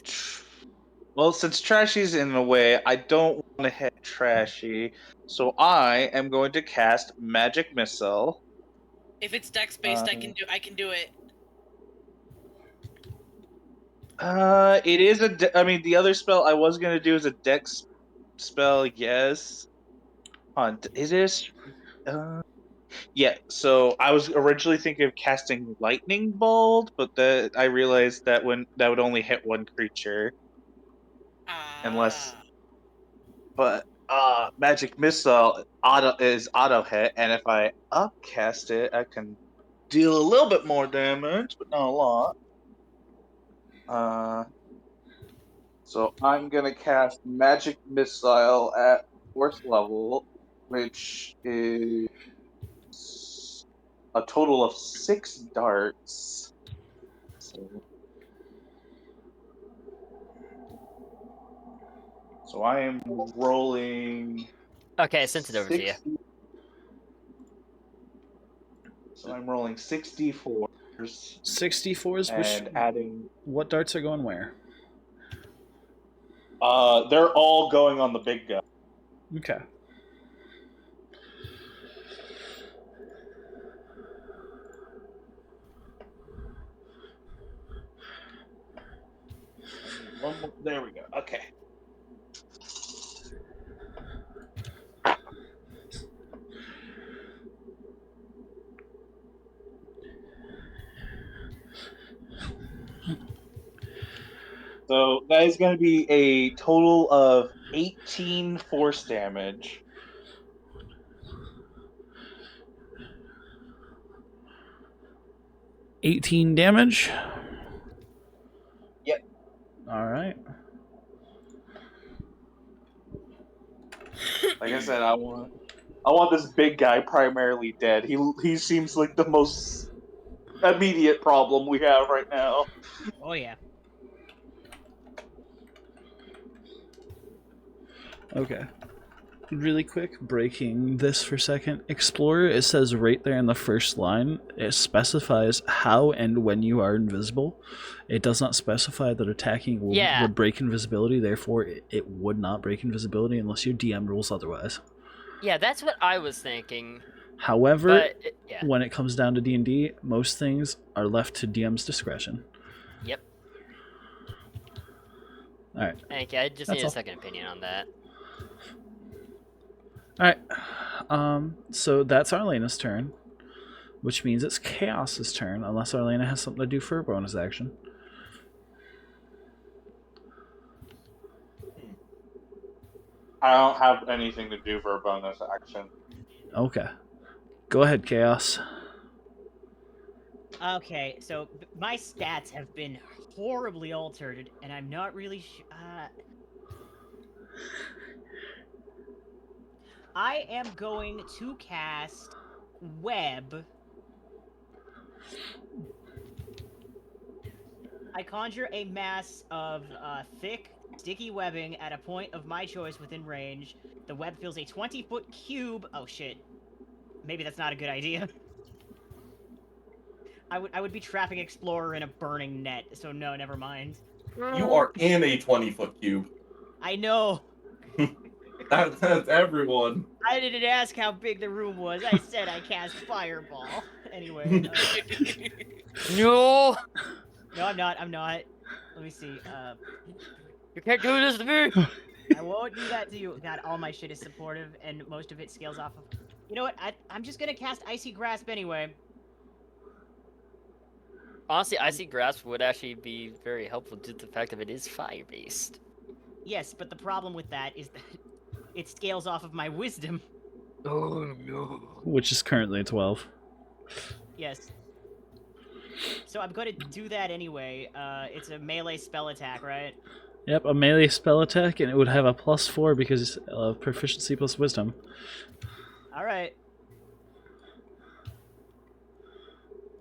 Well, since Trashy's in the way, I don't want to hit Trashy, so I am going to cast Magic Missile. If it's dex based, I can do it. It is a. I mean, the other spell I was gonna do is a Dex spell. Yes. It is. Yeah. So I was originally thinking of casting Lightning Bolt, but I realized that that would only hit one creature, unless. But Magic Missile is auto hit, and if I upcast it, I can deal a little bit more damage, but not a lot. So I'm gonna cast Magic Missile at 4th level, which is a total of 6 darts. So I am rolling. Okay, I sent it over to you. So I'm rolling 64s 64s. and adding. What darts are going where? They're all going on the big guy. Okay. There we go. Okay. So that is going to be a total of 18 force damage. 18 damage. Yep. All right. Like I said, I want this big guy primarily dead. He seems like the most immediate problem we have right now. Oh yeah. Okay. really quick, breaking this for a second. Explorer, it says right there in the first line, it specifies how and when you are invisible. It does not specify that attacking would break invisibility, therefore it would not break invisibility unless your DM rules otherwise. Yeah, that's what I was thinking. However, Yeah. when it comes down to D&D, most things are left to DM's discretion. Yep. Alright. Thank you. I just need a second opinion on that. Alright. So that's Arlena's turn, which means it's Chaos's turn, unless Arlena has something to do for a bonus action. I don't have anything to do for a bonus action. Okay. Go ahead, Chaos. Okay, so my stats have been horribly altered, and I'm not really sure. I am going to cast Web. I conjure a mass of thick, sticky webbing at a point of my choice within range. The web fills a 20-foot cube. Oh shit. Maybe that's not a good idea. I would be trapping Explorer in a burning net, so no, never mind. You are in a 20-foot cube. I know. That's everyone. I didn't ask how big the room was. I said I cast Fireball. Anyway. No! No, I'm not. Let me see. You can't do this to me! I won't do that to you. God, all my shit is supportive, and most of it scales off of... You know what? I'm just gonna cast Icy Grasp anyway. Honestly, Icy Grasp would actually be very helpful due to the fact that it is fire-based. Yes, but the problem with that is that it scales off of my wisdom. Oh, no. Which is currently 12. Yes. So I'm gonna do that anyway. It's a melee spell attack, right? Yep, a melee spell attack, and it would have a +4 because of proficiency plus wisdom. Alright.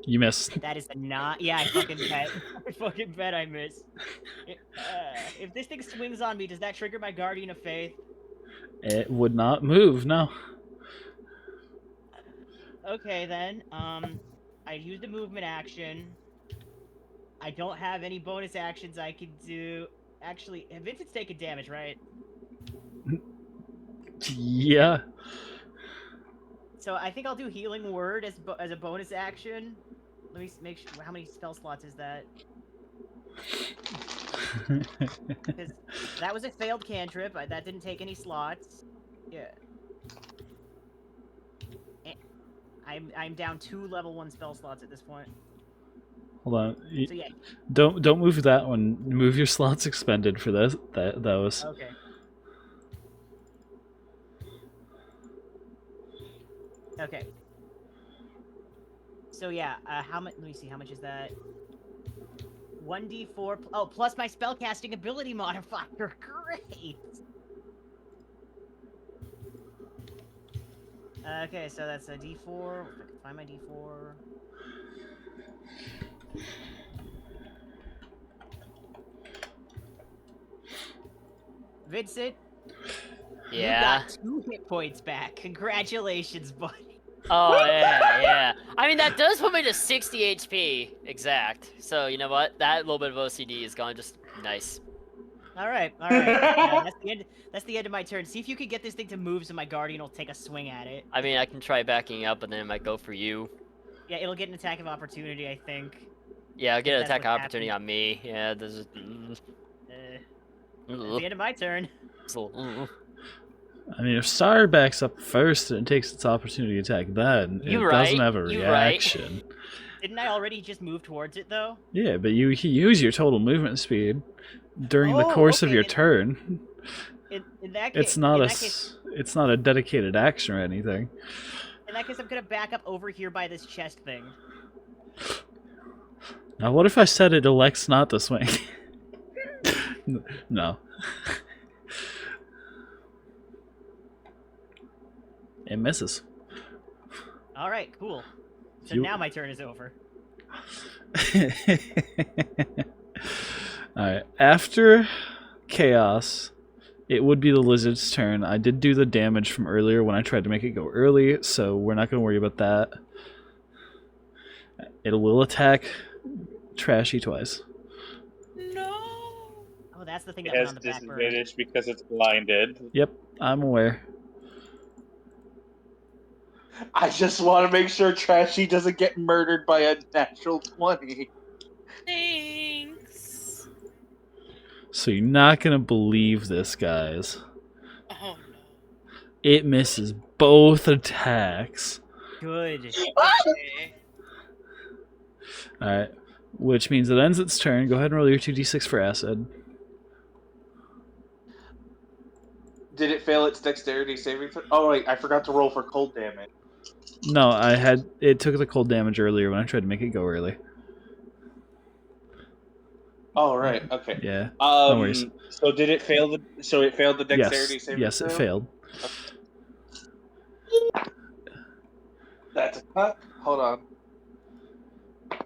You missed. That is a not. Yeah, I fucking bet. I fucking bet I miss. If this thing swings on me, does that trigger my Guardian of Faith? It would not move, no. Okay then. I used a movement action. I don't have any bonus actions I can do. Actually, Vincent's taking damage, right? Yeah. So I think I'll do Healing Word as a bonus action. Let me make sure. How many spell slots is that? Because that was a failed cantrip. That didn't take any slots. Yeah. I'm down 2 level 1 spell slots at this point. Hold on. So yeah. Don't move that one. Move your slots expended for those. Okay. Okay. So yeah, how much? Let me see. How much is that? 1d4. Oh, plus my spellcasting ability modifier. Great. Okay, so that's a d4. If I can find my d4. Vincent. Yeah. You got 2 hit points back. Congratulations, buddy. Oh, yeah. I mean, that does put me to 60 HP exact. So, you know what? That little bit of OCD is gone just nice. Alright. That's the end of my turn. See if you can get this thing to move so my Guardian will take a swing at it. I mean, I can try backing up, but then it might go for you. Yeah, it'll get an attack of opportunity, I think. Yeah, I'll get an That's attack of what opportunity happened. on me. Yeah, this is... That's the end of my turn. I mean, if Star backs up first and it takes its opportunity to attack then, it doesn't have a reaction. Right. Didn't I already just move towards it, though? Yeah, but you use your total movement speed during the course of your turn. In that case, It's not a dedicated action or anything. in that case, I'm gonna back up over here by this chest thing. Now, what if I said it elects not to swing? No. It misses. Alright, cool. So You- now my turn is over. Alright, after Chaos, It would be the lizard's turn. I did do the damage from earlier when I tried to make it go early, so we're not going to worry about that. It will attack Trashy twice. No. Oh, that's the thing It that went has on the back burner. disadvantage because it's blinded. Yep, I'm aware. I just want to make sure Trashy doesn't get murdered by a natural 20. Thanks. So you're not going to believe this, guys. Oh no. It misses both attacks. Good. Okay. Alright, which means it ends its turn. Go ahead and roll your 2d6 for acid. Did it fail its dexterity saving throw? Oh wait, I forgot to roll for cold damage. No, it took the cold damage earlier when I tried to make it go early. Oh right, okay. Yeah. No worries. So did it fail the? So it failed the dexterity saving Yes, throw. it failed. That's a cut. Hold on. All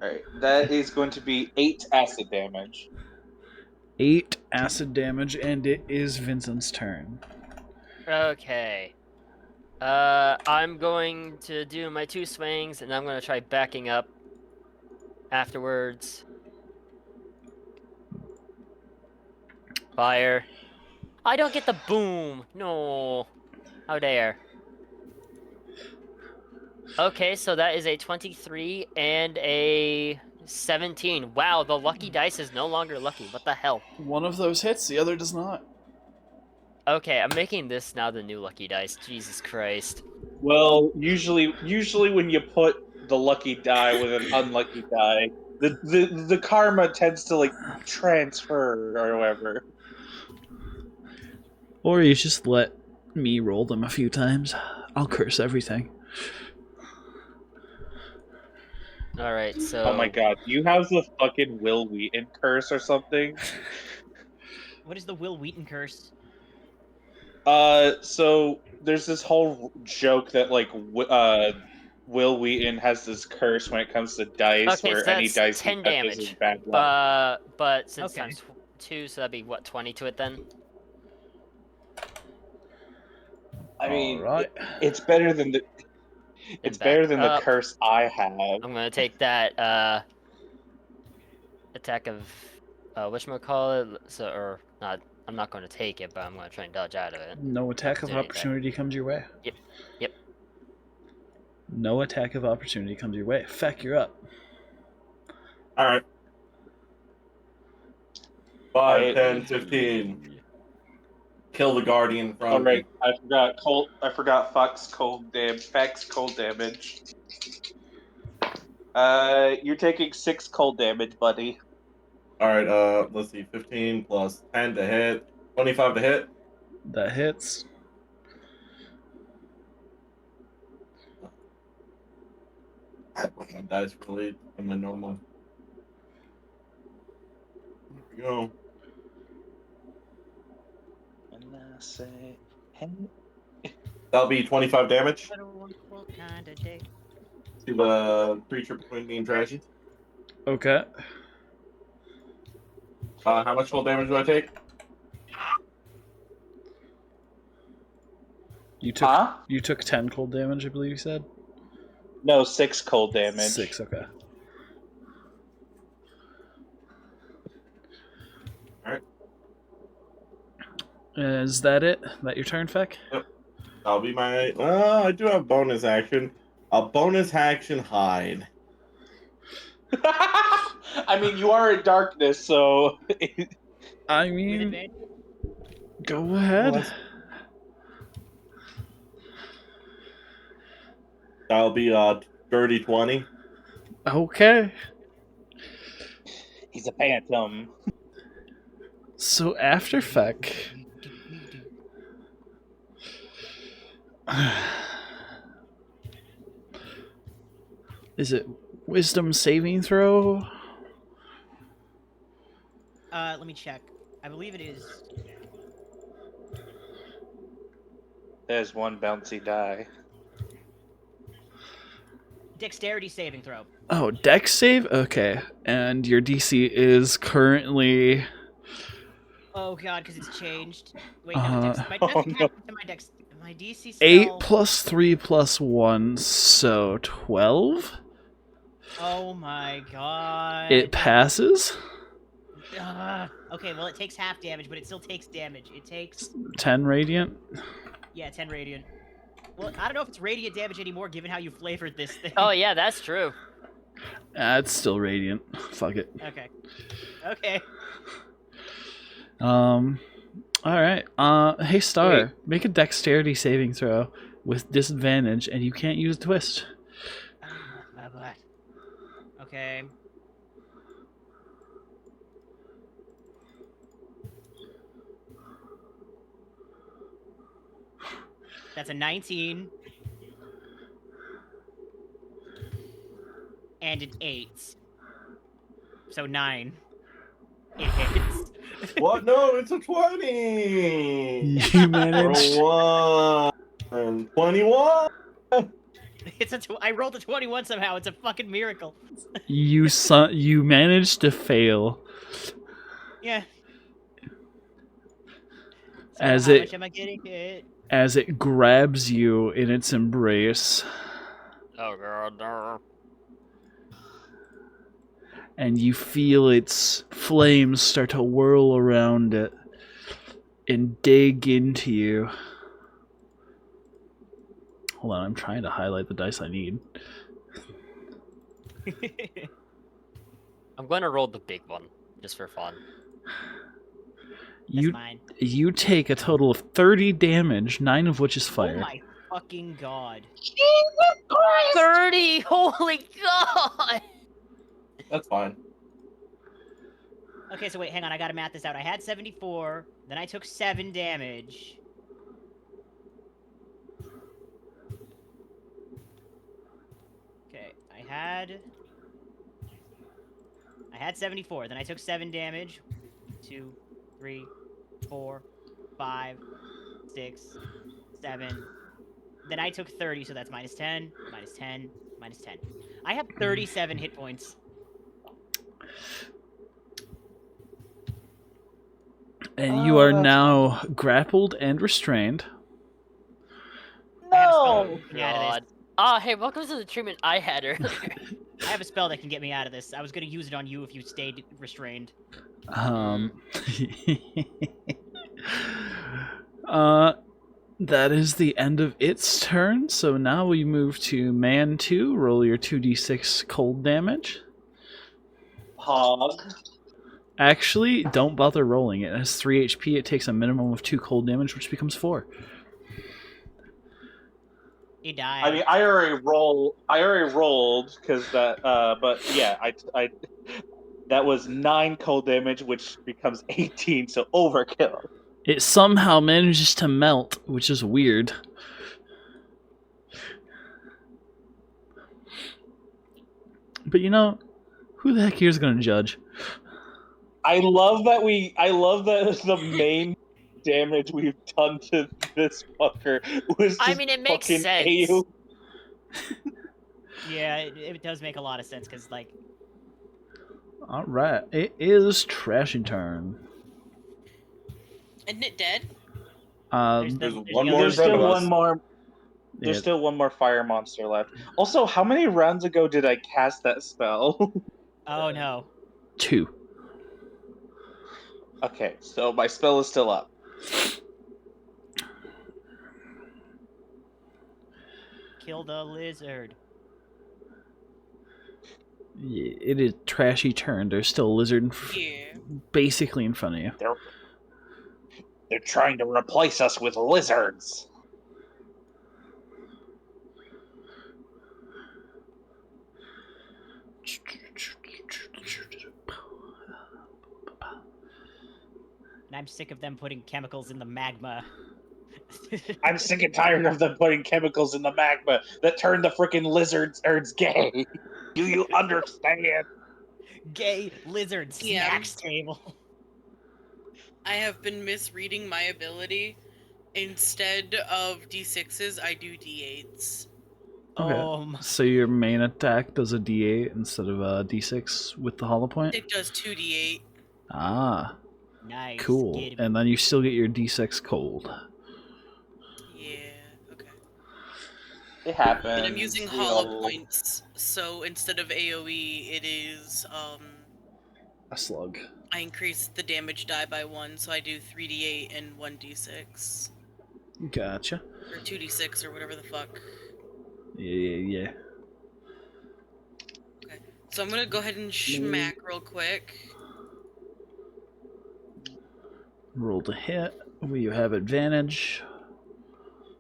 right, that is going to be 8 acid damage. 8 acid damage, and it is Vincent's turn. Okay. I'm going to do my 2 swings, and I'm going to try backing up afterwards. Fire. I don't get the boom. No. How dare. Okay, so that is a 23 and a 17. Wow, the lucky dice is no longer lucky. What the hell? One of those hits, the other does not. Okay, I'm making this now the new lucky dice. Jesus Christ. Well, usually when you put the lucky die with an unlucky die, the karma tends to like transfer or whatever. Or you just let me roll them a few times. I'll curse everything. Alright, so... Oh my god, do you have the fucking Will Wheaton curse or something? What is the Will Wheaton curse? So there's this whole joke that like Will Wheaton has this curse when it comes to dice, Okay, where so any that's dice he 10 touches is damage. bad luck. But since Okay. times 2, so that'd be what, 20 to it then? I mean, Alright. it's better than the And better back than the up. curse I have. I'm gonna take that attack of whatchamacallit, so or not I'm not gonna take it, but I'm gonna try and dodge out of it. No attack of Opportunity opportunity comes your way. Yep. No attack of opportunity comes your way. Feck, you're up. All right. 5, Alright. 10, 15. Kill the guardian in front Oh of right, me. I forgot Feck's cold damage. You're taking 6 cold damage, buddy. All right. Let's see. 15 plus 10 to hit. 25 to hit. That hits. My dice really in my normal. Here we go. That'll be 25 damage What a wonderful kind of day. to the creature between me and Trashy. Okay. How much full damage do I take? You took 10 cold damage, I believe you said? No, 6 cold damage. 6, okay. Alright. Is that it? That your turn, Feck? That'll be my. I do have bonus action. A bonus action hide. I mean, you are in darkness, so I With mean, advantage? go ahead. That'll be dirty 20. Okay. he's a phantom. So after Feck... Is it wisdom saving throw? Let me check. I believe it is. There's one bouncy die. Dexterity saving throw. Oh, dex save? Okay. And your DC is currently Oh god, because it's changed. Wait, no, Uh, dex. That's Oh, what no. happened to my dex. My DC 8 spell. plus 3 plus 1, so 12. Oh my god. It passes. Okay, well it takes half damage, but it still takes damage. It takes 10 radiant. 10 radiant. Well, I don't know if it's radiant damage anymore, given how you flavored this thing. Oh yeah, that's true. It's still radiant. Fuck it. Okay. Okay. Alright. Hey Star, make a dexterity saving throw with disadvantage, and you can't use twist. Okay. That's a 19. And an 8. So 9. It hits. What? No, it's a 20. You managed. For 1. 21. I rolled a 21 somehow. It's a fucking miracle. You managed to fail. Yeah. So As how it- much am I getting hit? As it grabs you in its embrace, Oh god, no. and you feel its flames start to whirl around it and dig into you. Hold on, I'm trying to highlight the dice I need. I'm gonna roll the big one just for fun. That's mine. You take a total of 30 damage, 9 of which is Oh fire. my fucking god. 30! Holy god! That's fine. Okay, so wait, hang on. I gotta math this out. I had 74, then I took 7 damage. Okay, I had 74, then I took 7 damage. 2, 3, 4, 5, 6, 7. Then I took 30, so that's minus 10, minus 10, minus 10. I have 37 hit points. And you are now grappled and restrained. I have a spell No! that can get me out of God. this. Ah, hey, welcome to the treatment I had earlier. I have a spell that can get me out of this. I was gonna use it on you if you stayed restrained. That is the end of its turn. So now we move to man 2. Roll your 2d6 cold damage. Hog. Actually, don't bother rolling it. It has 3 HP. It takes a minimum of 2 cold damage, which becomes 4. He died. I mean, I already rolled because that. But yeah, I that was 9 cold damage, which becomes 18. So overkill. It somehow manages to melt, which is weird. But you know, who the heck here is going to judge? I love that the main damage we've done to this fucker was just I mean, it makes fucking sense. AU. Yeah, it does make a lot of sense because, like, Alright, it is Trashy turn. Isn't it dead? there's, There's there's one the more other There's in front still of one us. more. There's Yeah, still one more fire monster left. Also, how many rounds ago did I cast that spell? Oh no. 2. Okay, so my spell is still up. Kill the lizard. Yeah, it is Trashy turn. There's still a lizard Yeah. basically in front of you. They're trying to replace us with lizards. And I'm sick of them putting chemicals in the magma. I'm sick and tired of them putting chemicals in the magma that turn the freaking lizards gay. Do you understand? Gay lizard Yeah. snacks table. I have been misreading my ability. Instead of d6s, I do d8s. Okay. So your main attack does a D8 instead of a D6 with the hollow point? It does 2d8. Ah. Nice. Cool. Get him. And then you still get your D6 cold. Yeah. Okay. It happens. And I'm using we hollow all- points, so instead of AoE, it is A slug. I increase the damage die by 1, so I do 3d8 and 1d6. Gotcha. Or 2d6 or whatever the fuck. Yeah. Okay. So I'm gonna go ahead and schmack real quick. Roll to hit. You have advantage.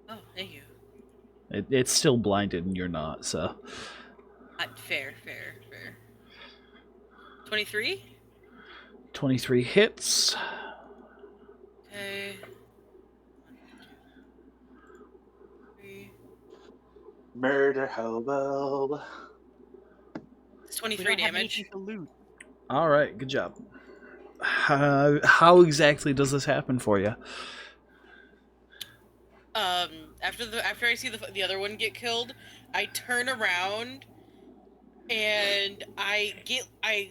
Oh, thank you. It's still blinded and you're not, so. Fair. 23? 23 hits. Okay. 1, 2, 3. Murder hobo. It's We 23 don't have damage. anything to loot. Alright, good job. How exactly does this happen for you? After I see the other one get killed, I turn around and I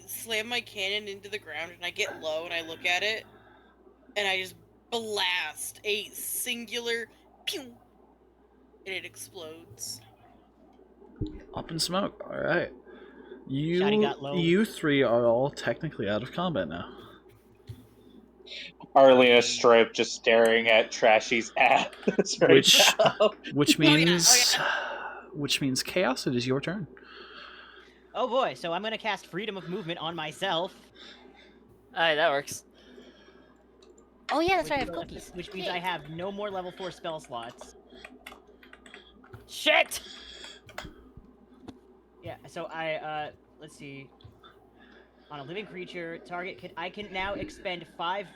slam my cannon into the ground and I get low and I look at it and I just blast a singular pew and it explodes. Up in smoke. Alright. Shotty got low. You three are all technically out of combat now. Arlena Stripe just staring at Trashy's ass right now. Which Oh, yeah. means which means Chaos, it is your turn. Oh boy, so I'm gonna cast Freedom of Movement on myself. Alright, that works. Oh yeah, that's right, I have which- cookies. Which means Yay. I have no more level 4 spell slots. Shit! Yeah, so let's see. On a living creature, I can now expend 5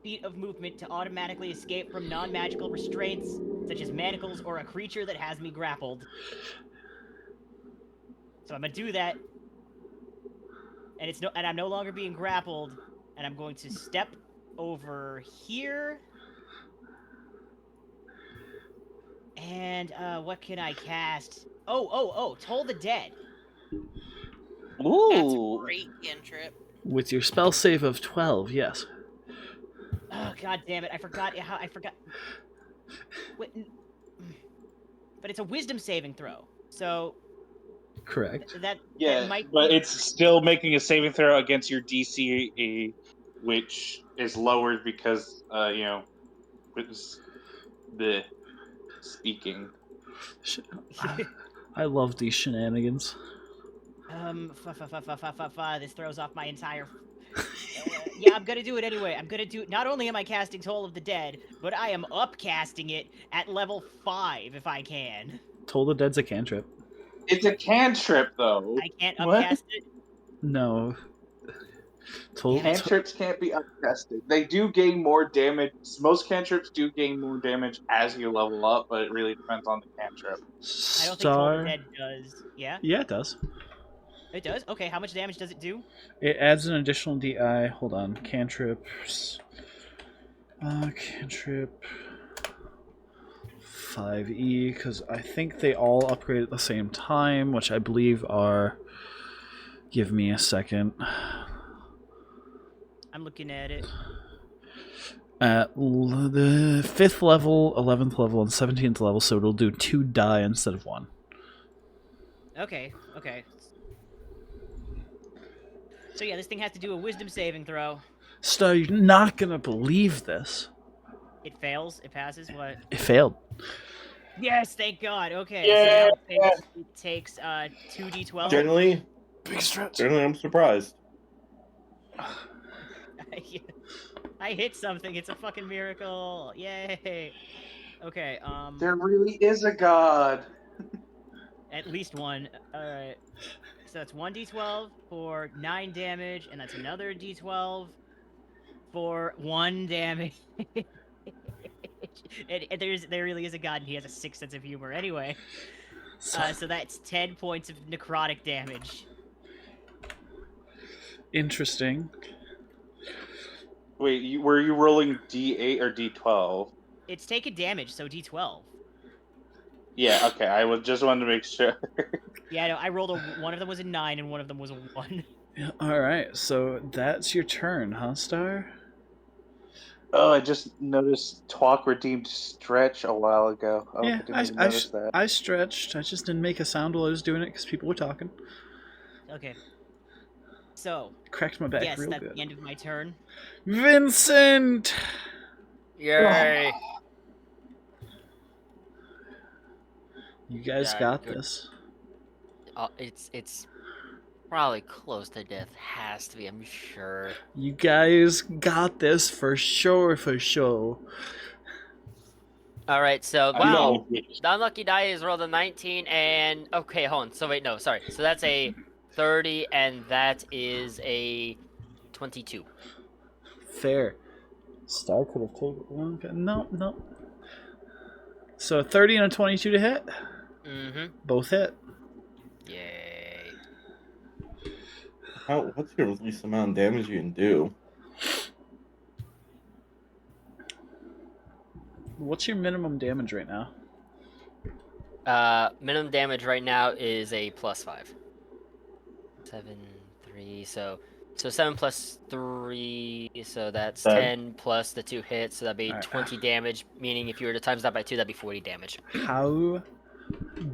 feet of movement to automatically escape from non-magical restraints, such as manacles or a creature that has me grappled. So I'm gonna do that, and I'm no longer being grappled, and I'm going to step over here. And what can I cast? Oh, Toll the Dead. That's a Ooh. great cantrip. With your spell save of 12, yes. Oh god damn it! I forgot. Wait, but it's a Wisdom saving throw, so Correct. that might. But it's still making a saving throw against your DC, which is lowered because it's the speaking. I love these shenanigans. This throws off my entire. Yeah, I'm gonna do it anyway. Not only am I casting Toll of the Dead, but I am upcasting it at level 5 if I can. Toll the Dead's a cantrip. It's a cantrip, though. I can't What? upcast it. No. Toll, Cantrips can't be upcasted. They do gain more damage. Most cantrips do gain more damage as you level up, but it really depends on the cantrip. I don't think Toll the Dead does. Yeah? Yeah, it does. It does? Okay, how much damage does it do? It adds an additional DI. Hold on. Cantrips. Cantrip. 5e, because I think they all upgrade at the same time, which I believe are... Give me a second. I'm looking at it. At the 5th level, 11th level, and 17th level, so it'll do 2 die instead of 1. Okay. So yeah, this thing has to do a Wisdom saving throw. So you're not gonna believe this. It fails. It passes. What? It failed. Yes, thank God. Okay. Yeah. So now it takes 2d12. Generally, Big stretch. I'm surprised. I hit something. It's a fucking miracle. Yay. Okay. There really is a god. At least one. All right. So that's 1d12 for 9 damage, and that's another d12 for 1 damage. and there really is a god, and he has a sick sense of humor. Anyway, so that's 10 points of necrotic damage. Interesting. Wait, were you rolling D8 or D12? It's taken damage, so d12. Yeah, okay. I was just wanted to make sure. Yeah, no, I rolled one of them was a 9 and one of them was a 1. Yeah, alright, so that's your turn, huh, Star? Oh, I just noticed Talk redeemed Stretch a while ago. Oh, Yeah, I didn't even notice that. I stretched. I just didn't make a sound while I was doing it because people were talking. Okay. So, Cracked my back yes, real that's good. the end of my turn. Vincent! Yay! You guys Yeah, got good. this. It's probably close to death. Has to be, I'm sure. You guys got this for sure, for sure. All right, so I wow, know. the unlucky die is rolled a 19, and okay, hold on. So wait, no, sorry. So that's a 30, and that is a 22. Fair. Star could have taken. No, no. So a 30 and a 22 to hit? Mm-hmm. Both hit. Yay. What's your least amount of damage you can do? What's your minimum damage right now? Minimum damage right now is a +5. 7, 3, so 7 plus 3, so that's 10 plus the 2 hits, so that'd be Alright. 20 damage, meaning if you were to times that by 2, that'd be 40 damage. How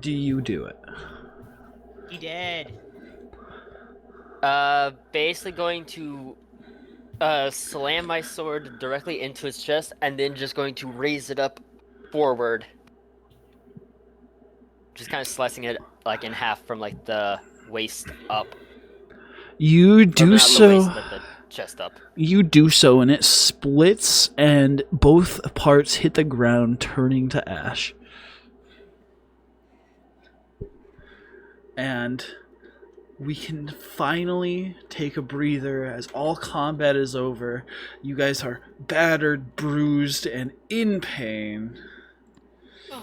do you do it? He dead. Basically going to slam my sword directly into his chest, and then just going to raise it up forward. Just kind of slicing it like in half from like the waist up. You Or do not so. the waist, but the chest up. You do so, and it splits, and both parts hit the ground, turning to ash. And we can finally take a breather as all combat is over. You guys are battered, bruised, and in pain.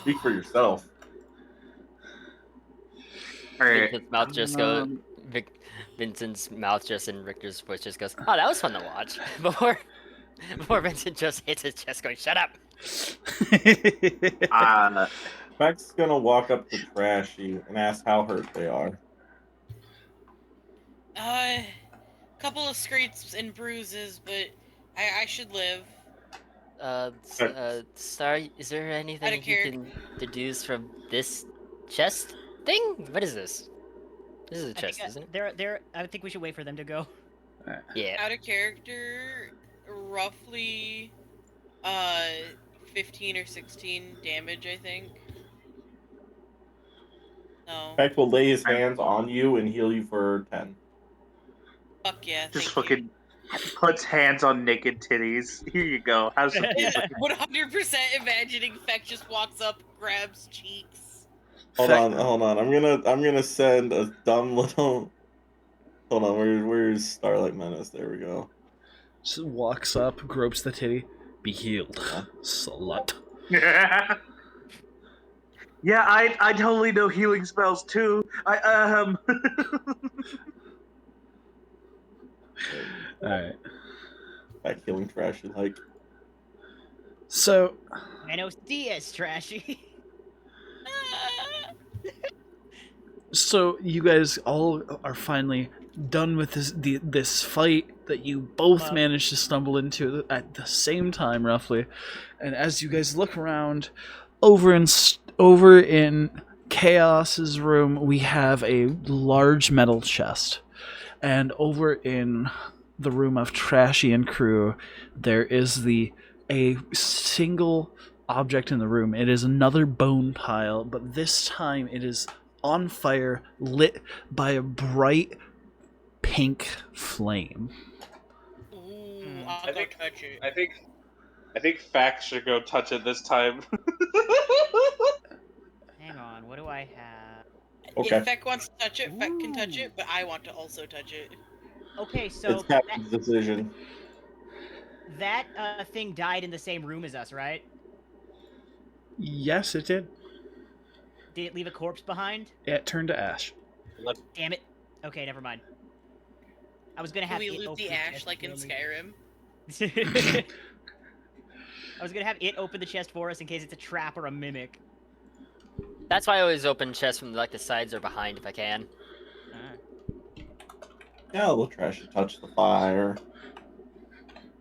Speak for yourself. Alright. Vincent's mouth just goes. Vincent's mouth just and Richter's voice just goes, "Oh, that was fun to watch." Before Vincent just hits his chest, going, "Shut up." Beck's gonna walk up to Trashy and ask how hurt they are. Couple of scrapes and bruises, but I should live. Star, is there anything Outta you can deduce from this chest thing? What is this? This is a chest, isn't it? I think we should wait for them to go. Yeah. Out of character, roughly 15 or 16 damage, I think. No. Beck will lay his hands on you and heal you for 10. Fuck yeah. Just thank you. fucking puts hands on naked titties. Here you go. How's some 100% imagining Feck just walks up, grabs cheeks. Hold on. I'm gonna send a dumb little. Hold on. Where's Starlight Menace? There we go. Just walks up, gropes the titty. Be healed, slut. Yeah, I totally know healing spells too. Alright. Back healing Trashy like. So, Menos Diaz, Trashy. so you guys all are finally done with this fight that you both managed to stumble into at the same time, roughly. And as you guys look around, over in Chaos's room, we have a large metal chest, and over in the room of Trashy and crew, there is a single object in the room. It is another bone pile, but this time it is on fire, lit by a bright pink flame. Ooh, I'll go touch it. I think Fax should go touch it this time. Hang on, what do I have? Okay. If Feck wants to touch it, Feck can touch it, but I want to also touch it. Okay, so It's Captain's decision. that thing died in the same room as us, right? Yes, it did. Did it leave a corpse behiid? It turned to ash. Damn it. Okay, never mind. I was gonna Can have we it loot open the the ash chest like in for me. Skyrim? I was gonna have it open the chest for us in case it's a trap or a mimic. That's why I always open chests from like the sides or behind if I can. Yeah, a little Trashy touch the fire.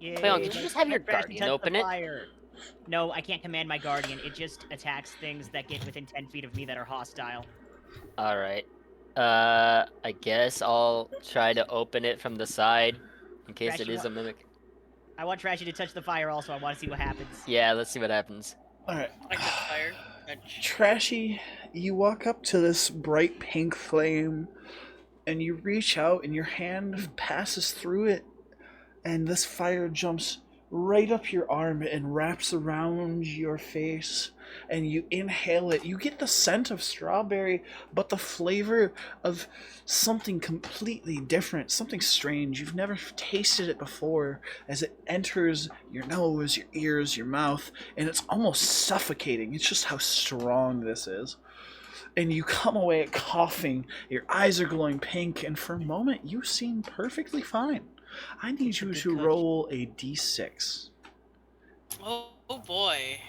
Yeah. Cleon, could you just have your Let Trashi guardian touch the open it? fire. No, I can't command my guardian. It just attacks things that get within 10 feet of me that are hostile. Alright. I guess I'll try to open it from the side in case Trash, it you is want- a mimic. I want Trashy to touch the fire also. I want to see what happens. Yeah, let's see what happens. Alright. I touch fire. Touch. Trashy, you walk up to this bright pink flame and you reach out and your hand passes through it and this fire jumps right up your arm and wraps around your face and you inhale it. You get the scent of strawberry, but the flavor of something completely different, something strange. You've never tasted it before as it enters your nose, your ears, your mouth, and it's almost suffocating. It's just how strong this is. And you come away coughing, your eyes are glowing pink, and for a moment you seem perfectly fine. I need you to roll a d6. Oh boy.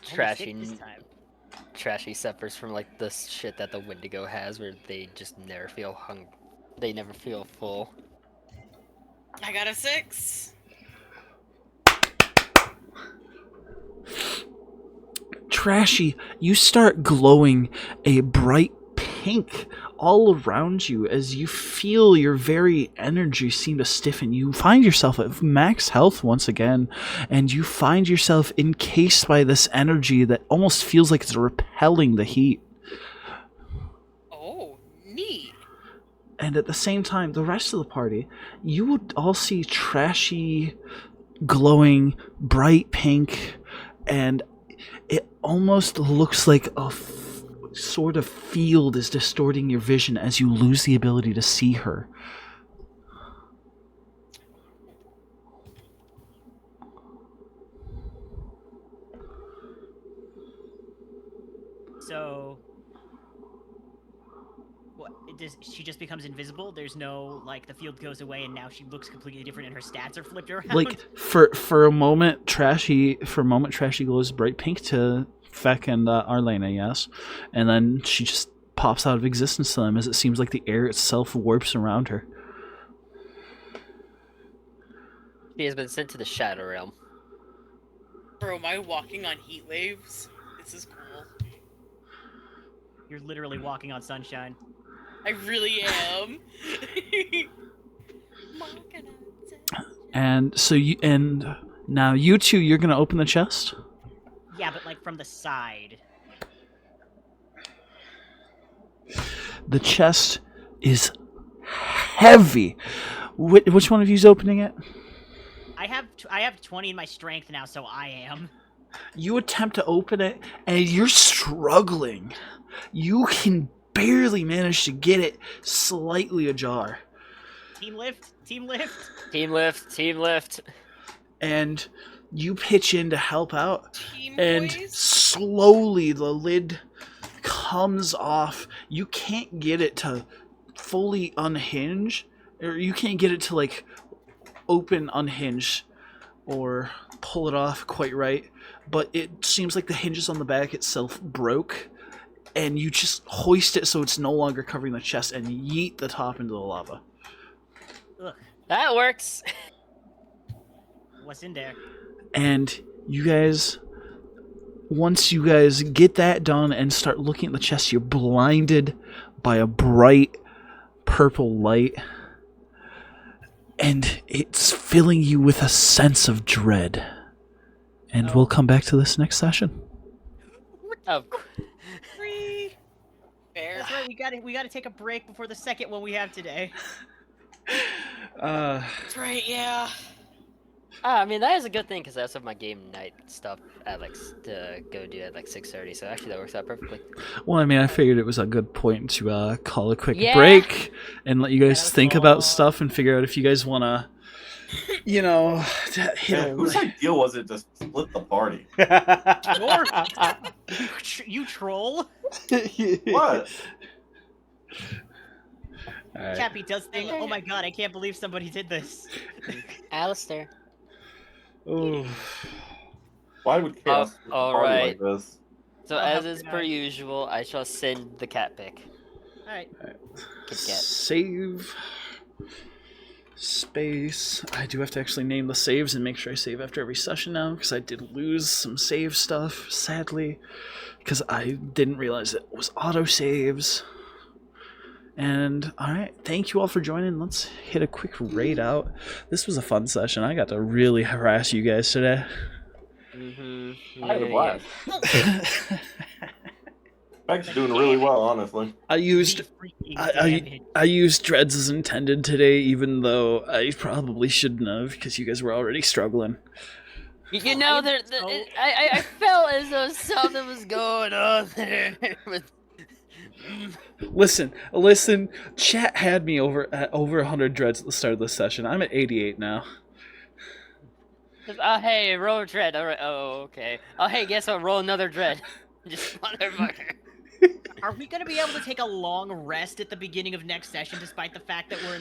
Trashy, Only 6 this time. Trashy suffers from like the shit that the Wendigo has, where they just never feel they never feel full. I got a 6. Trashy, you start glowing a bright pink all around you as you feel your very energy seem to stiffen. You find yourself at max health once again, and you find yourself encased by this energy that almost feels like it's repelling the heat. Oh, neat. And at the same time, the rest of the party, you would all see Trashy glowing bright pink, and it almost looks like a sort of field is distorting your vision as you lose the ability to see her. So, what? She just becomes invisible? There's no, like, the field goes away and now she looks completely different and her stats are flipped around? Like for a moment, Trashy glows bright pink to Feck and Arlena, yes, and then she just pops out of existence to them as it seems like the air itself warps around her. She has been sent to the Shadow Realm. Bro, am I walking on heat waves? This is cool. You're literally walking on sunshine. I really am. Walking on sunshine. And so now you two, you're gonna open the chest. Yeah, but, like, from the side. The chest is heavy. Which one of you's opening it? I have 20 in my strength now, so I am. You attempt to open it, and you're struggling. You can barely manage to get it slightly ajar. Team lift! Team lift! Team lift, team lift. And you pitch in to help out. Team And boys? slowly the lid comes off. You can't get it to fully unhinge, or you can't get it to like open unhinge or pull it off quite right, but it seems like the hinges on the back itself broke, and you just hoist it so it's no longer covering the chest and yeet the top into the lava. Ugh, That works. what's in there? And you guys, once you guys get that done and start looking at the chest, you're blinded by a bright purple light, and it's filling you with a sense of dread. And we'll come back to this next session. Of Free. Fair. That's right, we gotta take a break before the second one we have today. That's right, yeah. I mean, that is a good thing because I also have my game night stuff at like to go do at like 6:30. So actually, that works out perfectly. Well, I mean, I figured it was a good point to call a quick Yeah. break and let you guys That's think all. about stuff and figure out if you guys want to, hit Man, whose idea was it to split the party? You troll! What? Alright. Chappi does thing. Oh my god, I can't believe somebody did this. Alistair. Ooh. Why would chaos split the all party right. like this? So Oh, as is God. per usual, I shall send the cat pic. Alright. Kit Kat. Save. Space. I do have to actually name the saves and make sure I save after every session now, because I did lose some save stuff, sadly, because I didn't realize it was auto saves. And alright, thank you all for joining. Let's hit a quick raid out. This was a fun session. I got to really harass you guys today. Mm-hmm. I had a blast. Meg's doing really well, honestly. I used I used dreads as intended today, even though I probably shouldn't have, because you guys were already struggling. You know, I felt as though something was going on there. Listen. Chat had me at over 100 dreads at the start of this session. I'm at 88 now. Hey, roll a dread. All right. Oh, okay. Oh, hey, guess what? Roll another dread. Just motherfucker. Are we gonna be able to take a long rest at the beginning of next session, despite the fact that we're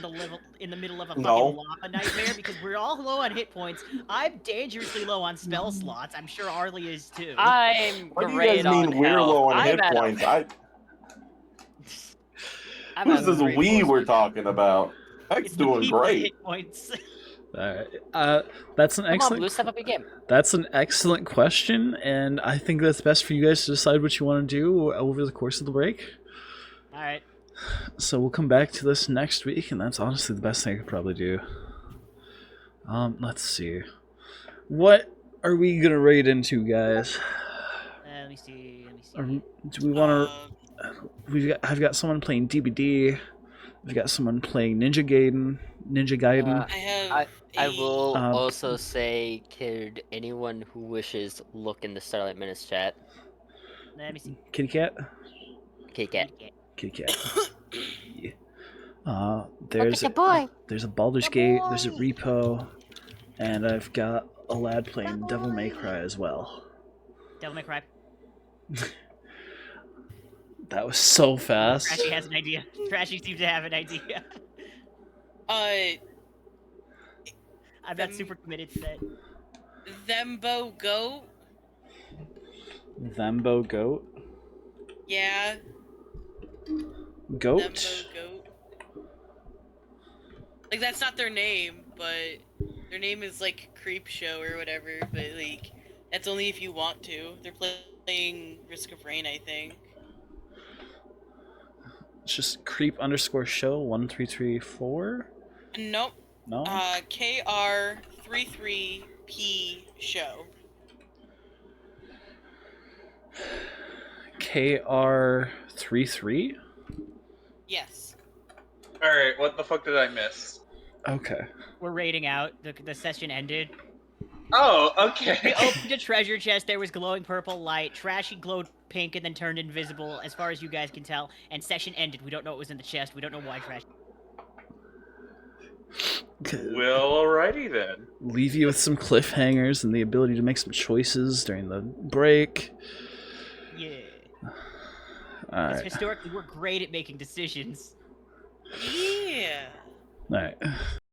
in the middle of a fucking lava nightmare? Because we're all low on hit points. I'm dangerously low on spell slots. I'm sure Arlie is too. I'm What do you great guys mean on we're health. low on I'm hit at points? I'm Who's at this 3 we points we're right talking about? Meg's It's the doing people great. hit points. Alright. That's an now. Come on, excellent. Blue, step up your game. That's an excellent question, and I think that's best for you guys to decide what you want to do over the course of the break. All right. So we'll come back to this next week, and that's honestly the best thing I could probably do. Let's see. What are we gonna raid into, guys? Let me see. Do we want to? I've got someone playing DBD. We've got someone playing Ninja Gaiden. I have. I will Um, also say, could anyone who wishes look in the Starlight Menace chat? Let me see. Kitty Cat. Okay, cat. Kitty Cat. Yeah. Look at the boy. There's a Baldur's Gate. There's a Repo, and I've got a lad playing Devil May Cry as well. Devil May Cry. That was so fast. Trashy has an idea. Trashy seems to have an idea. I'm not super committed to that. Thembo Goat. Thembo Goat. Yeah. Goat. Thembo Goat. Like, that's not their name, but their name is like Creep Show or whatever. But like, that's only if you want to. They're playing Risk of Rain, I think. It's just creep _ show 1334. Nope. No. KR33P show. KR33. Yes. All right, what the fuck did I miss? Okay. We're raiding out. The session ended. Oh, We okay. opened a treasure chest. There was glowing purple light. Trashy glowed pink and then turned invisible, as far as you guys can tell. And session ended. We don't know what was in the chest. We don't know why Trashy. Well, alrighty then. Leave you with some cliffhangers and the ability to make some choices during the break. Yeah. Alright. Historically, we're great at making decisions. Yeah. Alright.